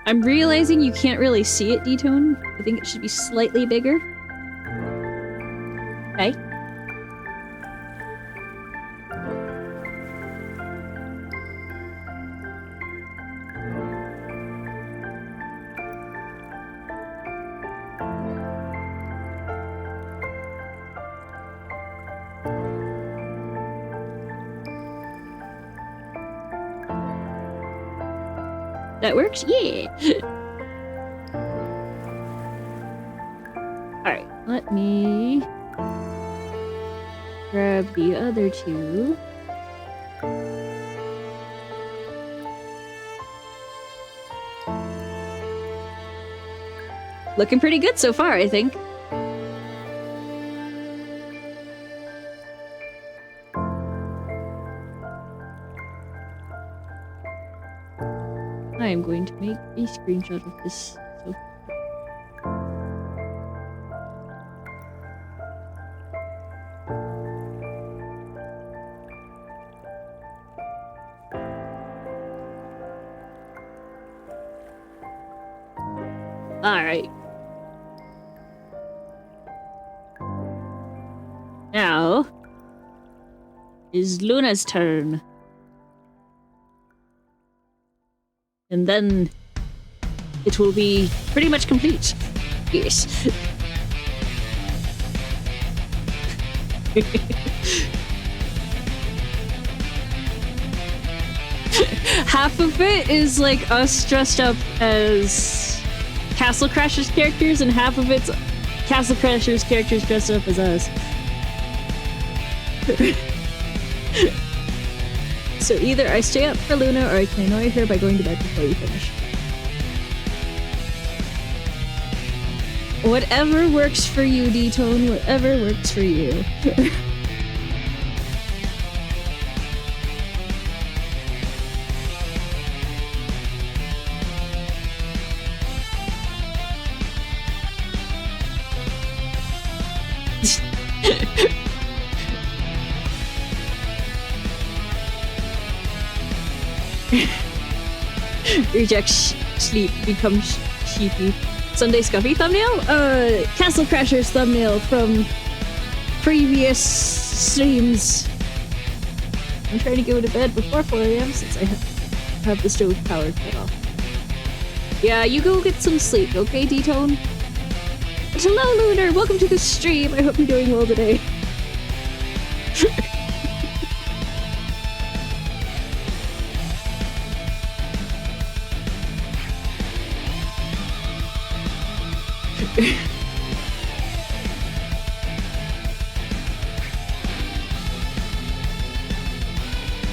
I'm realizing you can't really see it, D-Tone. I think it should be slightly bigger. Okay. That works? Yeah! Alright, let me grab the other two. Looking pretty good so far, I think. I am going to make a screenshot of this. So. Alright. Now is Luna's turn. And then it will be pretty much complete. Yes. Half of it is like us dressed up as Castle Crashers characters, and half of it's Castle Crashers characters dressed up as us. So either I stay up for Luna or I can annoy her by going to bed before we finish. Whatever works for you, D-Tone. Whatever works for you. Reject sleep, become sheepy. Sunday Scuffy thumbnail? Castle Crashers thumbnail from previous streams. I'm trying to go to bed before 4 AM since I have the stove power cut off. Yeah, you go get some sleep, okay, D-Tone? But hello, Lunar! Welcome to the stream! I hope you're doing well today.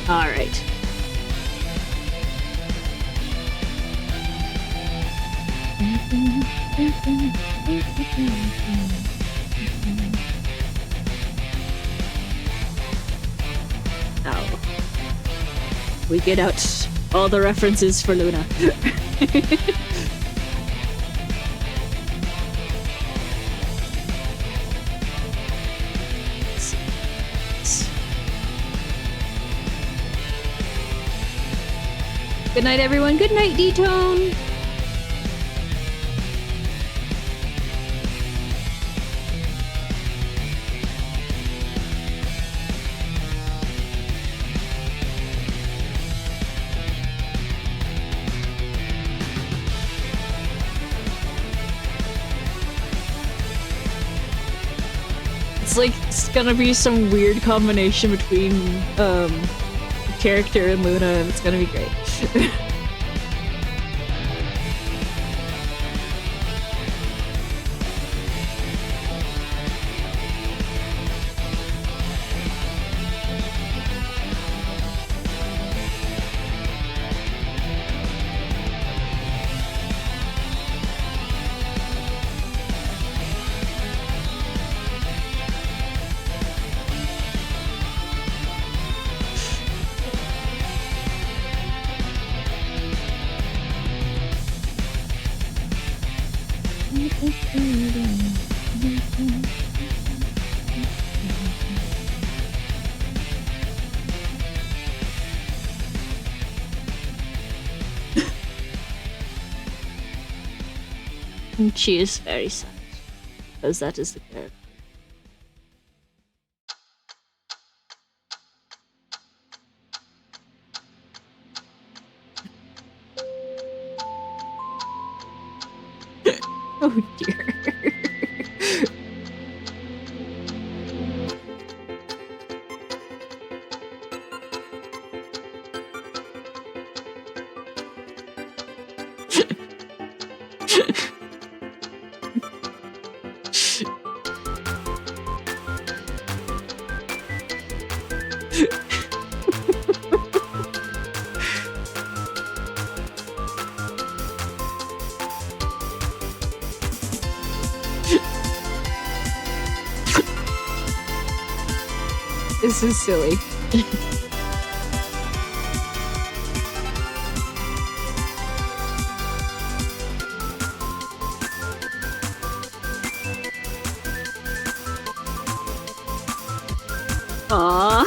All right. Now, we get out all the references for Luna. Good night, everyone. Good night, D-Tone. It's like it's gonna be some weird combination between character and Luna, and it's gonna be great. And she is very sad, because that is the character. Oh dear. This is silly. Aww.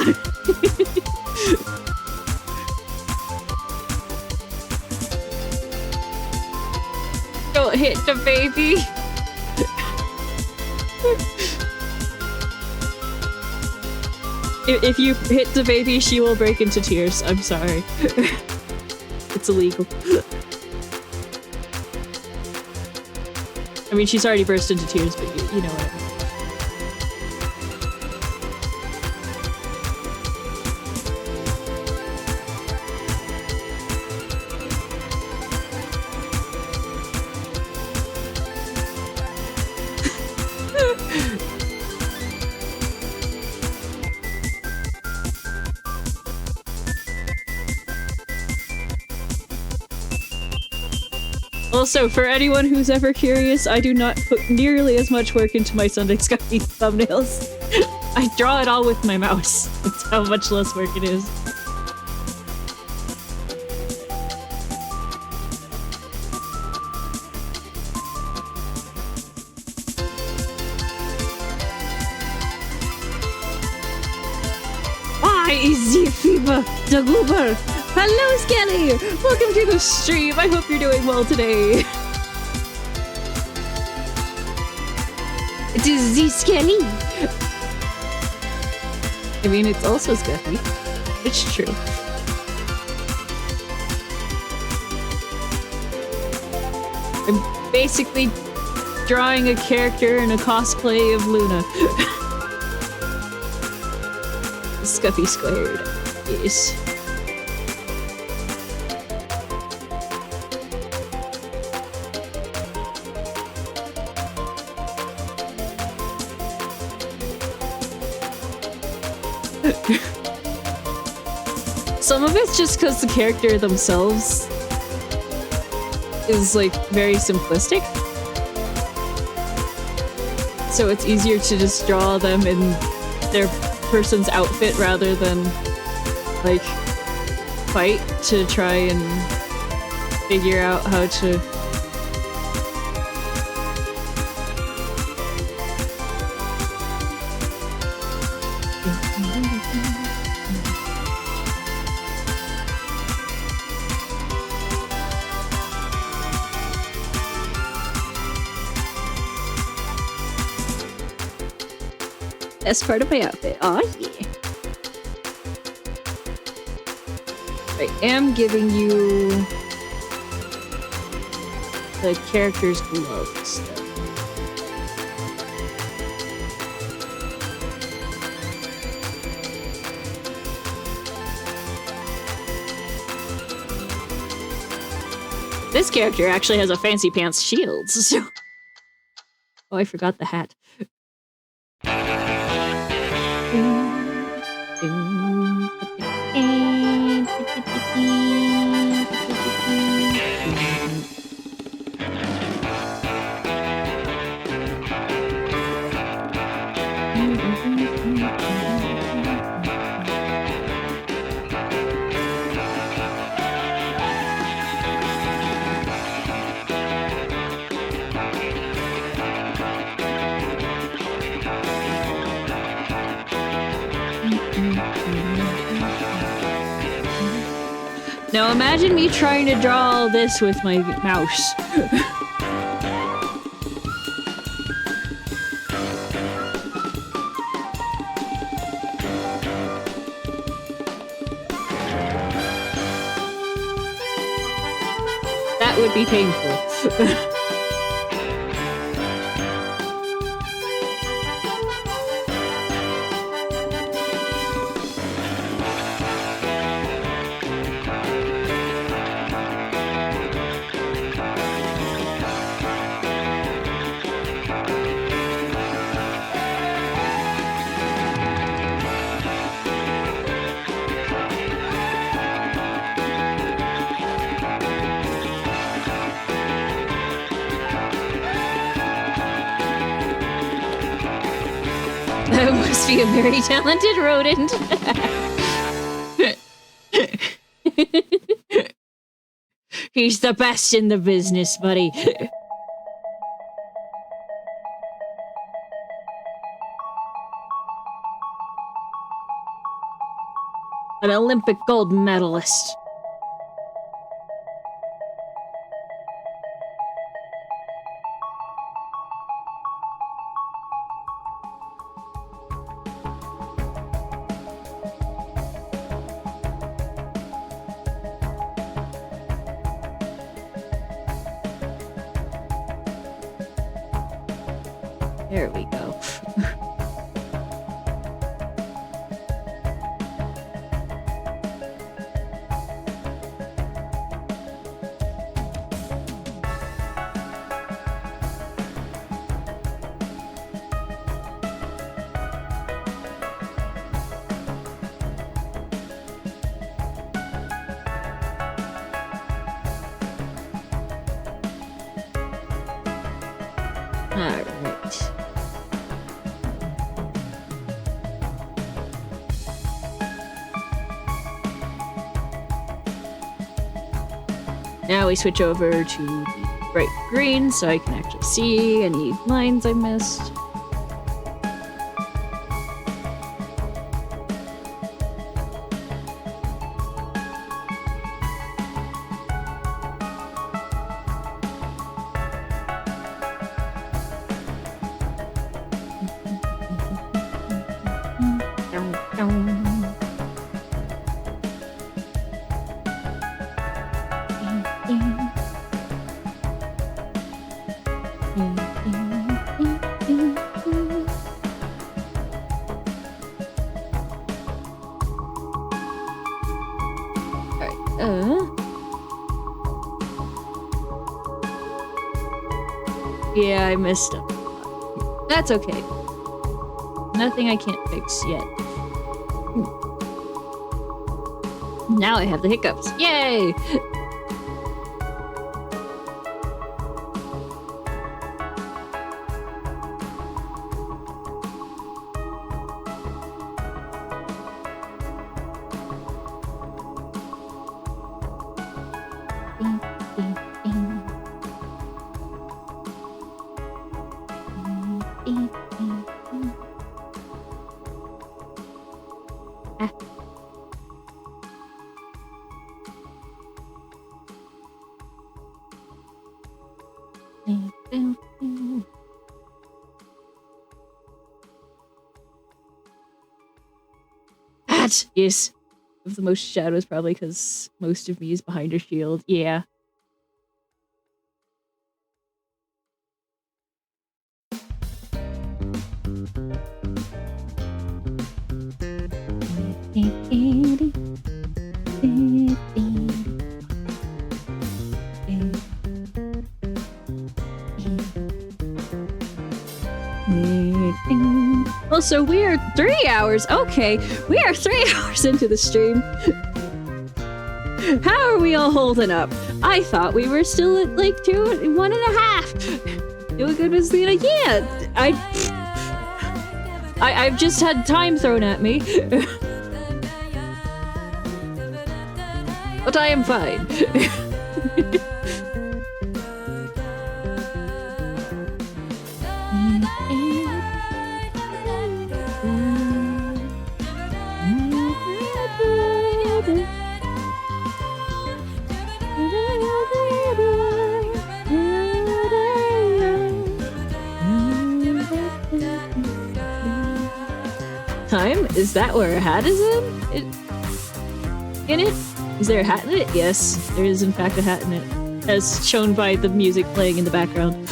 Don't hit the baby. If you hit the baby, she will break into tears. I'm sorry. It's illegal. I mean, she's already burst into tears, but you know what I mean. Also, for anyone who's ever curious, I do not put nearly as much work into my Sunday Sky thumbnails. I draw it all with my mouse. That's how much less work it is. Why is the fever the goober? Hello, Skelly! Welcome to the stream. I hope you're doing well today. It is the Skelly. I mean, it's also Skelly. It's true. I'm basically drawing a character in a cosplay of Luna. Scuffy squared. Yes. Some of it's just because the character themselves is like very simplistic. So it's easier to just draw them in their person's outfit rather than like fight to try and figure out how to That's part of my outfit. Aw, yeah. I am giving you the character's gloves. This character actually has a fancy pants shield, so... Oh, I forgot the hat. Now imagine me trying to draw all this with my mouse. That would be painful. That must be a very talented rodent. He's the best in the business, buddy. An Olympic gold medalist. There we go. All right. Now we switch over to the bright green so I can actually see any lines I missed. Yeah, I messed up. That's okay. Nothing I can't fix yet. Now I have the hiccups. Yay! That yes. Of the most shadows, probably because most of me is behind her shield. Yeah. Well, so we are 3 hours. Okay, we are 3 hours into the stream. How are we all holding up? I thought we were still at like 1.5. Doing good, Miss Lena. Yeah, I've just had time thrown at me, but I am fine. Time? Is that where a hat is in it? Is there a hat in it? Yes, there is in fact a hat in it, as shown by the music playing in the background.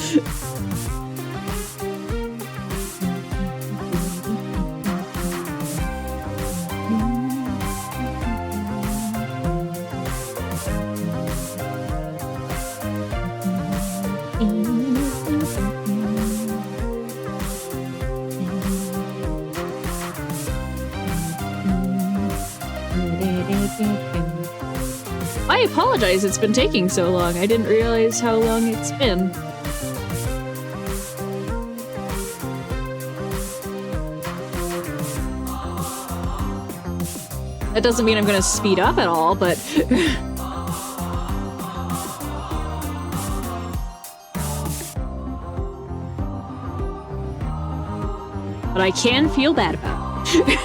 I apologize, it's been taking so long. I didn't realize how long it's been. That doesn't mean I'm gonna speed up at all, but... but I can feel bad about it.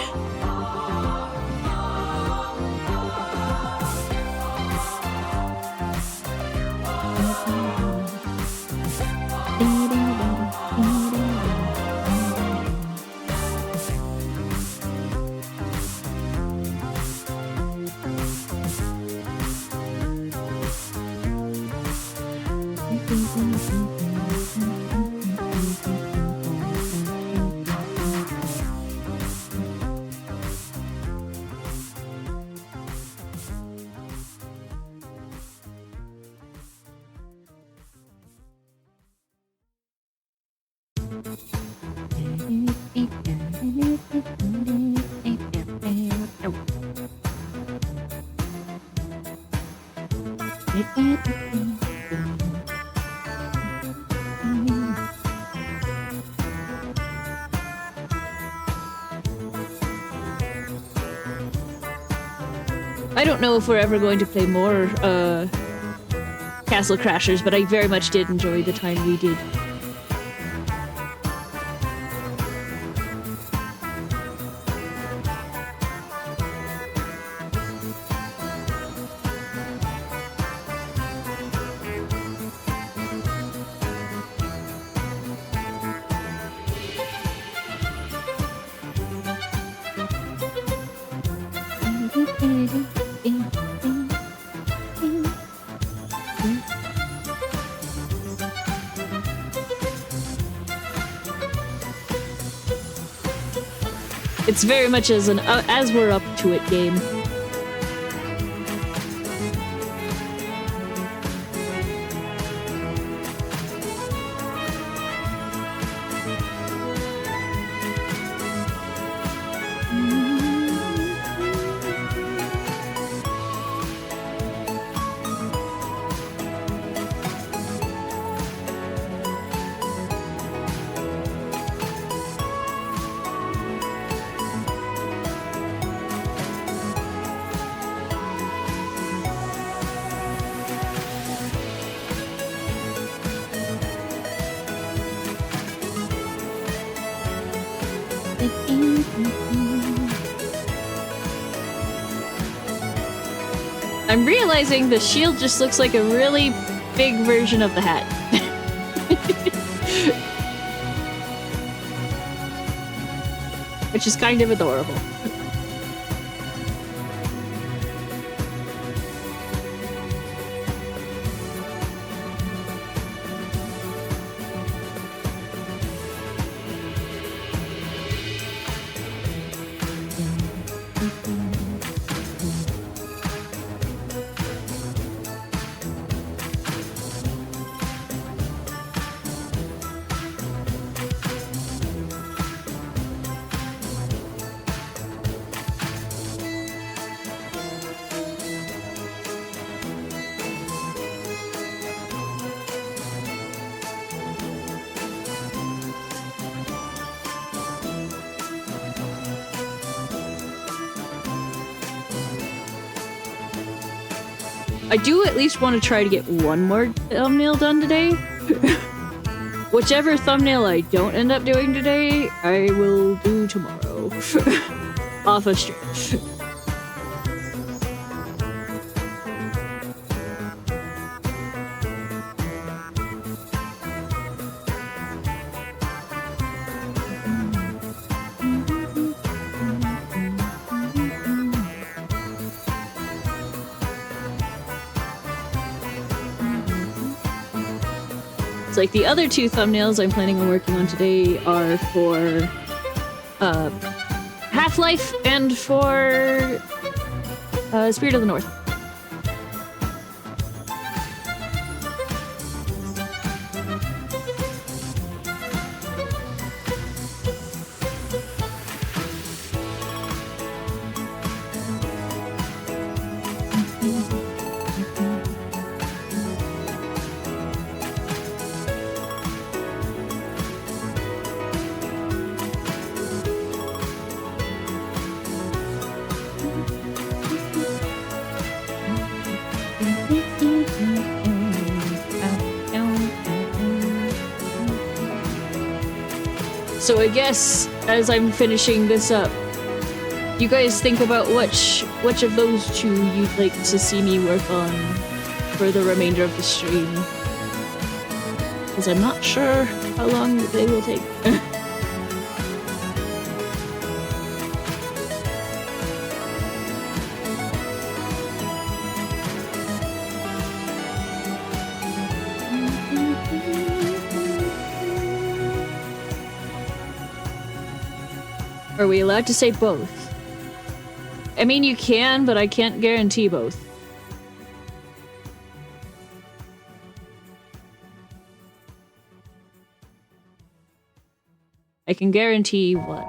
I don't know if we're ever going to play more Castle Crashers, but I very much did enjoy the time we did. It's very much as an as we're up to it game. I'm realizing the shield just looks like a really big version of the hat. Which is kind of adorable. I do at least want to try to get one more thumbnail done today. Whichever thumbnail I don't end up doing today, I will do tomorrow. Off a stream. It's like the other two thumbnails I'm planning on working on today are for Half-Life and for Spirit of the North. So I guess as I'm finishing this up, you guys think about which of those two you'd like to see me work on for the remainder of the stream. Because I'm not sure how long they will take. Are we allowed to say both? I mean, you can, but I can't guarantee both. I can guarantee what?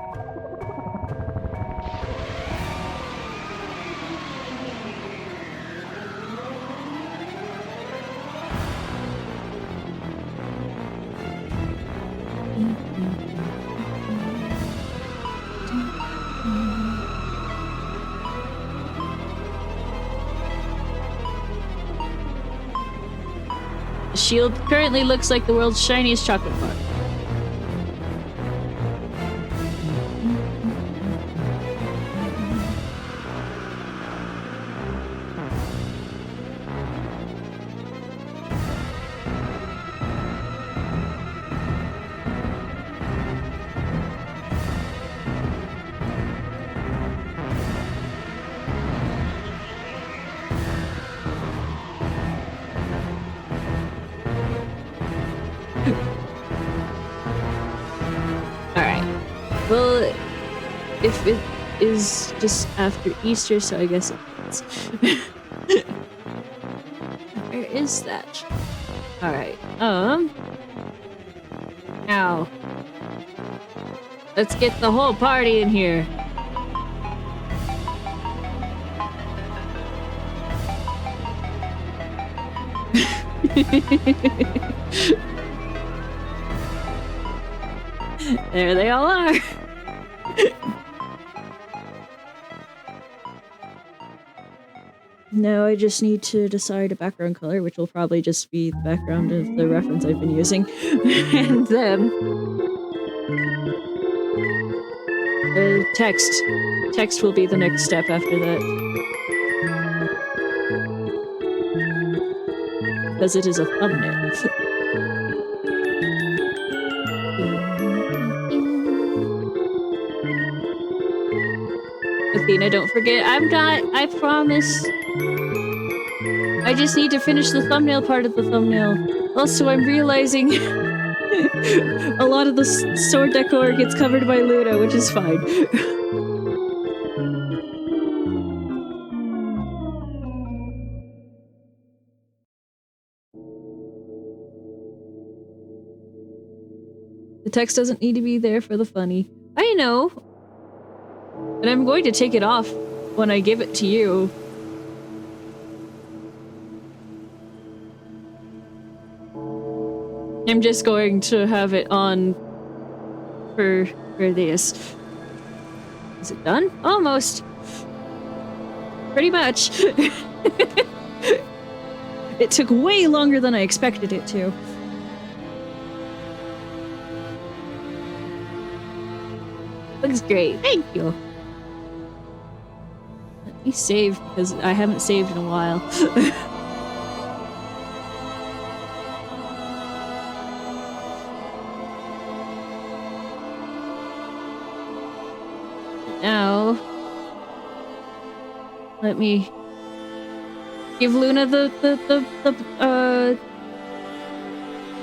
The shield currently looks like the world's shiniest chocolate bar. Well, if it is just after Easter, so I guess it's... Where is that? Alright, Now, let's get the whole party in here. There they all are. Now I just need to decide a background color, which will probably just be the background of the reference I've been using. And then... Text. Text will be the next step after that. Because it is a thumbnail. Athena, don't forget, I'm not, I promise. I just need to finish the thumbnail part of the thumbnail. Also, I'm realizing a lot of the sword decor gets covered by Luna, which is fine. The text doesn't need to be there for the funny. I know. And I'm going to take it off when I give it to you. I'm just going to have it on for this. Is it done? Almost. Pretty much. It took way longer than I expected it to. Looks great. Thank you. Let me save because I haven't saved in a while. Now, let me give Luna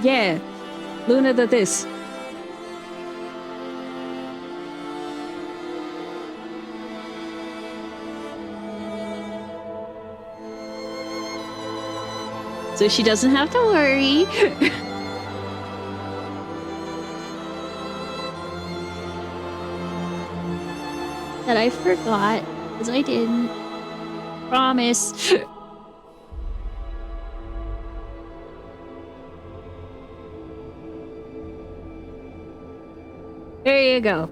yeah, Luna this. So she doesn't have to worry. That I forgot, because I didn't. Promise. There you go.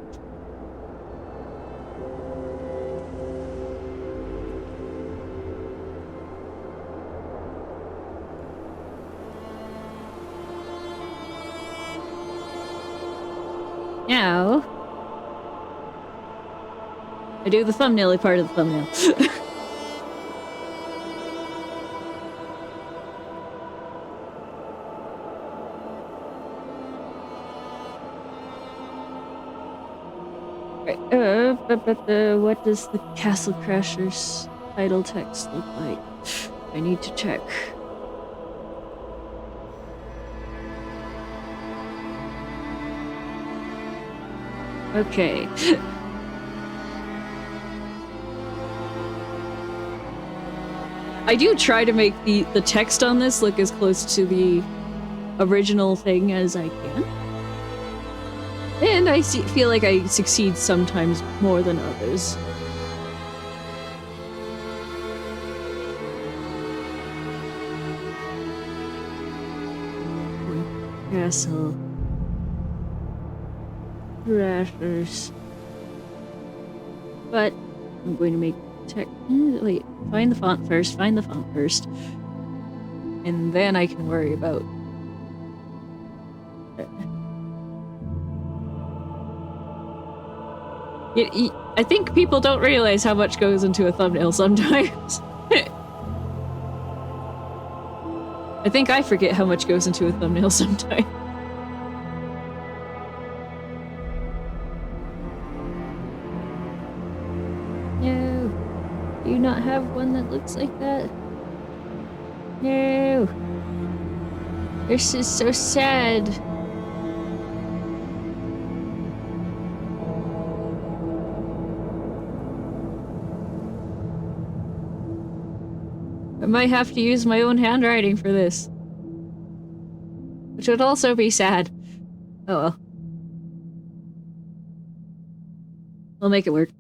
Now, I do the thumbnail part of the thumbnail. Right, what does the Castle Crashers title text look like? I need to check. Okay. I do try to make the text on this look as close to the original thing as I can. And I feel like I succeed sometimes more than others. Castle Crashers. But I'm going to make text. Wait, find the font first. Find the font first. And then I can worry about. I think people don't realize how much goes into a thumbnail sometimes. I think I forget how much goes into a thumbnail sometimes. No. Do you not have one that looks like that? No. This is so sad. I might have to use my own handwriting for this. Which would also be sad. Oh well. We'll make it work.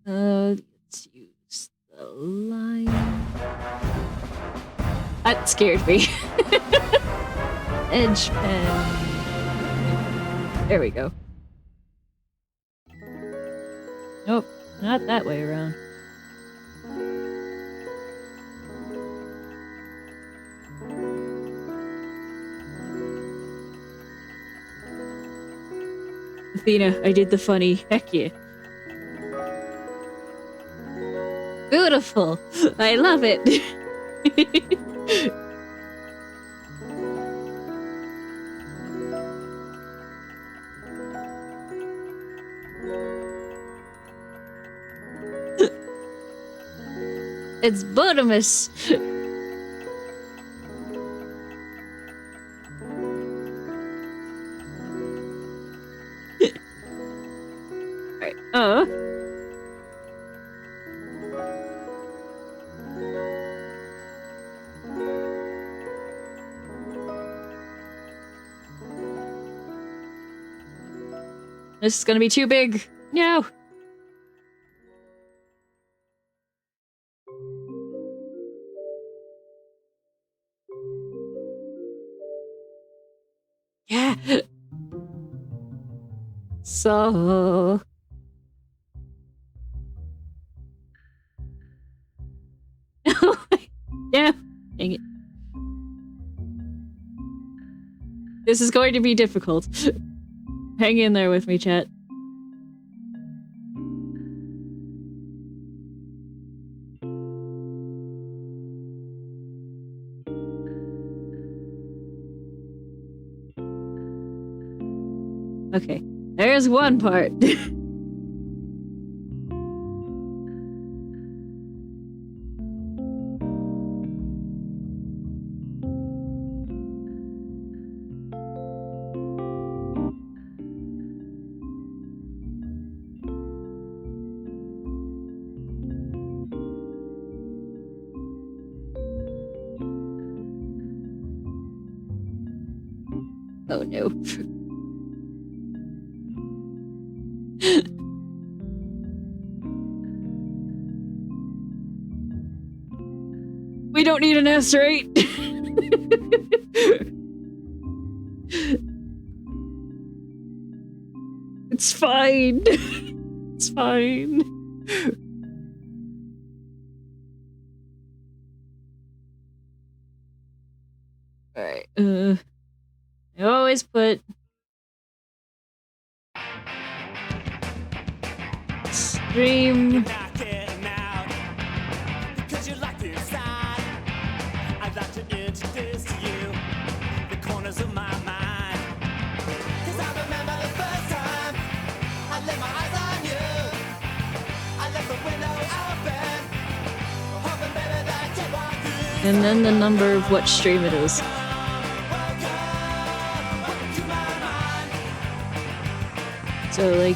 Let's use the line. That scared me. Edge pen. There we go. Nope, not that way around. Athena, I did the funny. Heck yeah. Beautiful. I love it. It's bottomless. Right. Oh. This is gonna be too big. No. Yeah. So. Yeah. Dang it. This is going to be difficult. Hang in there with me, chat. Okay, there's one part. Oh no. We don't need an S-rate. It's fine. It's fine. Alright, I always put stream. And then the number of what stream it is. So, like,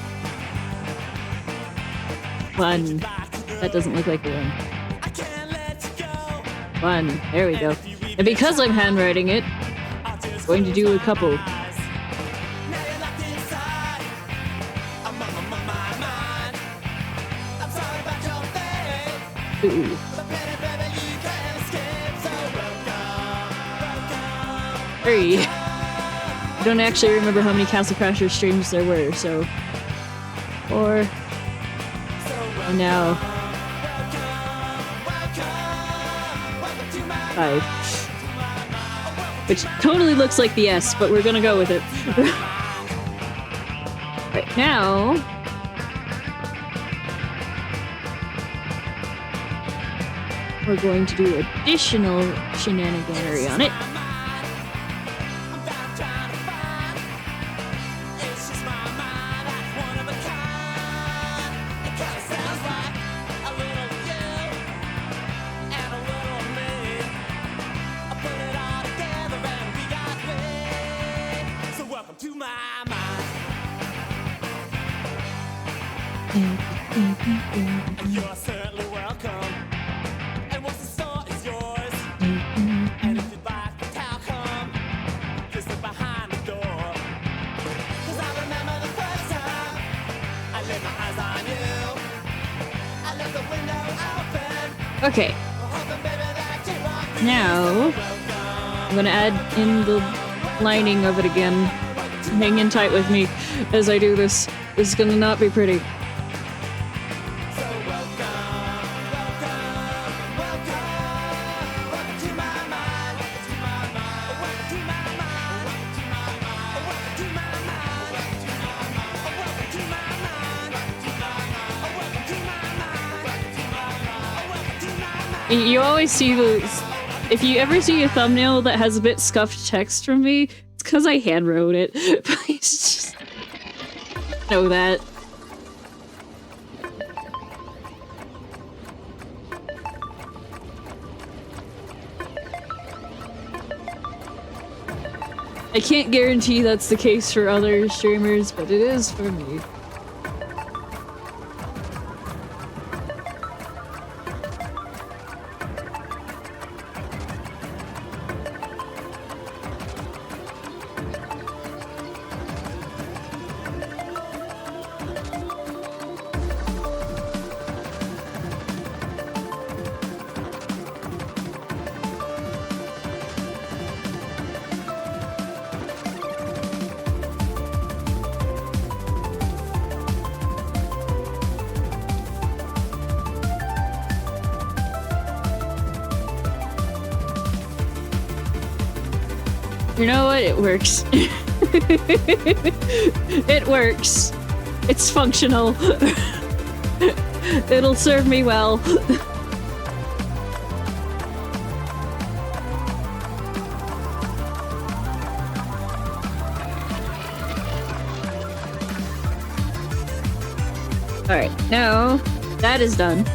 1. That doesn't look like a 1. 1. There we go. And because I'm handwriting it, I'm going to do a couple. Ooh. Hurry. I don't actually remember how many Castle Crasher streams there were, so 4. And now 5. Which totally looks like the S, but we're gonna go with it. Right now, we're going to do additional shenaniganery on it. You're certainly welcome. And what's in store is yours. And if you'd like to come, just look behind the door. 'Cause I remember the first time I laid my eyes on you. I left the window open. Okay. Hoping, baby, that you walk through. Now, I'm gonna add in the lining of it again. Hang in tight with me as I do this. This is gonna not be pretty. You always see those. If you ever see a thumbnail that has a bit scuffed text from me, it's because I hand wrote it. Please just know that. I can't guarantee that's the case for other streamers, but it is for me. You know what? It works. It works. It's functional. It'll serve me well. Alright, now that is done.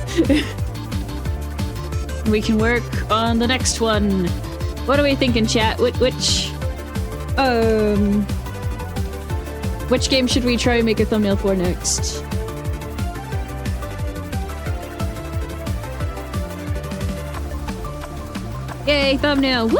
We can work on the next one. What are we thinking, chat? Which game should we try and make a thumbnail for next? Yay, thumbnail! Woo!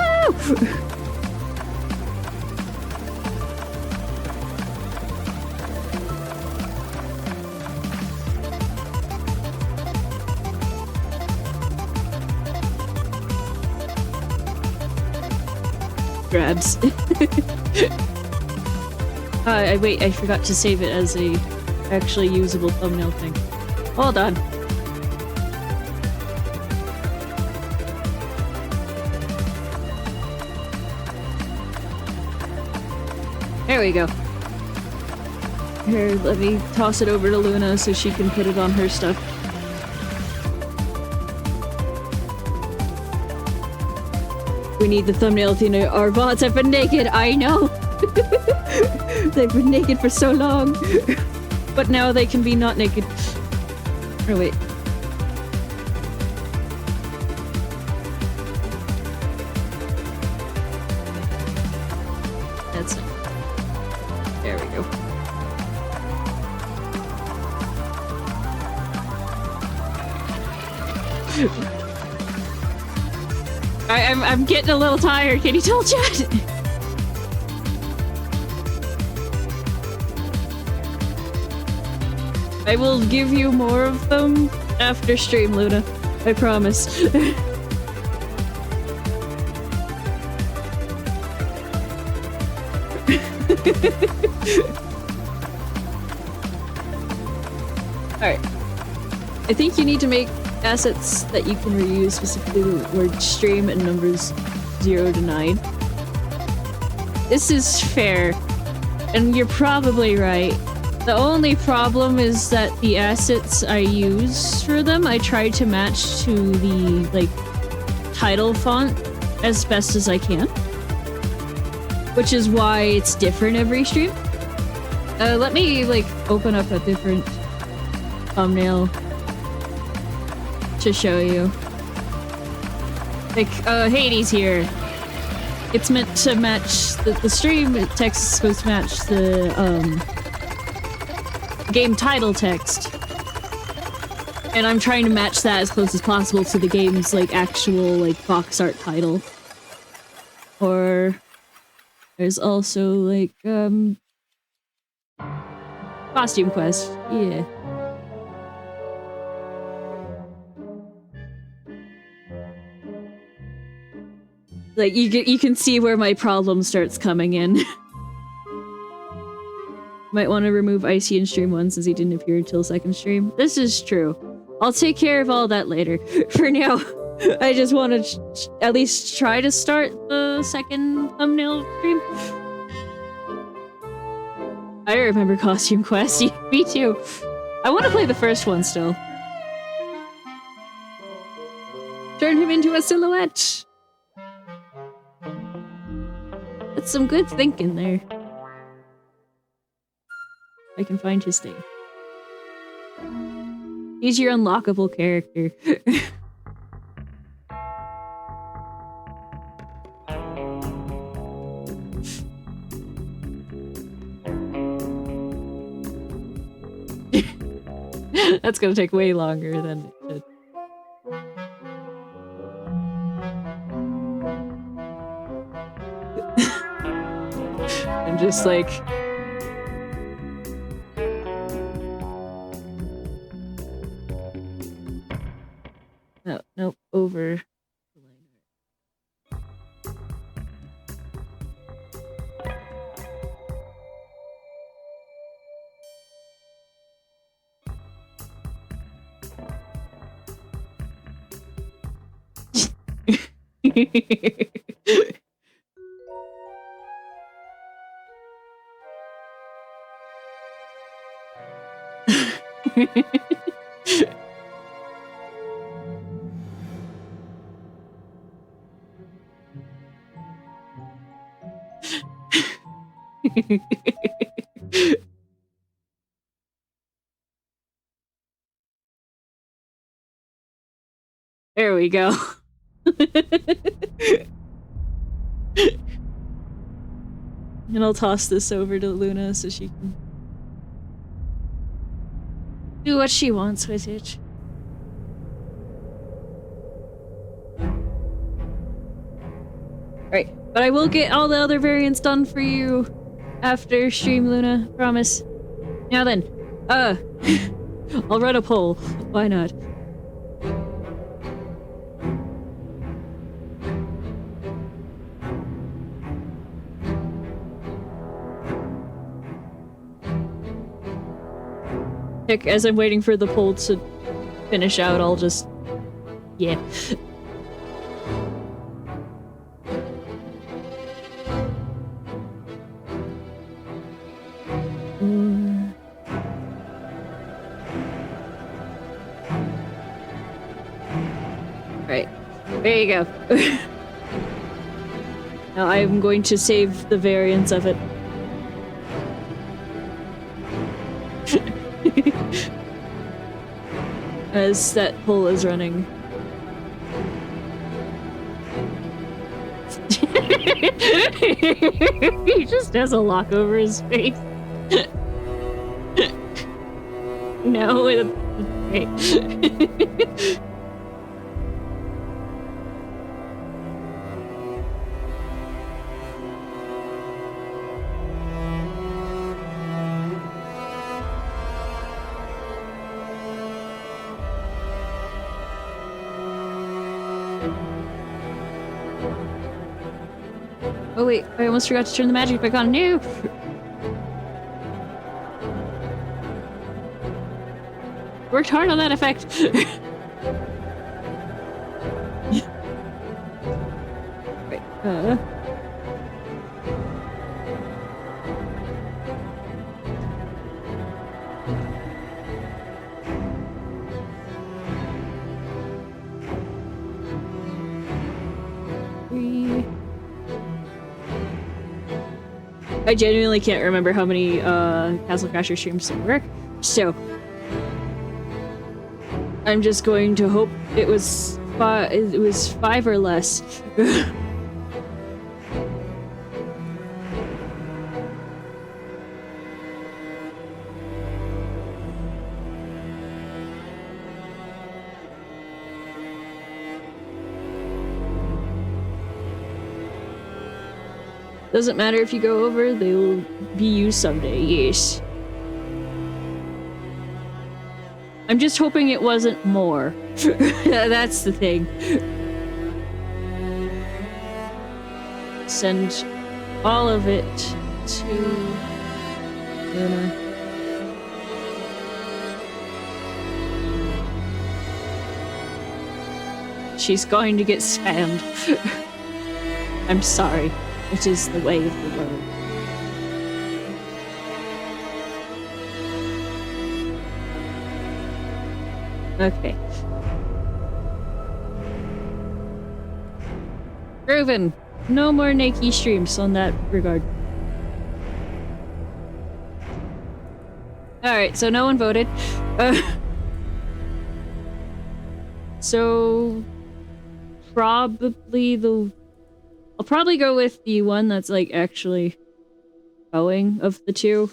Grabs. Wait, I forgot to save it as a actually usable thumbnail thing. Hold on. There we go. Here, let me toss it over to Luna so she can put it on her stuff. We need the thumbnail, Athena. Our bots have been naked, I know! They've been naked for so long. But now they can be not naked. Oh, wait. That's it. There we go. I'm getting a little tired. Can you tell, chat? I will give you more of them after stream, Luna. I promise. Alright. I think you need to make assets that you can reuse, specifically the word stream and numbers 0 to 9. This is fair, and you're probably right. The only problem is that the assets I use for them, I try to match to the, like, title font as best as I can. Which is why it's different every stream. Let me, like, open up a different thumbnail to show you. Like, Hades here. It's meant to match the stream text is supposed to match the, game title text. And I'm trying to match that as close as possible to the game's, like, actual, like, box art title. Or there's also, like, Costume Quest. Yeah. Like, you can see where my problem starts coming in. Might want to remove Icy in stream 1 since he didn't appear until second stream. This is true. I'll take care of all that later. For now, I just want to at least try to start the second thumbnail stream. I remember Costume Quest. Me too. I want to play the first one still. Turn him into a silhouette. That's some good thinking there. I can find his thing. He's your unlockable character. That's gonna take way longer than it should. I'm just like... No, nope, over. There we go. And I'll toss this over to Luna so she can do what she wants with it. Right, but I will get all the other variants done for you after stream, Luna. Promise. Now then, I'll run a poll. Why not? Heck, as I'm waiting for the poll to finish out, I'll just... yeah. Right. There you go. Now I'm going to save the variants of it. As that poll is running. He just has a lock over his face. No, wait. Oh wait, I almost forgot to turn the magic back on. No! Worked hard on that effect. Right, I genuinely can't remember how many Castle Crasher streams there were, so I'm just going to hope it was five or less. Doesn't matter if you go over, they will be used someday, yes. I'm just hoping it wasn't more. That's the thing. Send all of it to Luna. She's going to get spammed. I'm sorry. It is the way of the world. Okay. Proven. No more Nike streams on that regard. Alright, so no one voted. So probably I'll probably go with the one that's like actually going of the two,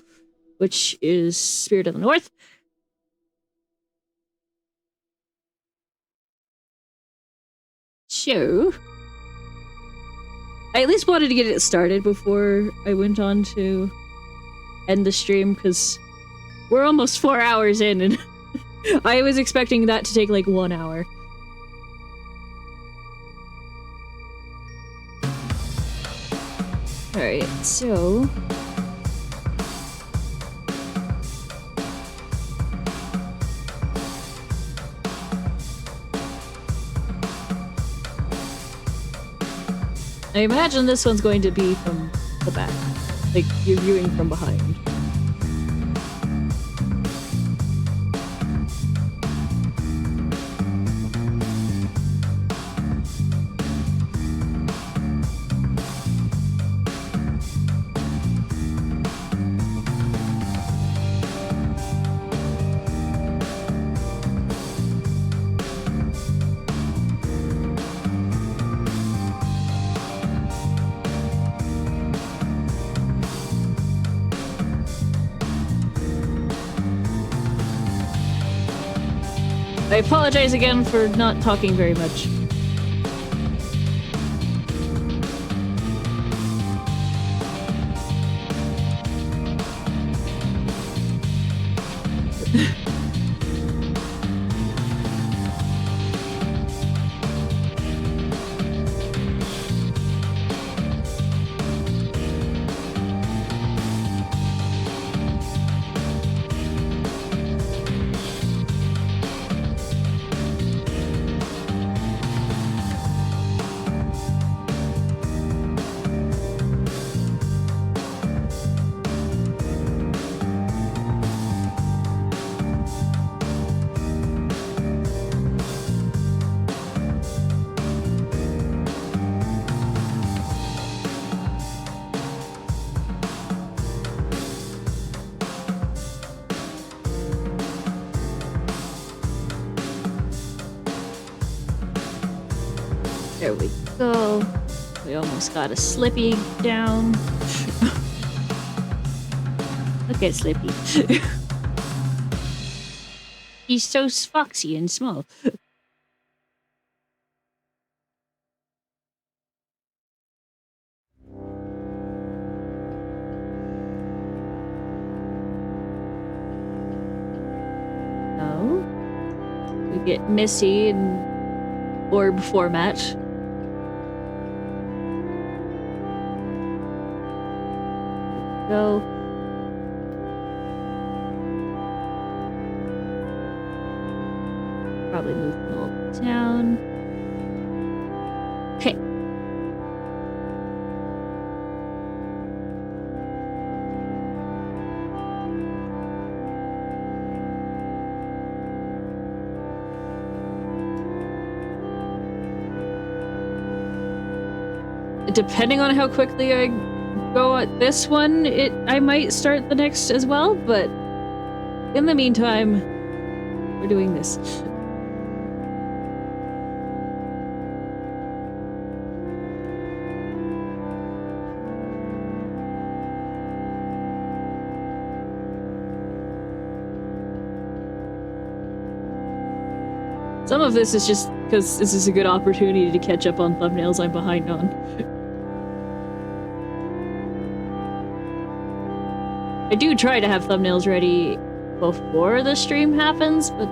which is Spirit of the North. So I at least wanted to get it started before I went on to end the stream, because we're almost 4 hours in and I was expecting that to take like 1 hour. Alright, so I imagine this one's going to be from the back. Like, you're viewing from behind. I apologize again for not talking very much. There we go. We almost got a Slippy down. Look at Slippy. He's so foxy and small. No. We get Missy and orb format. Go. Probably move them all down. Okay. Depending on how quickly I go at this one, I might start the next as well, but in the meantime, we're doing this. Some of this is just because this is a good opportunity to catch up on thumbnails I'm behind on. I do try to have thumbnails ready before the stream happens, but,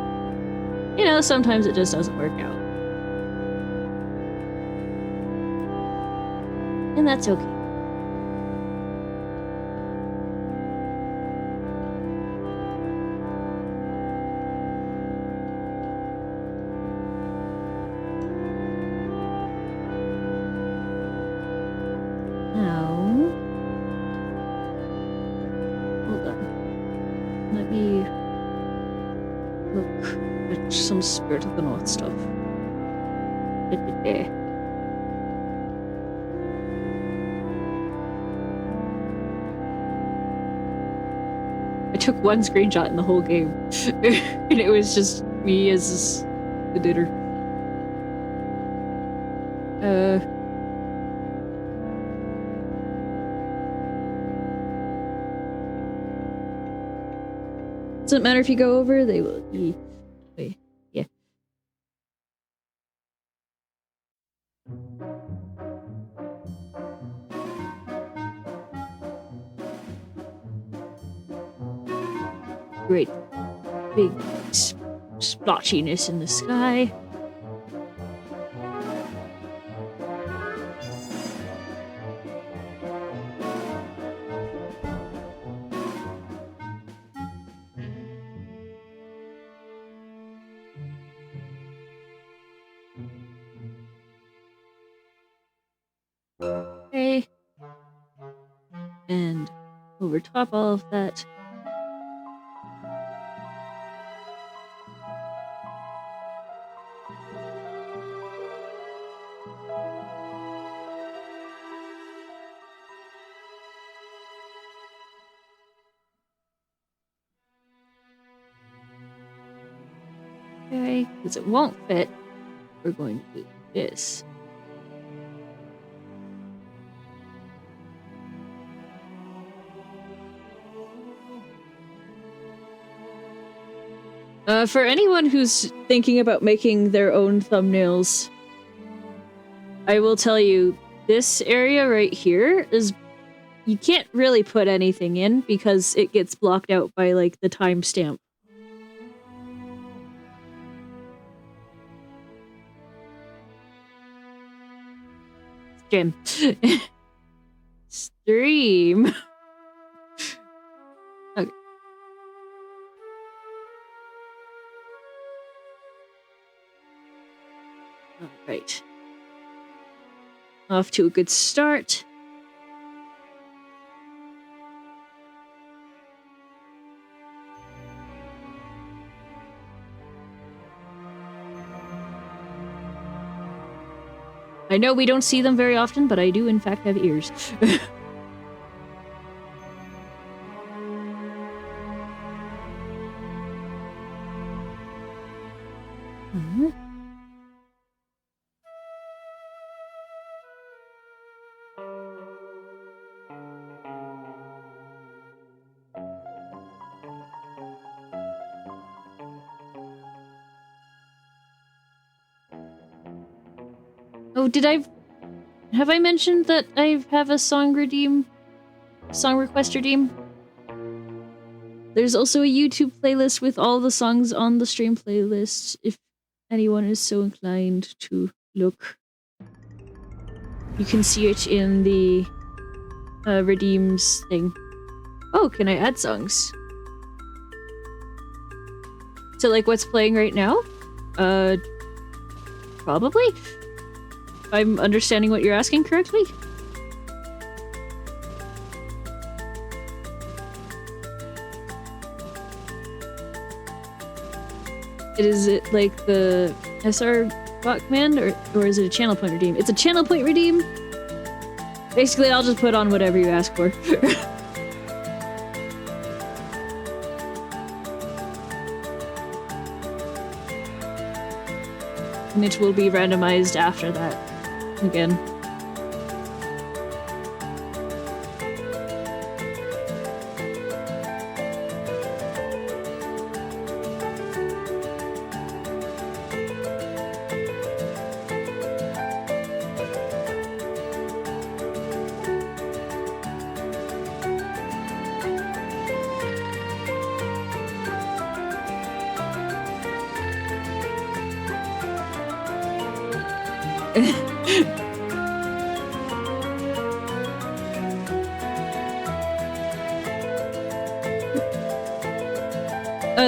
you know, sometimes it just doesn't work out. And that's okay. Spirit of the North stuff. took one screenshot in the whole game. And it was just me as the duder. Doesn't matter if you go over, they will be. Wait, yeah. Great big splotchiness in the sky. Okay. And over top all of that. Okay, because it won't fit, we're going to do this. For anyone who's thinking about making their own thumbnails, I will tell you, this area right here is... You can't really put anything in because it gets blocked out by, like, the timestamp. Jim. Stream. Okay. Alright. Off to a good start. I know we don't see them very often, but I do in fact have ears. Oh, have I mentioned that I have a song request redeem? There's also a YouTube playlist with all the songs on the stream playlist, if anyone is so inclined to look. You can see it in the redeems thing. Oh, can I add songs? So like what's playing right now? Probably? If I'm understanding what you're asking correctly? Is it like the SR bot command or is it a channel point redeem? It's a channel point redeem! Basically, I'll just put on whatever you ask for. And it will be randomized after that. Again.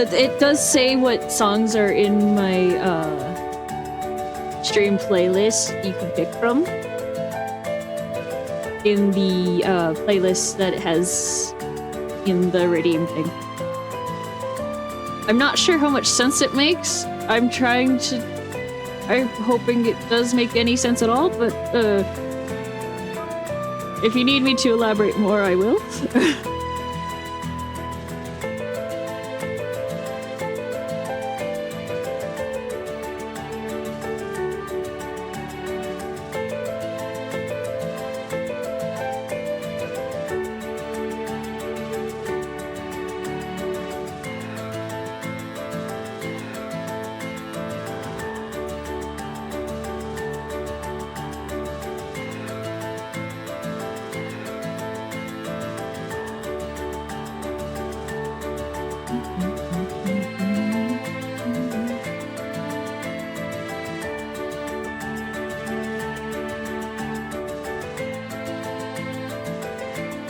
It does say what songs are in my stream playlist you can pick from. In the playlist that it has in the redeem thing. I'm not sure how much sense it makes. I'm hoping it does make any sense at all, but if you need me to elaborate more, I will.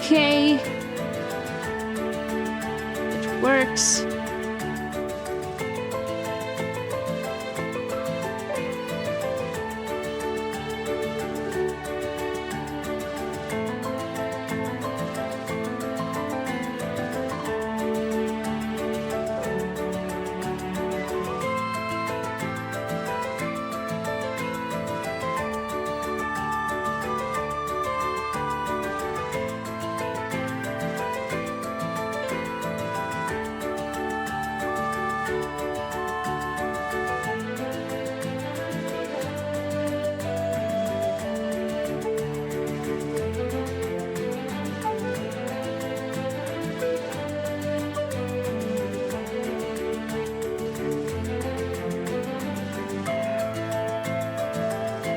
Okay. Which works.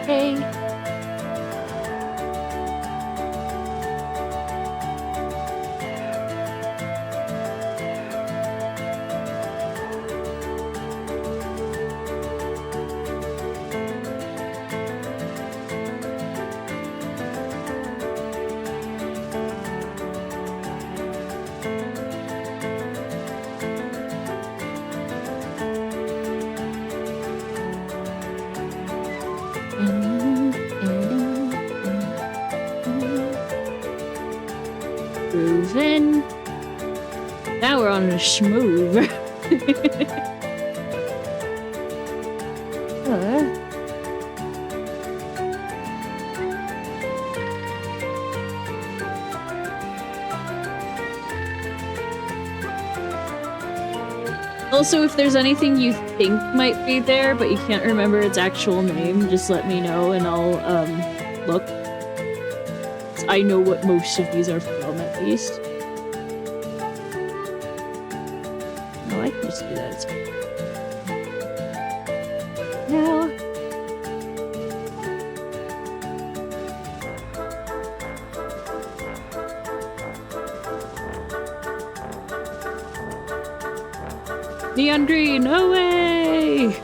Okay. Groovin'. Now we're on a schmoove. Also, if there's anything you think might be there, but you can't remember its actual name, just let me know and I'll, look. I know what most of these are from, at least. No, I can just do that. It's fine. Now... Neon green, away!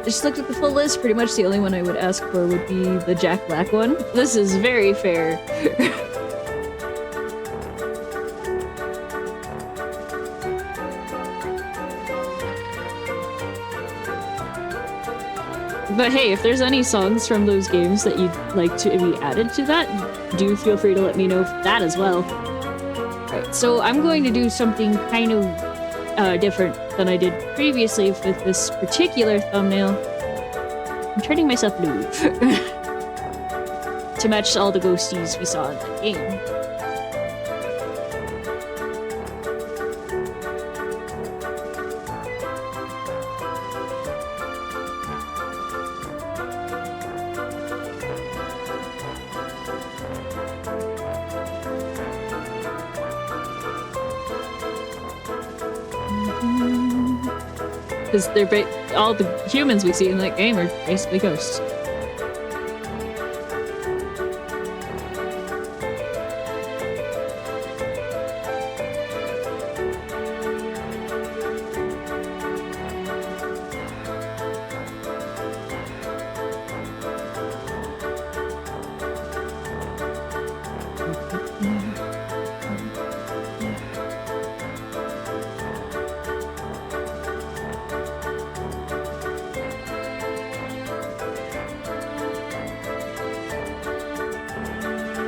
Just looked at the full list. Pretty much the only one I would ask for would be the Jack Black one. This is very fair. But hey, if there's any songs from those games that you'd like to be added to that, do feel free to let me know that as well. Alright, so I'm going to do something kind of different than I did previously with this particular thumbnail. I'm turning myself blue to match all the ghosties we saw in that game. Because they're all the humans we see in that game are basically ghosts.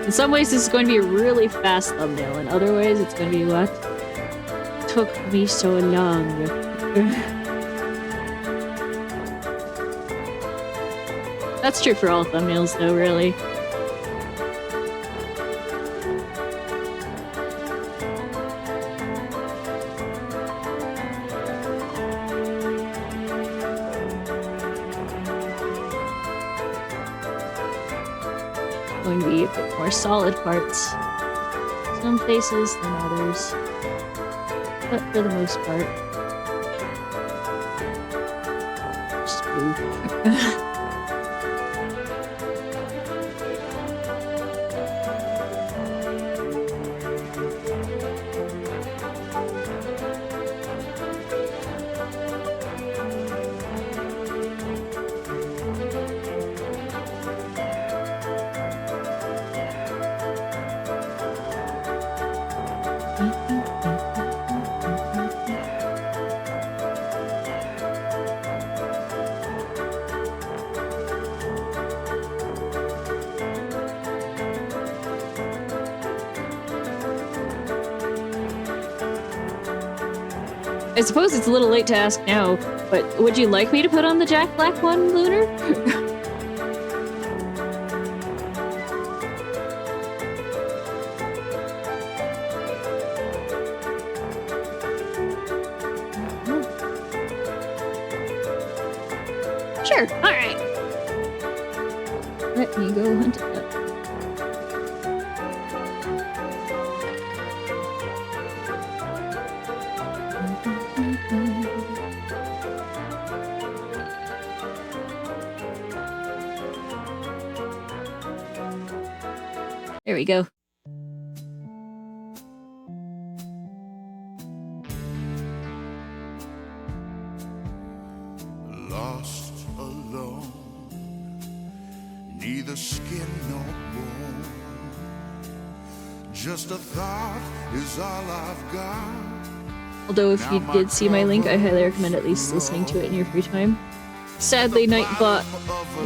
In some ways, this is going to be a really fast thumbnail. In other ways, it's going to be what took me so long. That's true for all thumbnails, though, really. Going to be a bit more solid parts. Some places than others. But for the most part, just move. I suppose it's a little late to ask now, but would you like me to put on the Jack Black one, Lunar? Sure, alright. Let me go hunt it up. There we go. Lost alone, neither skin nor bone. Just a thought is all I've got. Although if you did see my link, I highly recommend at least listening to it in your free time. Sadly, Nightbot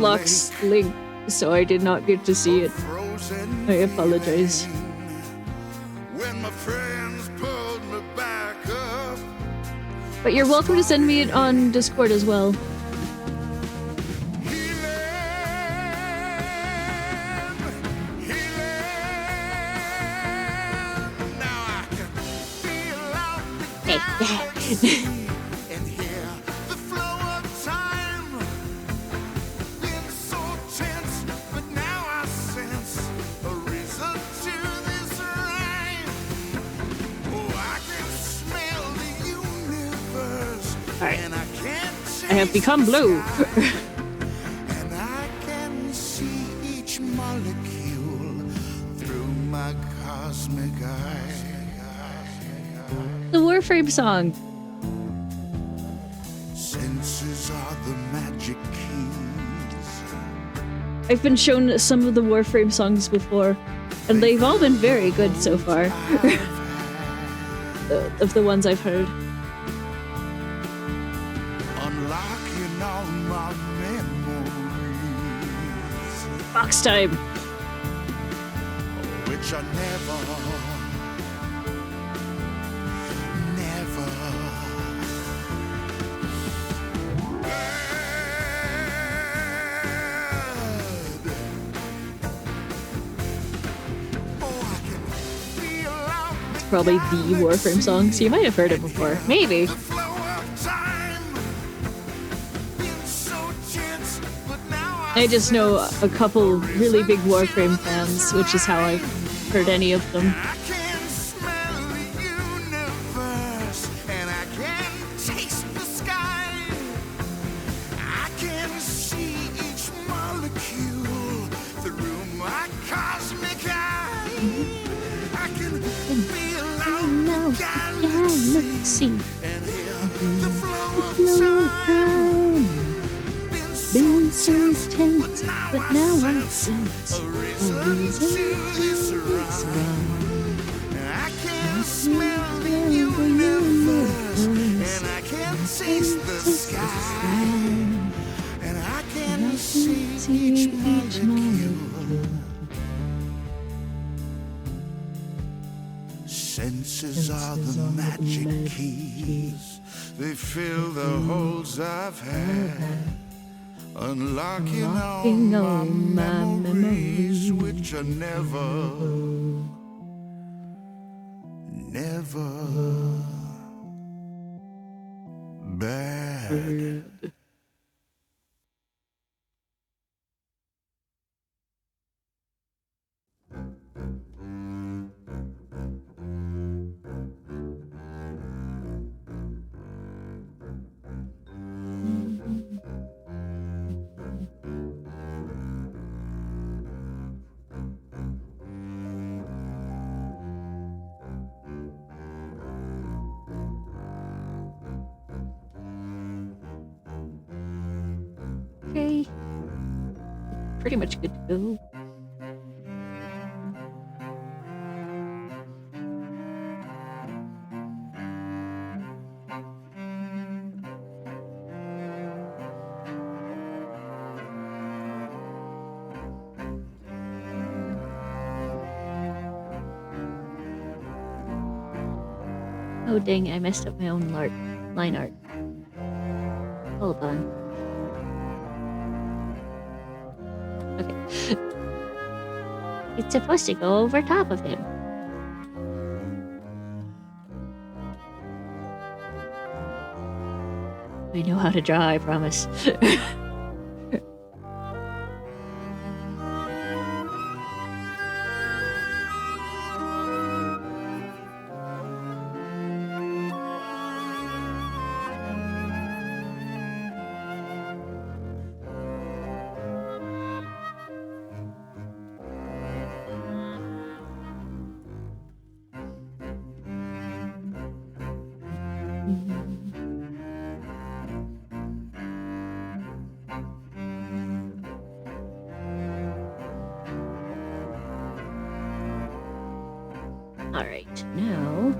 locks link, so I did not get to see it. I apologize. When my friends pulled me back up, But you're welcome to send me it on Discord as well. and hear the flow of time. Been so tense, but now I sense a reason to this rhyme. Oh, I can smell the universe, Alright. and I can't I have become blue. and I can see each molecule through my cosmic eye. The Warframe song. Senses are the magic keys. I've been shown some of the Warframe songs before, and they've all been very good so far. Of the ones I've heard. Unlocking all my memories, Box time. which I never Probably the Warframe song, so you might have heard it before. Maybe. I just know a couple really big Warframe fans, which is how I've heard any of them. I can smell the universe, and I can taste the sky. I can see each molecule through my cosmic eye. I can feel out the galaxy and hear the flow of time. Been so tense, but now I sense a reason to this rhyme. I can smell the universe, and I can taste the sky, and I can see each molecule. Senses are the magic keys. They fill the holes I've had. Unlocking all my memories, which are never bad. Okay. Pretty much good to go. Oh dang, I messed up my own line art. Hold on. Okay. It's supposed to go over top of him. I know how to draw, I promise. Alright, now...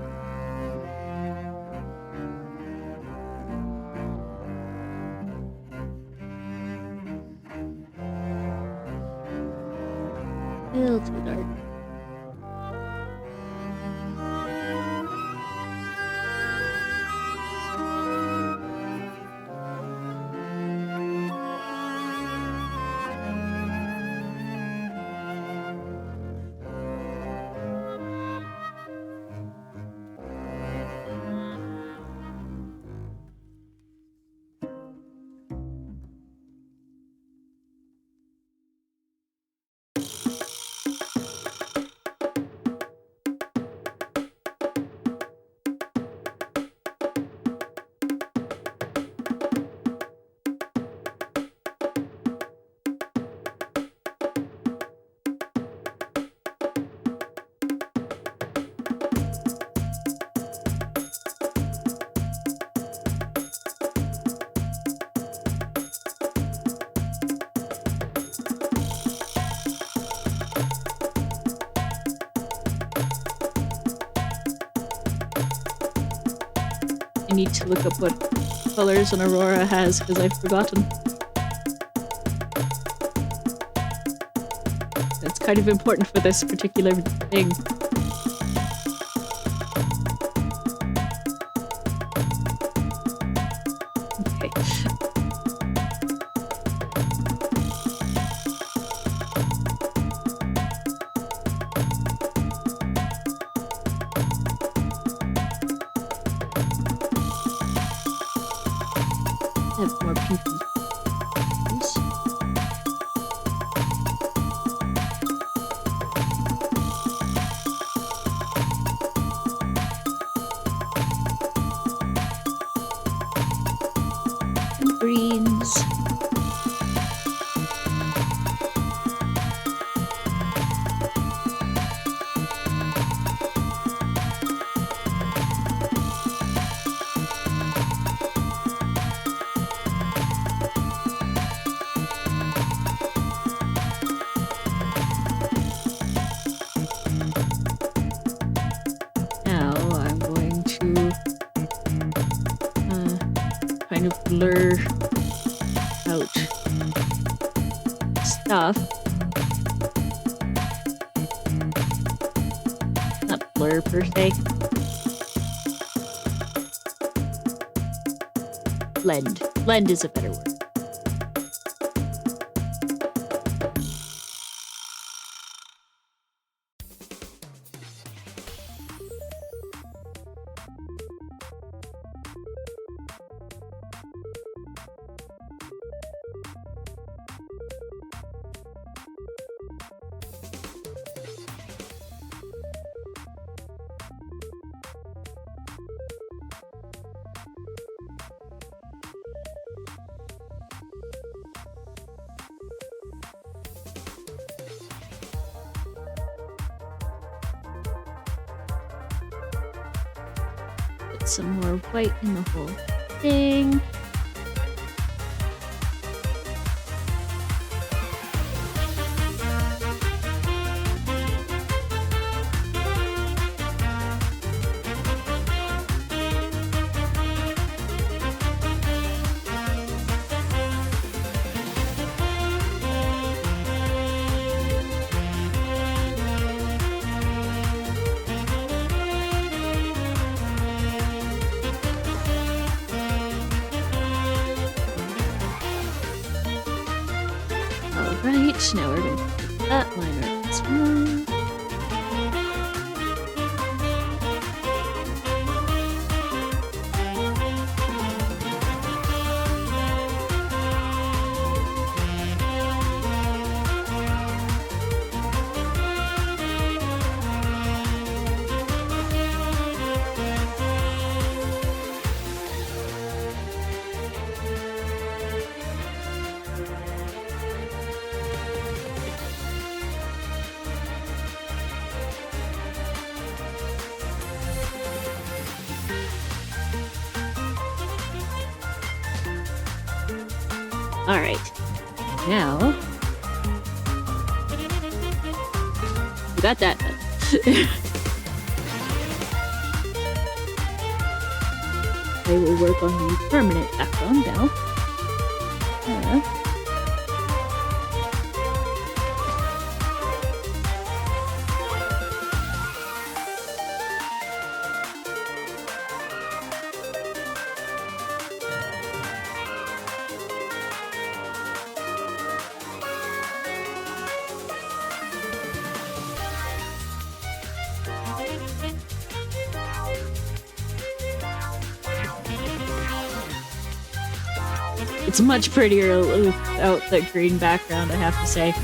A little too dark. I need to look up what colors an aurora has because I've forgotten. That's kind of important for this particular thing. Okay. Have more pinky. And greens. Now I'm going to kind of blur out stuff. Not blur per se. Blend. Blend is a better word. Put some more white in the whole thing. Now we're going to put that liner as well. Alright. Now we got that done. I will work on the permanent background now. It's much prettier without the green background, I have to say.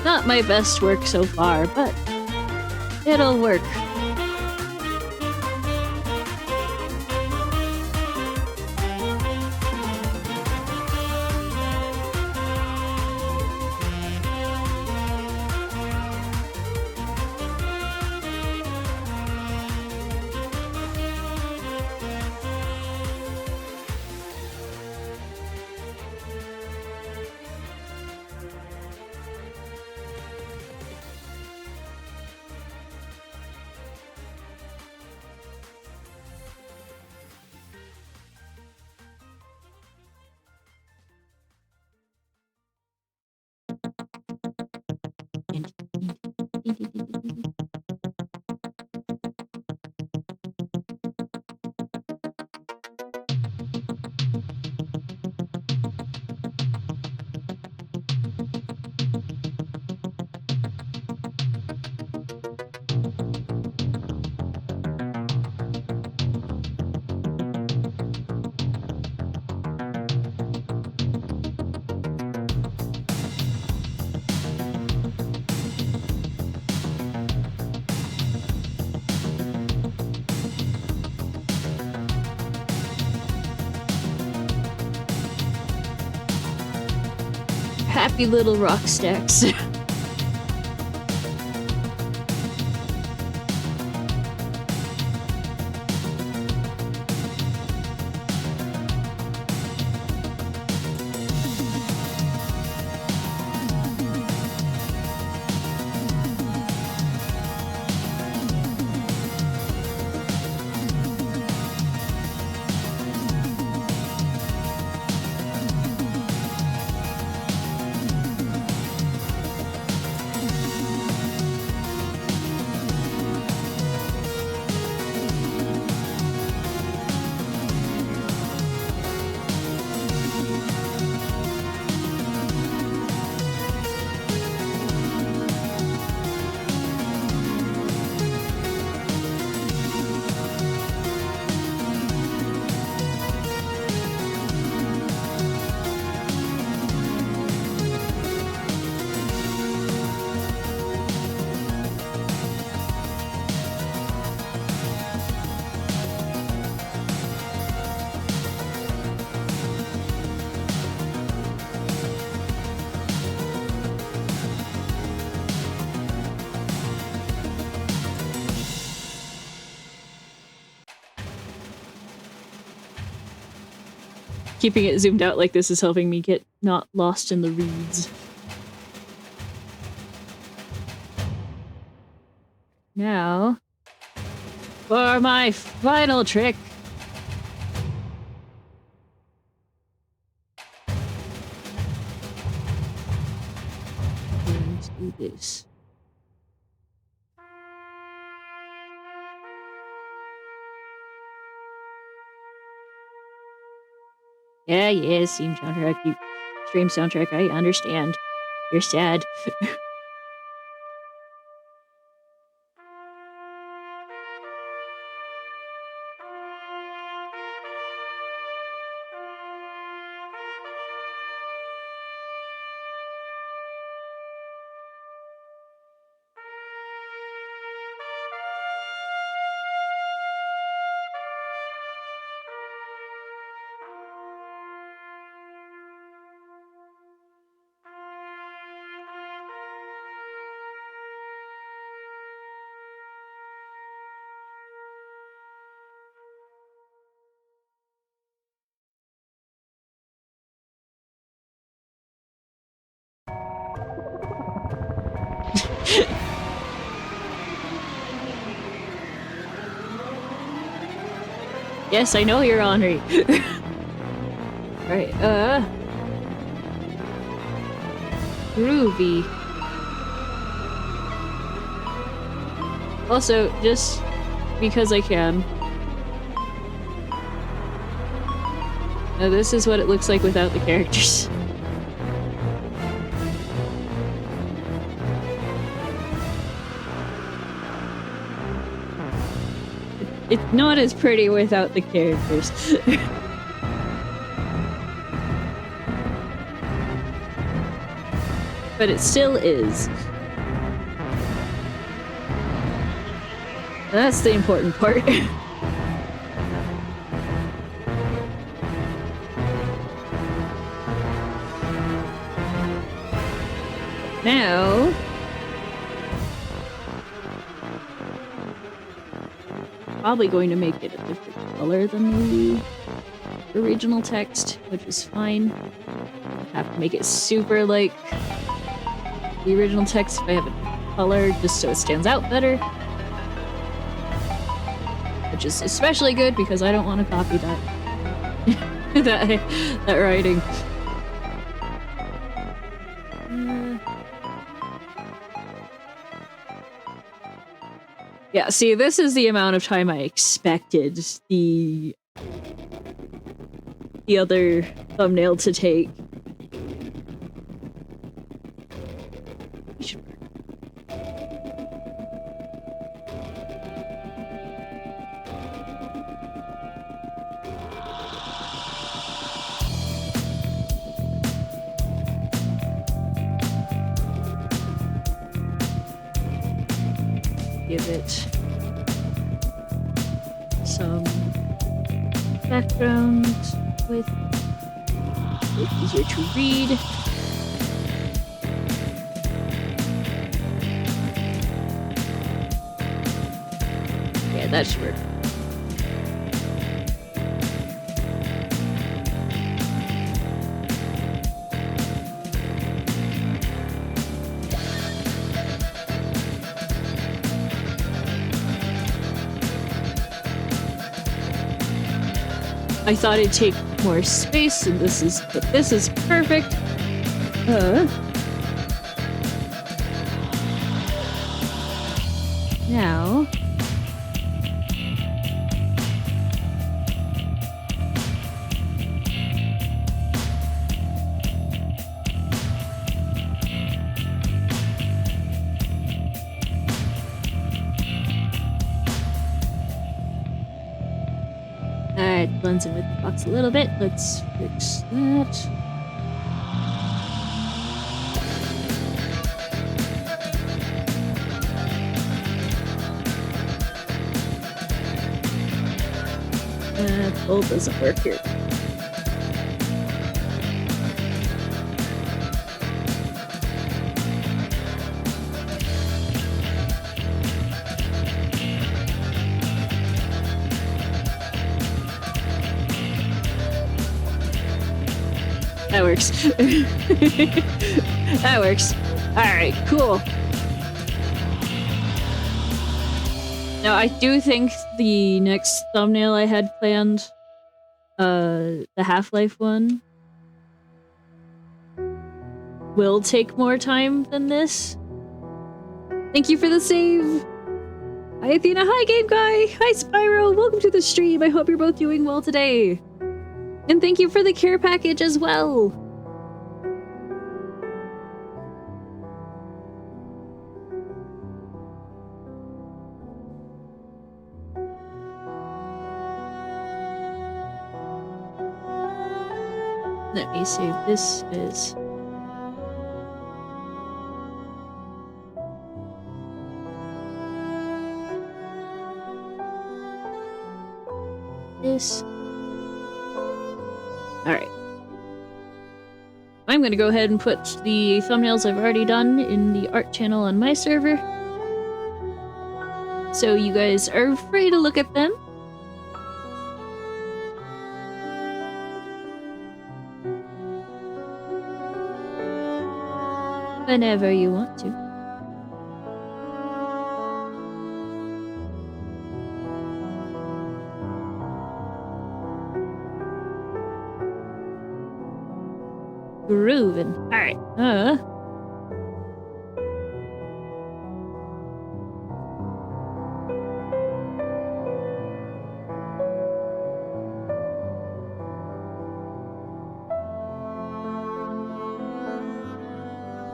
Not my best work so far, but it'll work. Happy little rock stacks. keeping it zoomed out like this is helping me get not lost in the reeds. Now, for my final trick. Let's do this. Yeah, stream soundtrack. Stream soundtrack, I understand. You're sad. Yes, I know you're Henri. Alright, groovy. Also, just because I can. Now this is what it looks like without the characters. It's not as pretty without the characters. But it still is. That's the important part. Now... probably going to make it a different color than the original text, which is fine. I have to make it super like the original text if I have a color, just so it stands out better. Which is especially good because I don't want to copy that that writing. Yeah, see, this is the amount of time I expected the other thumbnail to take. Give it some background with it easier to read. Yeah, that should work. I thought it'd take more space, and this is perfect. Now, it blends in with the box a little bit. Let's fix that. Pull doesn't work here. That works. That works. Alright, cool. Now, I do think the next thumbnail I had planned, the Half-Life one, will take more time than this. Thank you for the save! Hi Athena, hi Game Guy! Hi Spyro, welcome to the stream, I hope you're both doing well today! And thank you for the care package as well! Let me see if this is... this. Alright. I'm gonna go ahead and put the thumbnails I've already done in the art channel on my server. So you guys are free to look at them. Whenever you want to. Groovin'. Alright.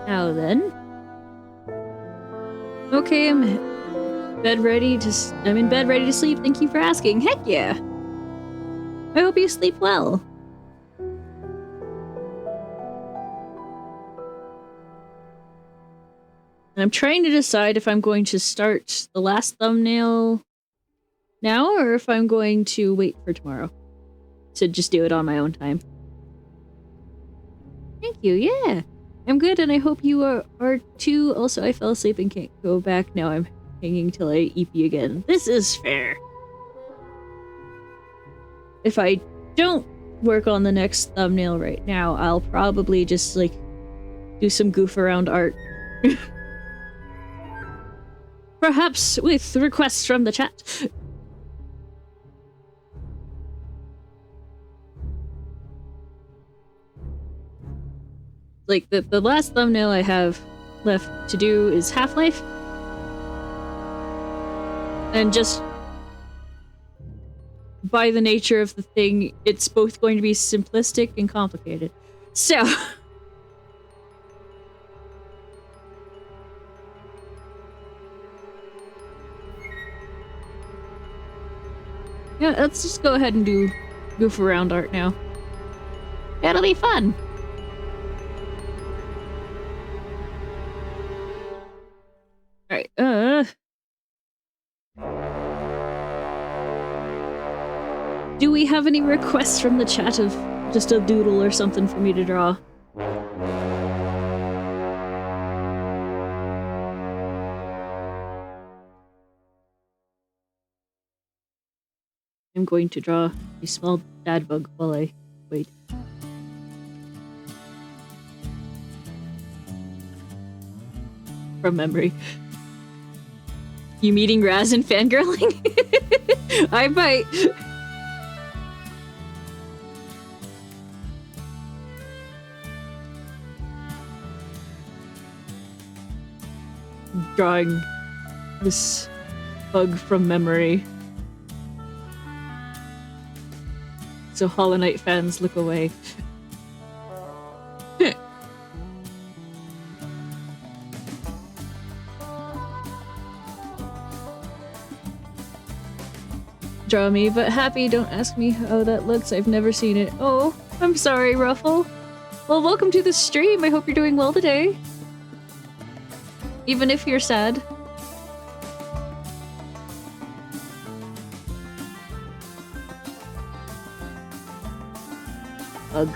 Now then. Okay, I'm in bed ready to sleep. Thank you for asking. Heck yeah. I hope you sleep well. I'm trying to decide if I'm going to start the last thumbnail now or if I'm going to wait for tomorrow to just do it on my own time. Thank you, yeah. I'm good and I hope you are too. Also, I fell asleep and can't go back. Now I'm hanging till I EP again. This is fair. If I don't work on the next thumbnail right now, I'll probably just, like, do some goof around art. Perhaps with requests from the chat. Like, the last thumbnail I have left to do is Half-Life. And just by the nature of the thing, it's both going to be simplistic and complicated. So... yeah, let's just go ahead and do goof around art now. It'll be fun! Alright, do we have any requests from the chat of just a doodle or something for me to draw? I'm going to draw a small dad bug while I wait. From memory. You meeting Raz and fangirling? I might. Drawing this bug from memory. So Hollow Knight fans look away. Draw me, but happy, don't ask me how that looks, I've never seen it. Oh, I'm sorry, Ruffle. Well, welcome to the stream, I hope you're doing well today. Even if you're sad. Ugh.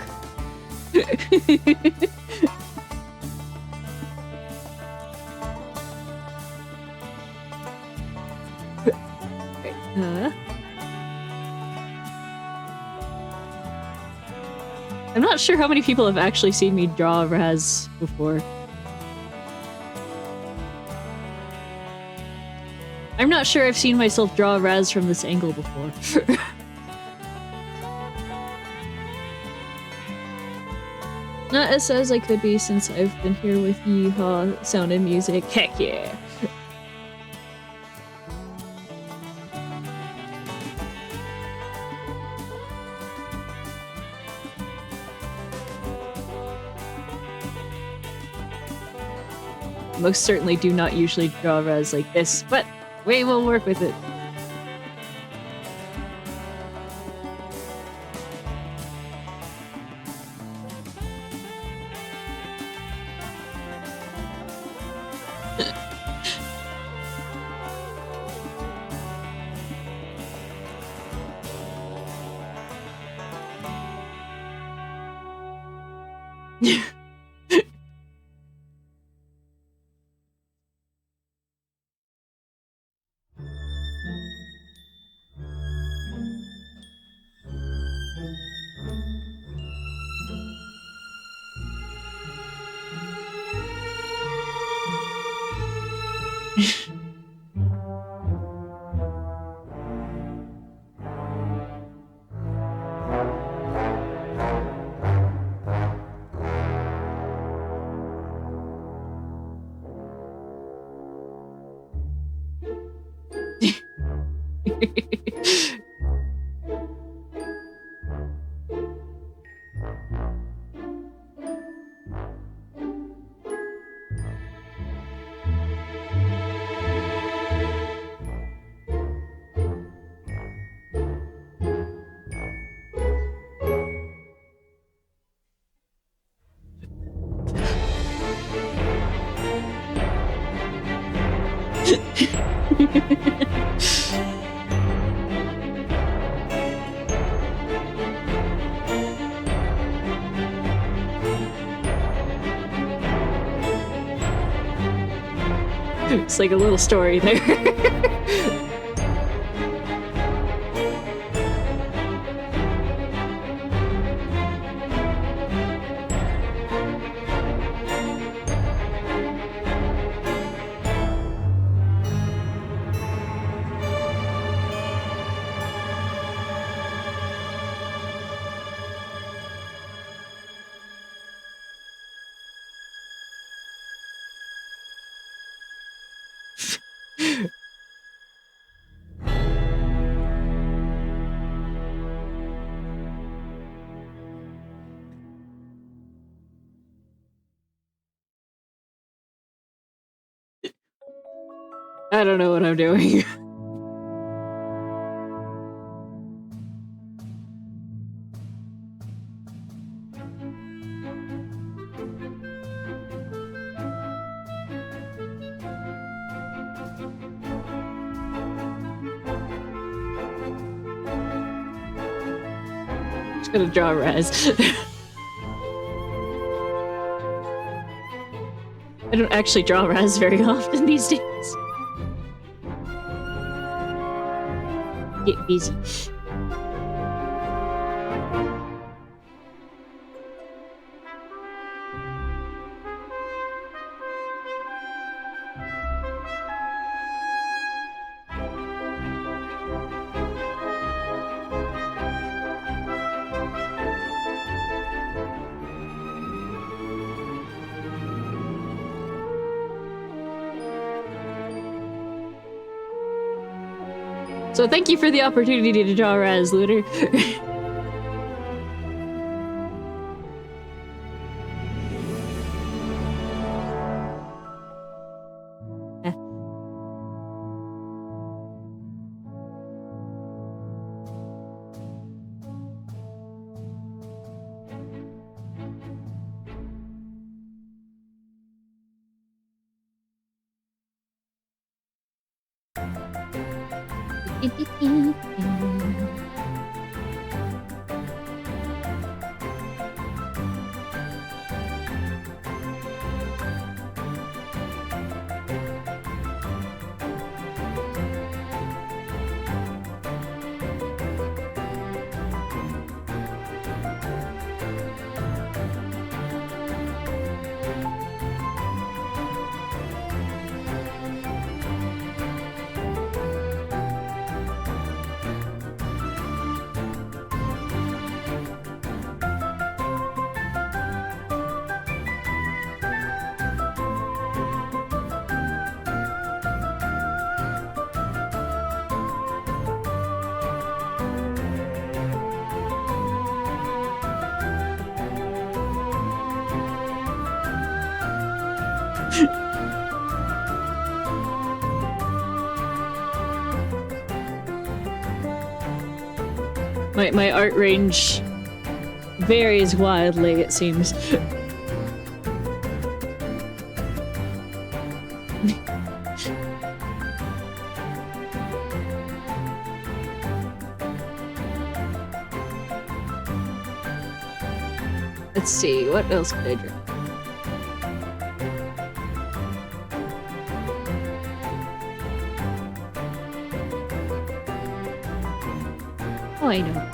I'm not sure how many people have actually seen me draw Raz before. I'm not sure I've seen myself draw Raz from this angle before. Not as sad as I could be since I've been here with Yeehaw, Sound and Music. Heck yeah! Most certainly do not usually draw Raz like this, but we will work with it. It's like a little story there. I don't know what I'm doing. Just gonna draw Raz. I don't actually draw Raz very often these days. Get busy. So thank you for the opportunity to draw Raz, Looter. My art range varies wildly, it seems. Let's see, what else could I draw? Oh, I know.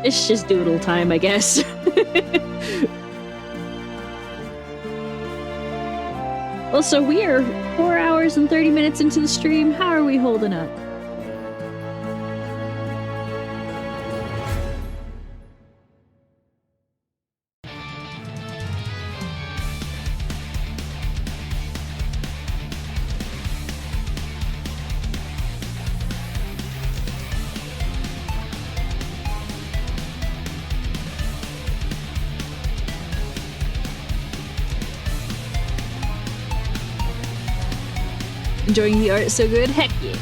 It's just doodle time, I guess. Also, we are 4 hours and 30 minutes into the stream. How are we holding up? Enjoying the art so good? Heck yeah.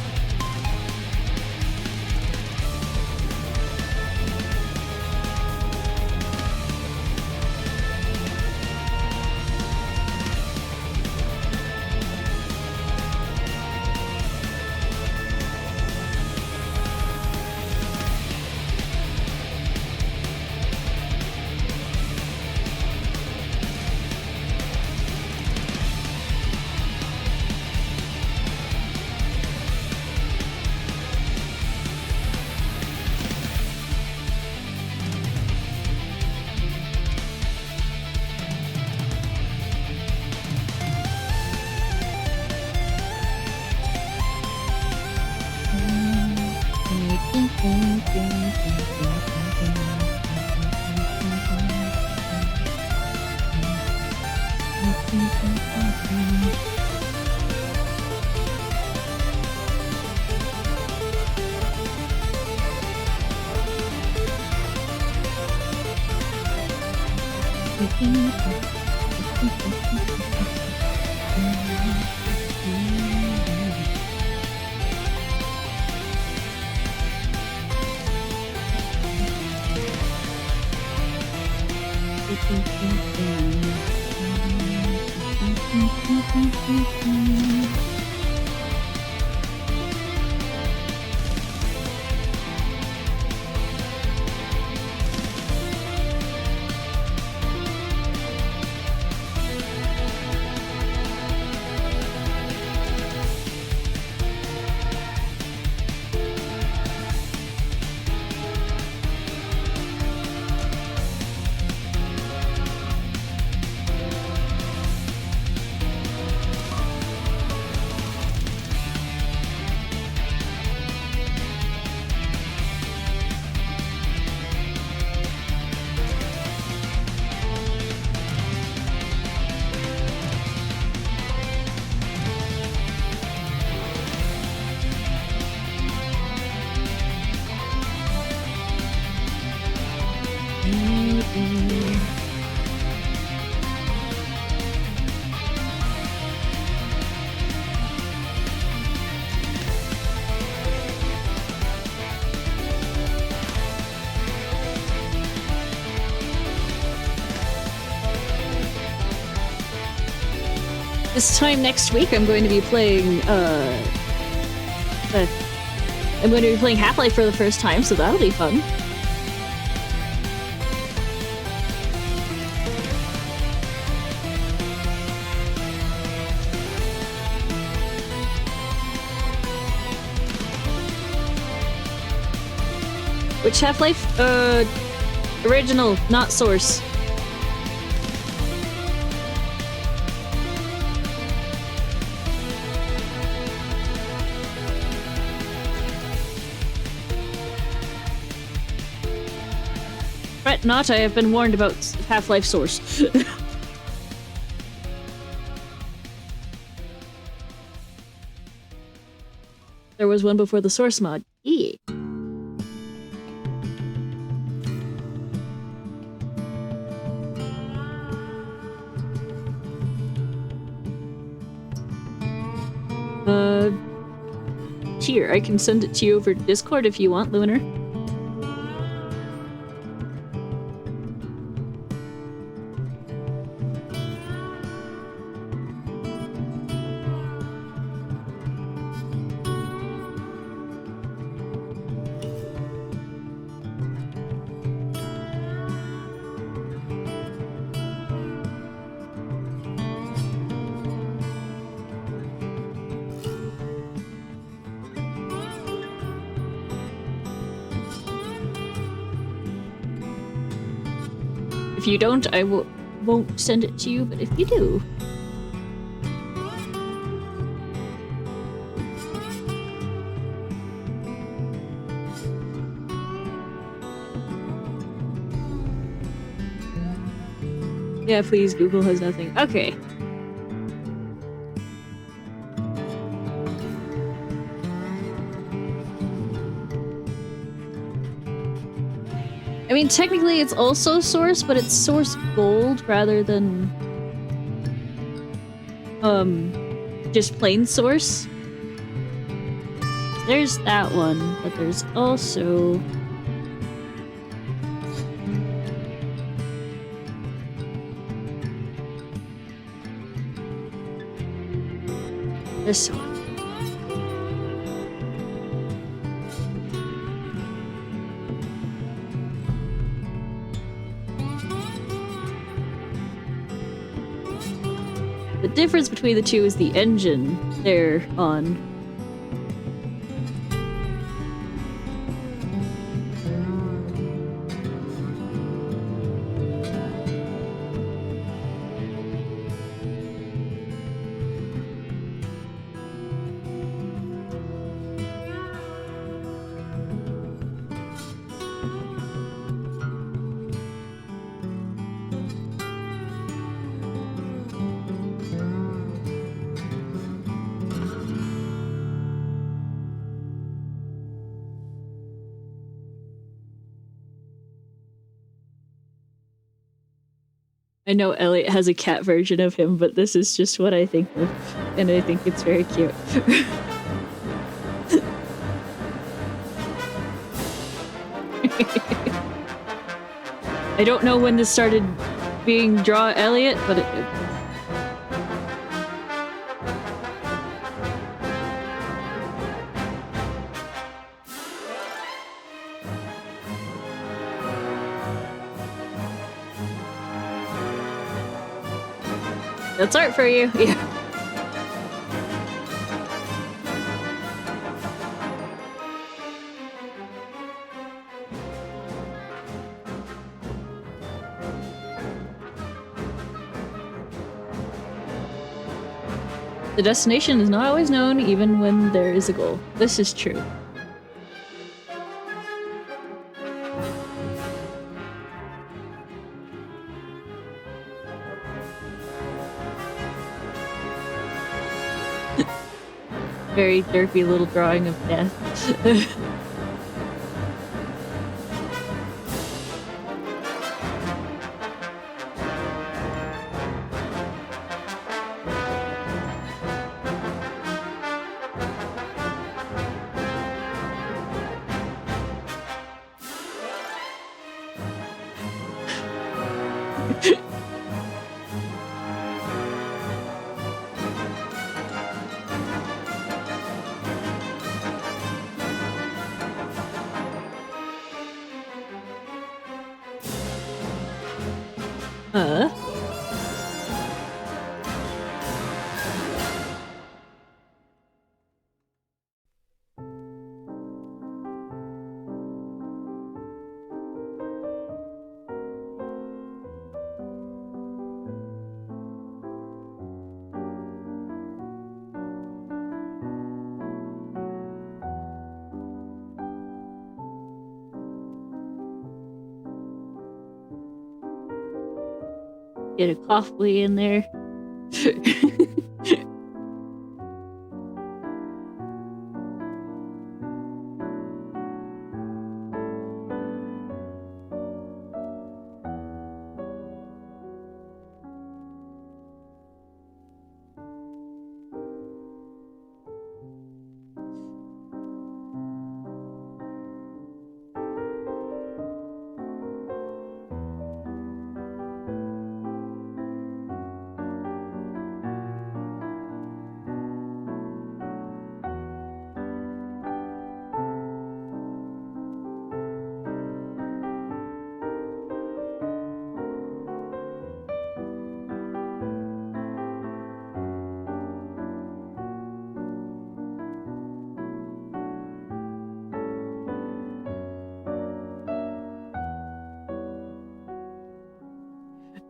This time next week, I'm going to be playing, I'm going to be playing Half-Life for the first time, so that'll be fun. Which Half-Life? Original, not Source. Fret not, I have been warned about Half-Life Source. There was one before the Source mod. Yeah. Here, I can send it to you over Discord if you want, Lunar. If you don't, I won't send it to you, but if you do... Yeah, please, Google has nothing. Okay. I mean, technically it's also Source, but it's Source Gold rather than... just plain Source. There's that one, but there's also... this one. The difference between the two is the engine they're on. I know Elliot has a cat version of him, but this is just what I think of, and I think it's very cute. I don't know when this started being Draw Elliot, but it that's art for you. Yeah. The destination is not always known, even when there is a goal. This is true. Very derpy little drawing of death. Huh? Get a coffee in there.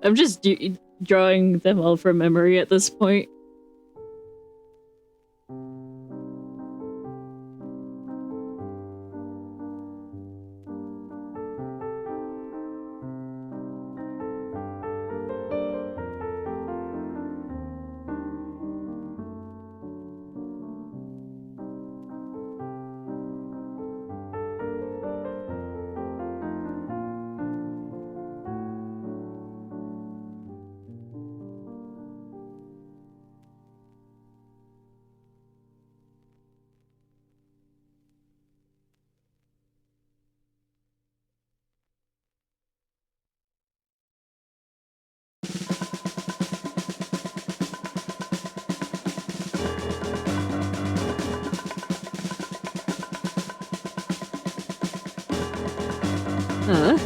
I'm just drawing them all from memory at this point. Huh?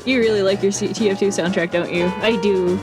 You really like your TF2 soundtrack, don't you? I do.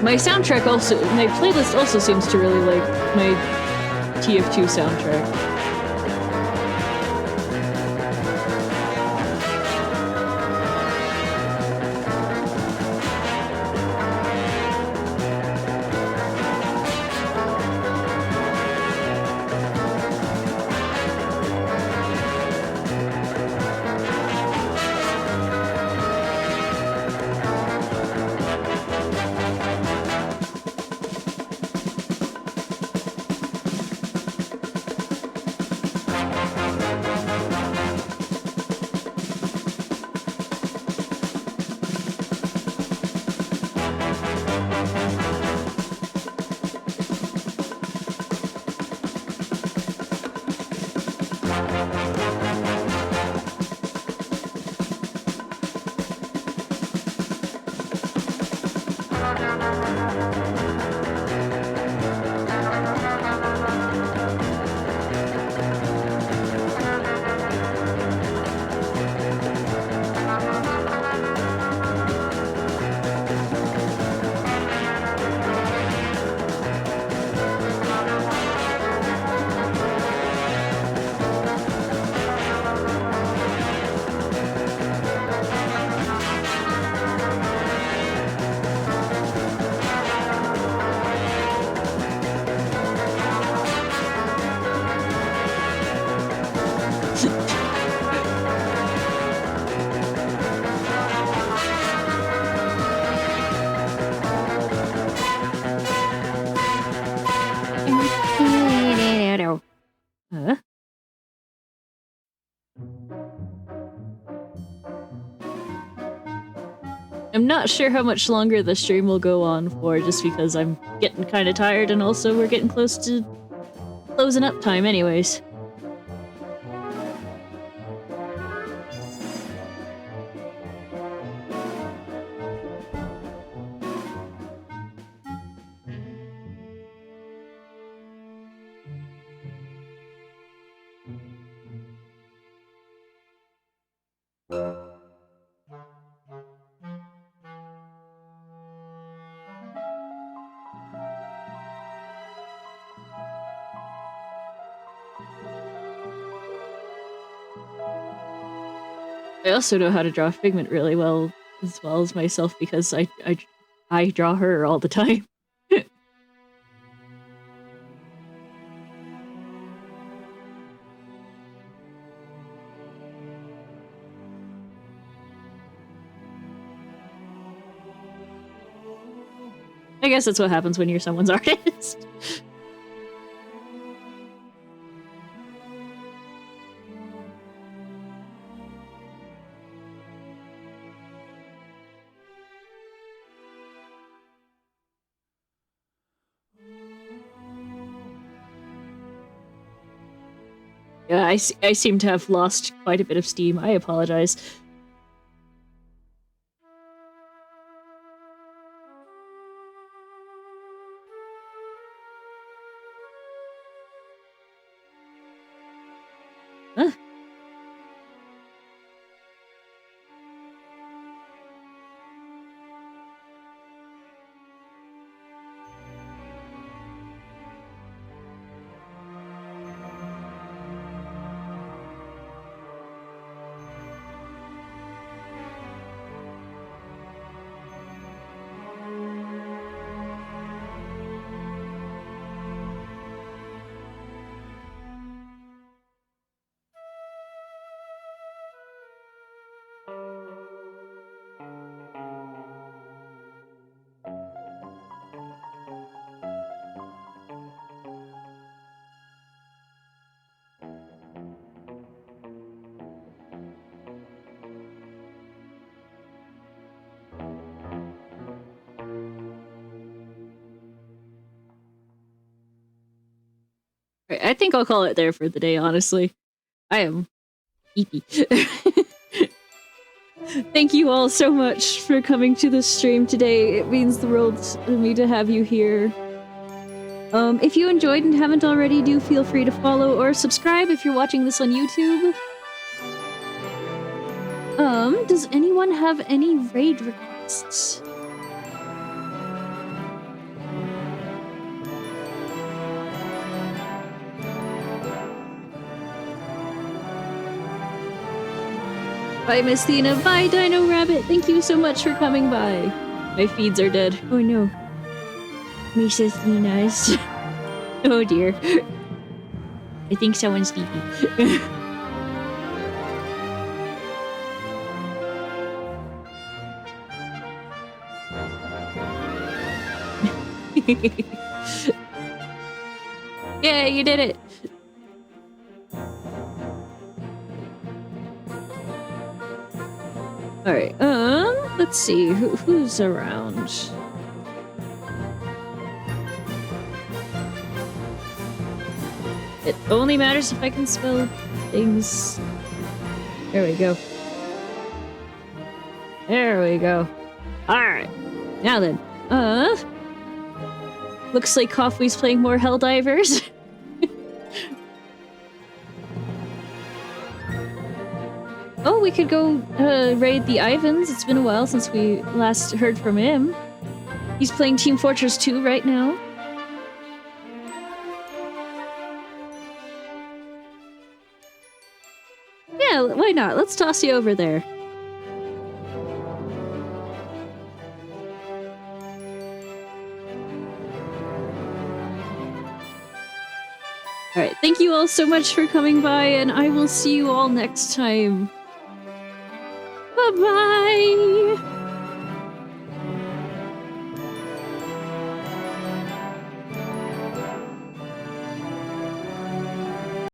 My soundtrack also, my playlist also seems to really like my TF2 soundtrack. Huh? I'm not sure how much longer the stream will go on for, just because I'm getting kind of tired, and also we're getting close to closing up time anyways. I also know how to draw Figment really well, as well as myself, because I draw her all the time. I guess that's what happens when you're someone's artist. Yeah, I seem to have lost quite a bit of steam. I apologize. Huh? I think I'll call it there for the day, honestly. I am sleepy. Thank you all so much for coming to the stream today. It means the world to me to have you here. If you enjoyed and haven't already, do feel free to follow or subscribe if you're watching this on YouTube. Does anyone have any raid requests? Bye, Miss Athena. Bye, Dino Rabbit. Thank you so much for coming by. My feeds are dead. Oh no. Miss Athena's. Oh dear. I think someone's sleepy. Yeah, you did it. Alright, let's see, who's around? It only matters if I can spell things. There we go. There we go. Alright. Now then. Looks like Coffee's playing more Helldivers. Oh, we could go raid the Ivans. It's been a while since we last heard from him. He's playing Team Fortress 2 right now. Yeah, why not? Let's toss you over there. Alright, thank you all so much for coming by, and I will see you all next time. Bye-bye!